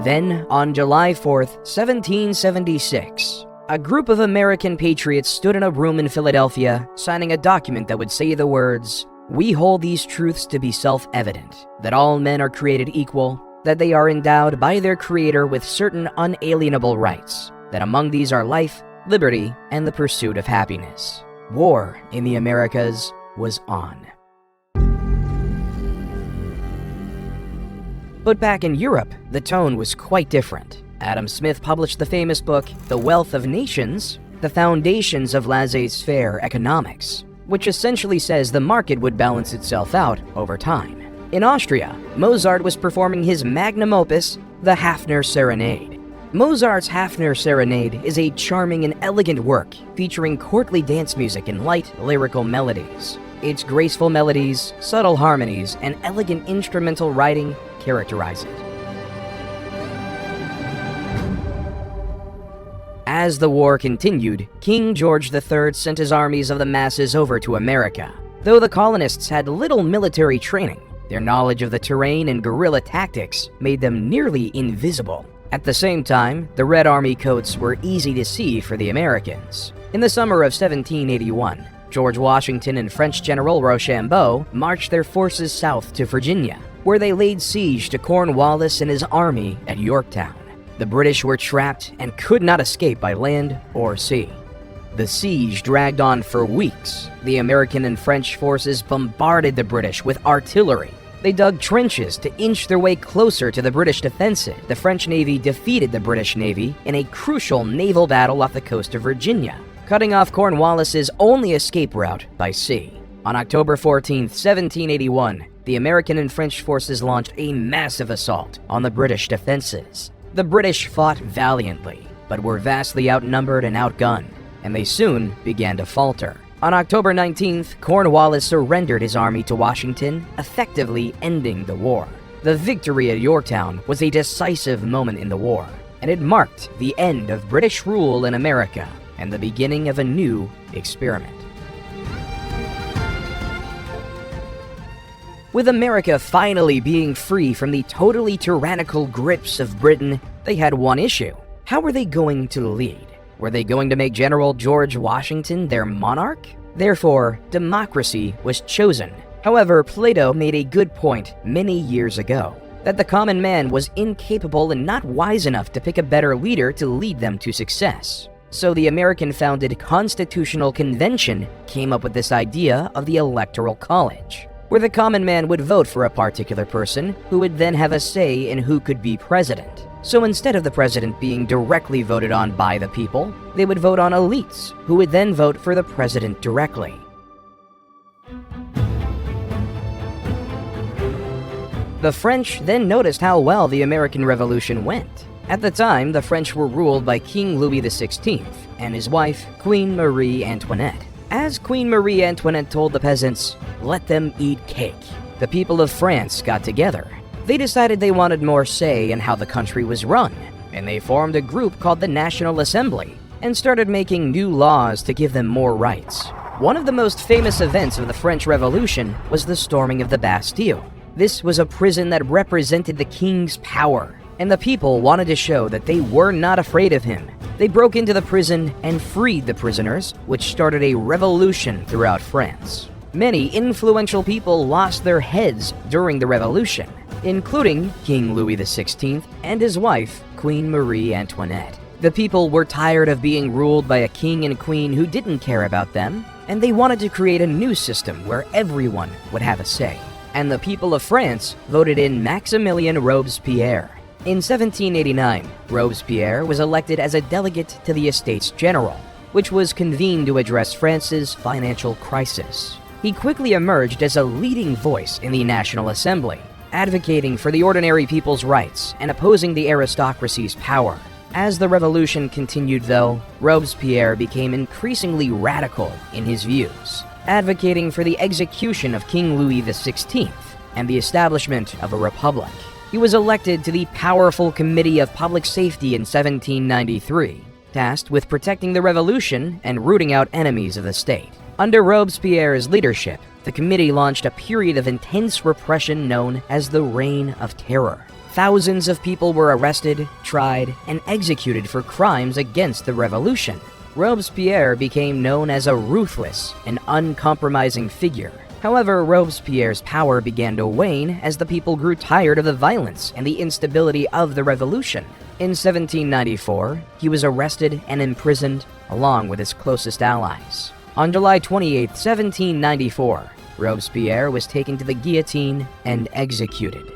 Then, on July 4th, 1776, A group of American patriots stood in a room in Philadelphia, signing a document that would say the words, "We hold these truths to be self-evident, that all men are created equal, that they are endowed by their Creator with certain unalienable rights, that among these are life, liberty, and the pursuit of happiness." War in the Americas was on. But back in Europe, the tone was quite different. Adam Smith published the famous book, The Wealth of Nations, The Foundations of Laissez-faire Economics, which essentially says the market would balance itself out over time. In Austria, Mozart was performing his magnum opus, the Hafner Serenade. Mozart's Hafner Serenade is a charming and elegant work featuring courtly dance music and light, lyrical melodies. Its graceful melodies, subtle harmonies, and elegant instrumental writing characterize it. As the war continued, King George III sent his armies of the masses over to America. Though the colonists had little military training, their knowledge of the terrain and guerrilla tactics made them nearly invisible. At the same time, the Red Army coats were easy to see for the Americans. In the summer of 1781, George Washington and French General Rochambeau marched their forces south to Virginia, where they laid siege to Cornwallis and his army at Yorktown. The British were trapped and could not escape by land or sea. The siege dragged on for weeks. The American and French forces bombarded the British with artillery. They dug trenches to inch their way closer to the British defensive. The French Navy defeated the British Navy in a crucial naval battle off the coast of Virginia, cutting off Cornwallis's only escape route by sea. On October 14, 1781, the American and French forces launched a massive assault on the British defenses. The British fought valiantly, but were vastly outnumbered and outgunned, and they soon began to falter. On October 19th, Cornwallis surrendered his army to Washington, effectively ending the war. The victory at Yorktown was a decisive moment in the war, and it marked the end of British rule in America and the beginning of a new experiment. With America finally being free from the totally tyrannical grips of Britain, they had one issue. How were they going to lead? Were they going to make General George Washington their monarch? Therefore, democracy was chosen. However, Plato made a good point many years ago, that the common man was incapable and not wise enough to pick a better leader to lead them to success. So the American-founded Constitutional Convention came up with this idea of the Electoral College, where the common man would vote for a particular person who would then have a say in who could be president. So instead of the president being directly voted on by the people, they would vote on elites, who would then vote for the president directly. The French then noticed how well the American Revolution went. At the time, the French were ruled by King Louis XVI and his wife, Queen Marie Antoinette. As Queen Marie Antoinette told the peasants, "Let them eat cake," the people of France got together. They decided they wanted more say in how the country was run, and they formed a group called the National Assembly and started making new laws to give them more rights. One of the most famous events of the French Revolution was the storming of the Bastille. This was a prison that represented the king's power, and the people wanted to show that they were not afraid of him. They broke into the prison and freed the prisoners, which started a revolution throughout France. Many influential people lost their heads during the revolution, including King Louis XVI and his wife, Queen Marie Antoinette. The people were tired of being ruled by a king and queen who didn't care about them, and they wanted to create a new system where everyone would have a say. And the people of France voted in Maximilien Robespierre. In 1789, Robespierre was elected as a delegate to the Estates General, which was convened to address France's financial crisis. He quickly emerged as a leading voice in the National Assembly, advocating for the ordinary people's rights and opposing the aristocracy's power. As the revolution continued, though, Robespierre became increasingly radical in his views, advocating for the execution of King Louis XVI and the establishment of a republic. He was elected to the powerful Committee of Public Safety in 1793, tasked with protecting the revolution and rooting out enemies of the state. Under Robespierre's leadership, the committee launched a period of intense repression known as the Reign of Terror. Thousands of people were arrested, tried, and executed for crimes against the revolution. Robespierre became known as a ruthless and uncompromising figure. However, Robespierre's power began to wane as the people grew tired of the violence and the instability of the revolution. In 1794, he was arrested and imprisoned along with his closest allies. On July 28, 1794, Robespierre was taken to the guillotine and executed.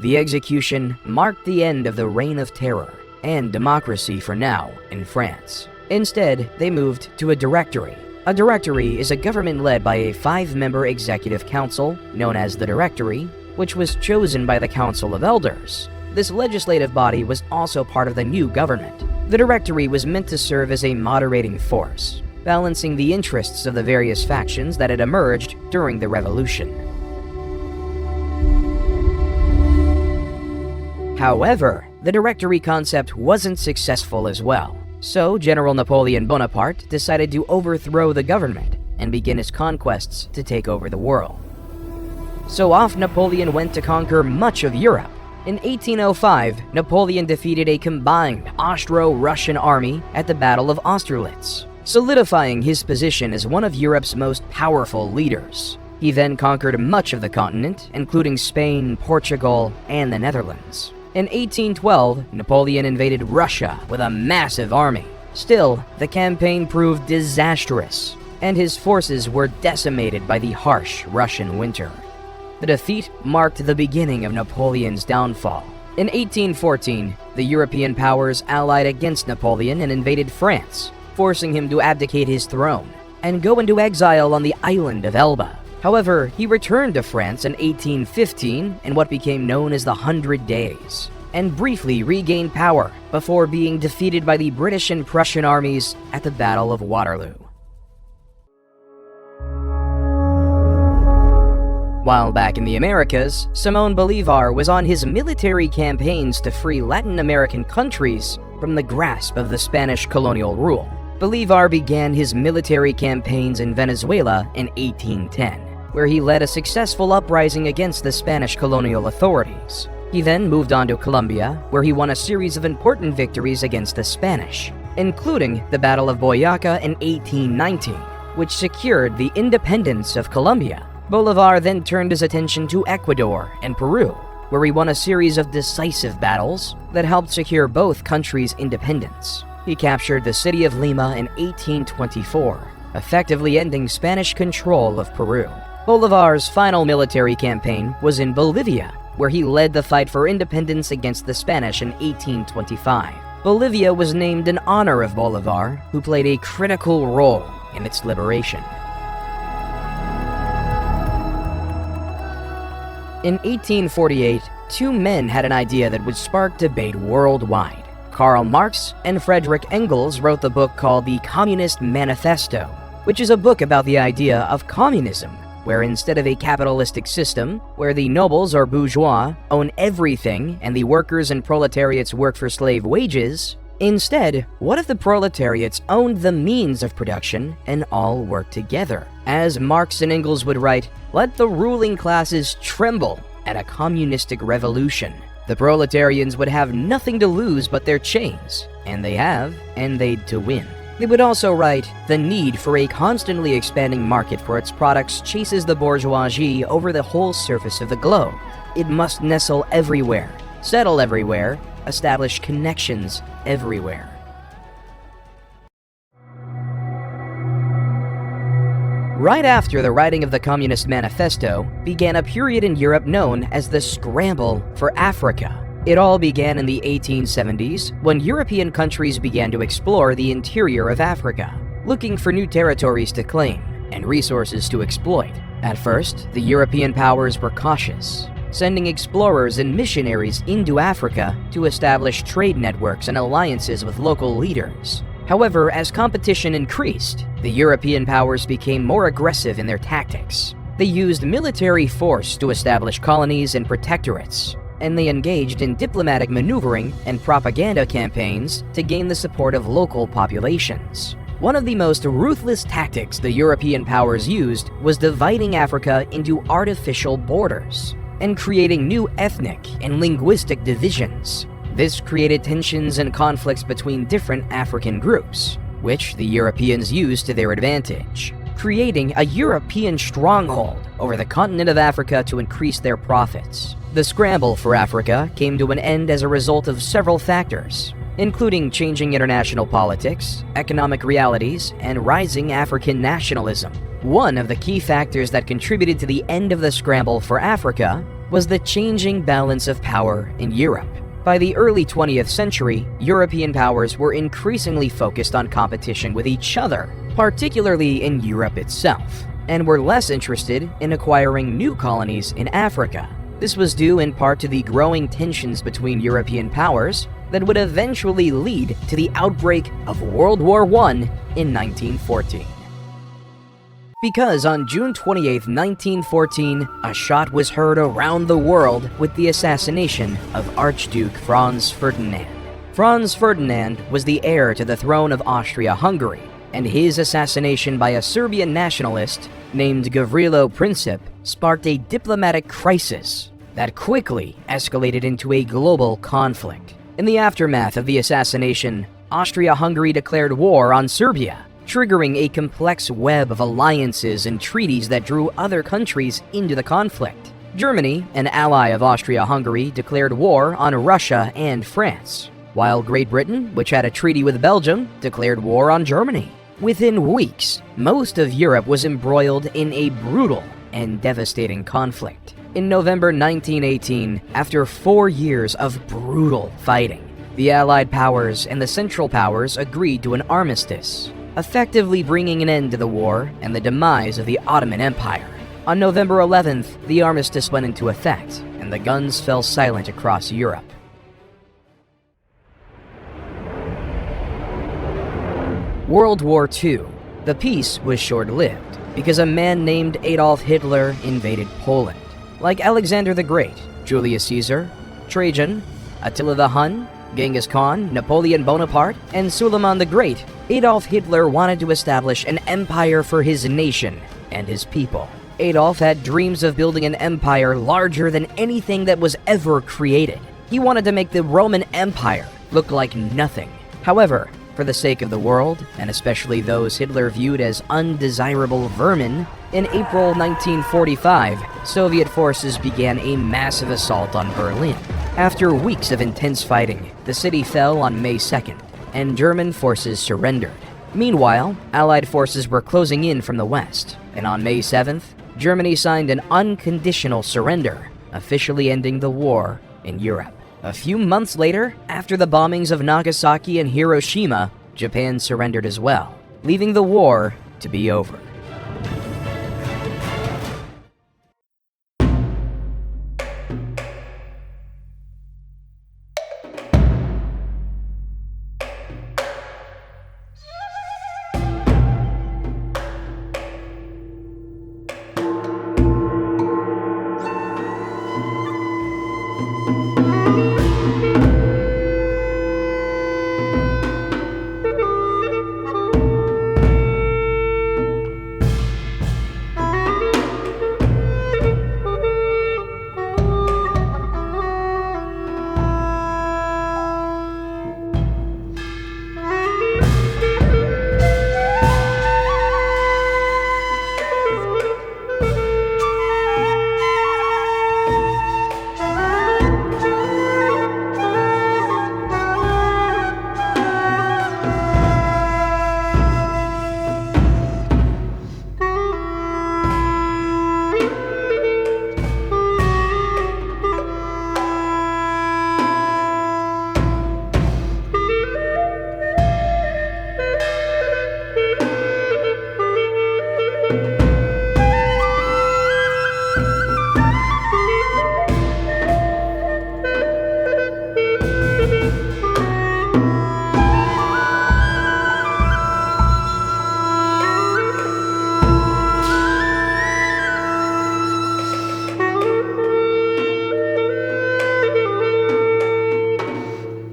The execution marked the end of the Reign of Terror and democracy for now in France. Instead, they moved to a directory. A directory is a government led by a 5-member executive council, known as the Directory, which was chosen by the Council of Elders. This legislative body was also part of the new government. The Directory was meant to serve as a moderating force, balancing the interests of the various factions that had emerged during the revolution. However, the Directory concept wasn't successful as well. So, General Napoleon Bonaparte decided to overthrow the government and begin his conquests to take over the world. So off Napoleon went to conquer much of Europe. In 1805, Napoleon defeated a combined Austro-Russian army at the Battle of Austerlitz, solidifying his position as one of Europe's most powerful leaders. He then conquered much of the continent, including Spain, Portugal, and the Netherlands. In 1812, Napoleon invaded Russia with a massive army. Still, the campaign proved disastrous, and his forces were decimated by the harsh Russian winter. The defeat marked the beginning of Napoleon's downfall. In 1814, the European powers allied against Napoleon and invaded France, forcing him to abdicate his throne and go into exile on the island of Elba. However, he returned to France in 1815 in what became known as the 100 Days, and briefly regained power before being defeated by the British and Prussian armies at the Battle of Waterloo. While back in the Americas, Simón Bolívar was on his military campaigns to free Latin American countries from the grasp of the Spanish colonial rule. Bolívar began his military campaigns in Venezuela in 1810, where he led a successful uprising against the Spanish colonial authorities. He then moved on to Colombia, where he won a series of important victories against the Spanish, including the Battle of Boyacá in 1819, which secured the independence of Colombia. Bolívar then turned his attention to Ecuador and Peru, where he won a series of decisive battles that helped secure both countries' independence. He captured the city of Lima in 1824, effectively ending Spanish control of Peru. Bolívar's final military campaign was in Bolivia, where he led the fight for independence against the Spanish in 1825. Bolivia was named in honor of Bolívar, who played a critical role in its liberation. In 1848, two men had an idea that would spark debate worldwide. Karl Marx and Friedrich Engels wrote the book called The Communist Manifesto, which is a book about the idea of communism, where instead of a capitalistic system, where the nobles or bourgeois own everything and the workers and proletariats work for slave wages, instead, what if the proletariats owned the means of production and all worked together? As Marx and Engels would write, let the ruling classes tremble at a communistic revolution. The proletarians would have nothing to lose but their chains, and they have, and they'd to win. They would also write, the need for a constantly expanding market for its products chases the bourgeoisie over the whole surface of the globe. It must nestle everywhere, settle everywhere, establish connections everywhere. Right after the writing of the Communist Manifesto began a period in Europe known as the Scramble for Africa. It all began in the 1870s when European countries began to explore the interior of Africa, looking for new territories to claim and resources to exploit. At first, the European powers were cautious, sending explorers and missionaries into Africa to establish trade networks and alliances with local leaders. However, as competition increased, the European powers became more aggressive in their tactics. They used military force to establish colonies and protectorates, and they engaged in diplomatic maneuvering and propaganda campaigns to gain the support of local populations. One of the most ruthless tactics the European powers used was dividing Africa into artificial borders. and creating new ethnic and linguistic divisions. This created tensions and conflicts between different African groups, which the Europeans used to their advantage, creating a European stronghold over the continent of Africa to increase their profits. The scramble for Africa came to an end as a result of several factors, including changing international politics, economic realities, and rising African nationalism. One of the key factors that contributed to the end of the scramble for Africa was the changing balance of power in Europe. By the early 20th century, European powers were increasingly focused on competition with each other, particularly in Europe itself, and were less interested in acquiring new colonies in Africa. This was due in part to the growing tensions between European powers that would eventually lead to the outbreak of World War I in 1914. Because on June 28, 1914, a shot was heard around the world with the assassination of Archduke Franz Ferdinand. Franz Ferdinand was the heir to the throne of Austria-Hungary, and his assassination by a Serbian nationalist named Gavrilo Princip sparked a diplomatic crisis that quickly escalated into a global conflict. In the aftermath of the assassination, Austria-Hungary declared war on Serbia, triggering a complex web of alliances and treaties that drew other countries into the conflict. Germany, an ally of Austria-Hungary, declared war on Russia and France, while Great Britain, which had a treaty with Belgium, declared war on Germany. Within weeks, most of Europe was embroiled in a brutal and devastating conflict. In November 1918, after 4 years of brutal fighting, the Allied powers and the Central Powers agreed to an armistice, effectively bringing an end to the war and the demise of the Ottoman Empire. On November 11th, the armistice went into effect, and the guns fell silent across Europe. World War II. The peace was short-lived because a man named Adolf Hitler invaded Poland. Like Alexander the Great, Julius Caesar, Trajan, Attila the Hun, Genghis Khan, Napoleon Bonaparte, and Suleiman the Great, Adolf Hitler wanted to establish an empire for his nation and his people. Adolf had dreams of building an empire larger than anything that was ever created. He wanted to make the Roman Empire look like nothing. However, for the sake of the world, and especially those Hitler viewed as undesirable vermin, in April 1945, Soviet forces began a massive assault on Berlin. After weeks of intense fighting, the city fell on May 2nd, and German forces surrendered. Meanwhile, Allied forces were closing in from the west, and on May 7th, Germany signed an unconditional surrender, officially ending the war in Europe. A few months later, after the bombings of Nagasaki and Hiroshima, Japan surrendered as well, leaving the war to be over.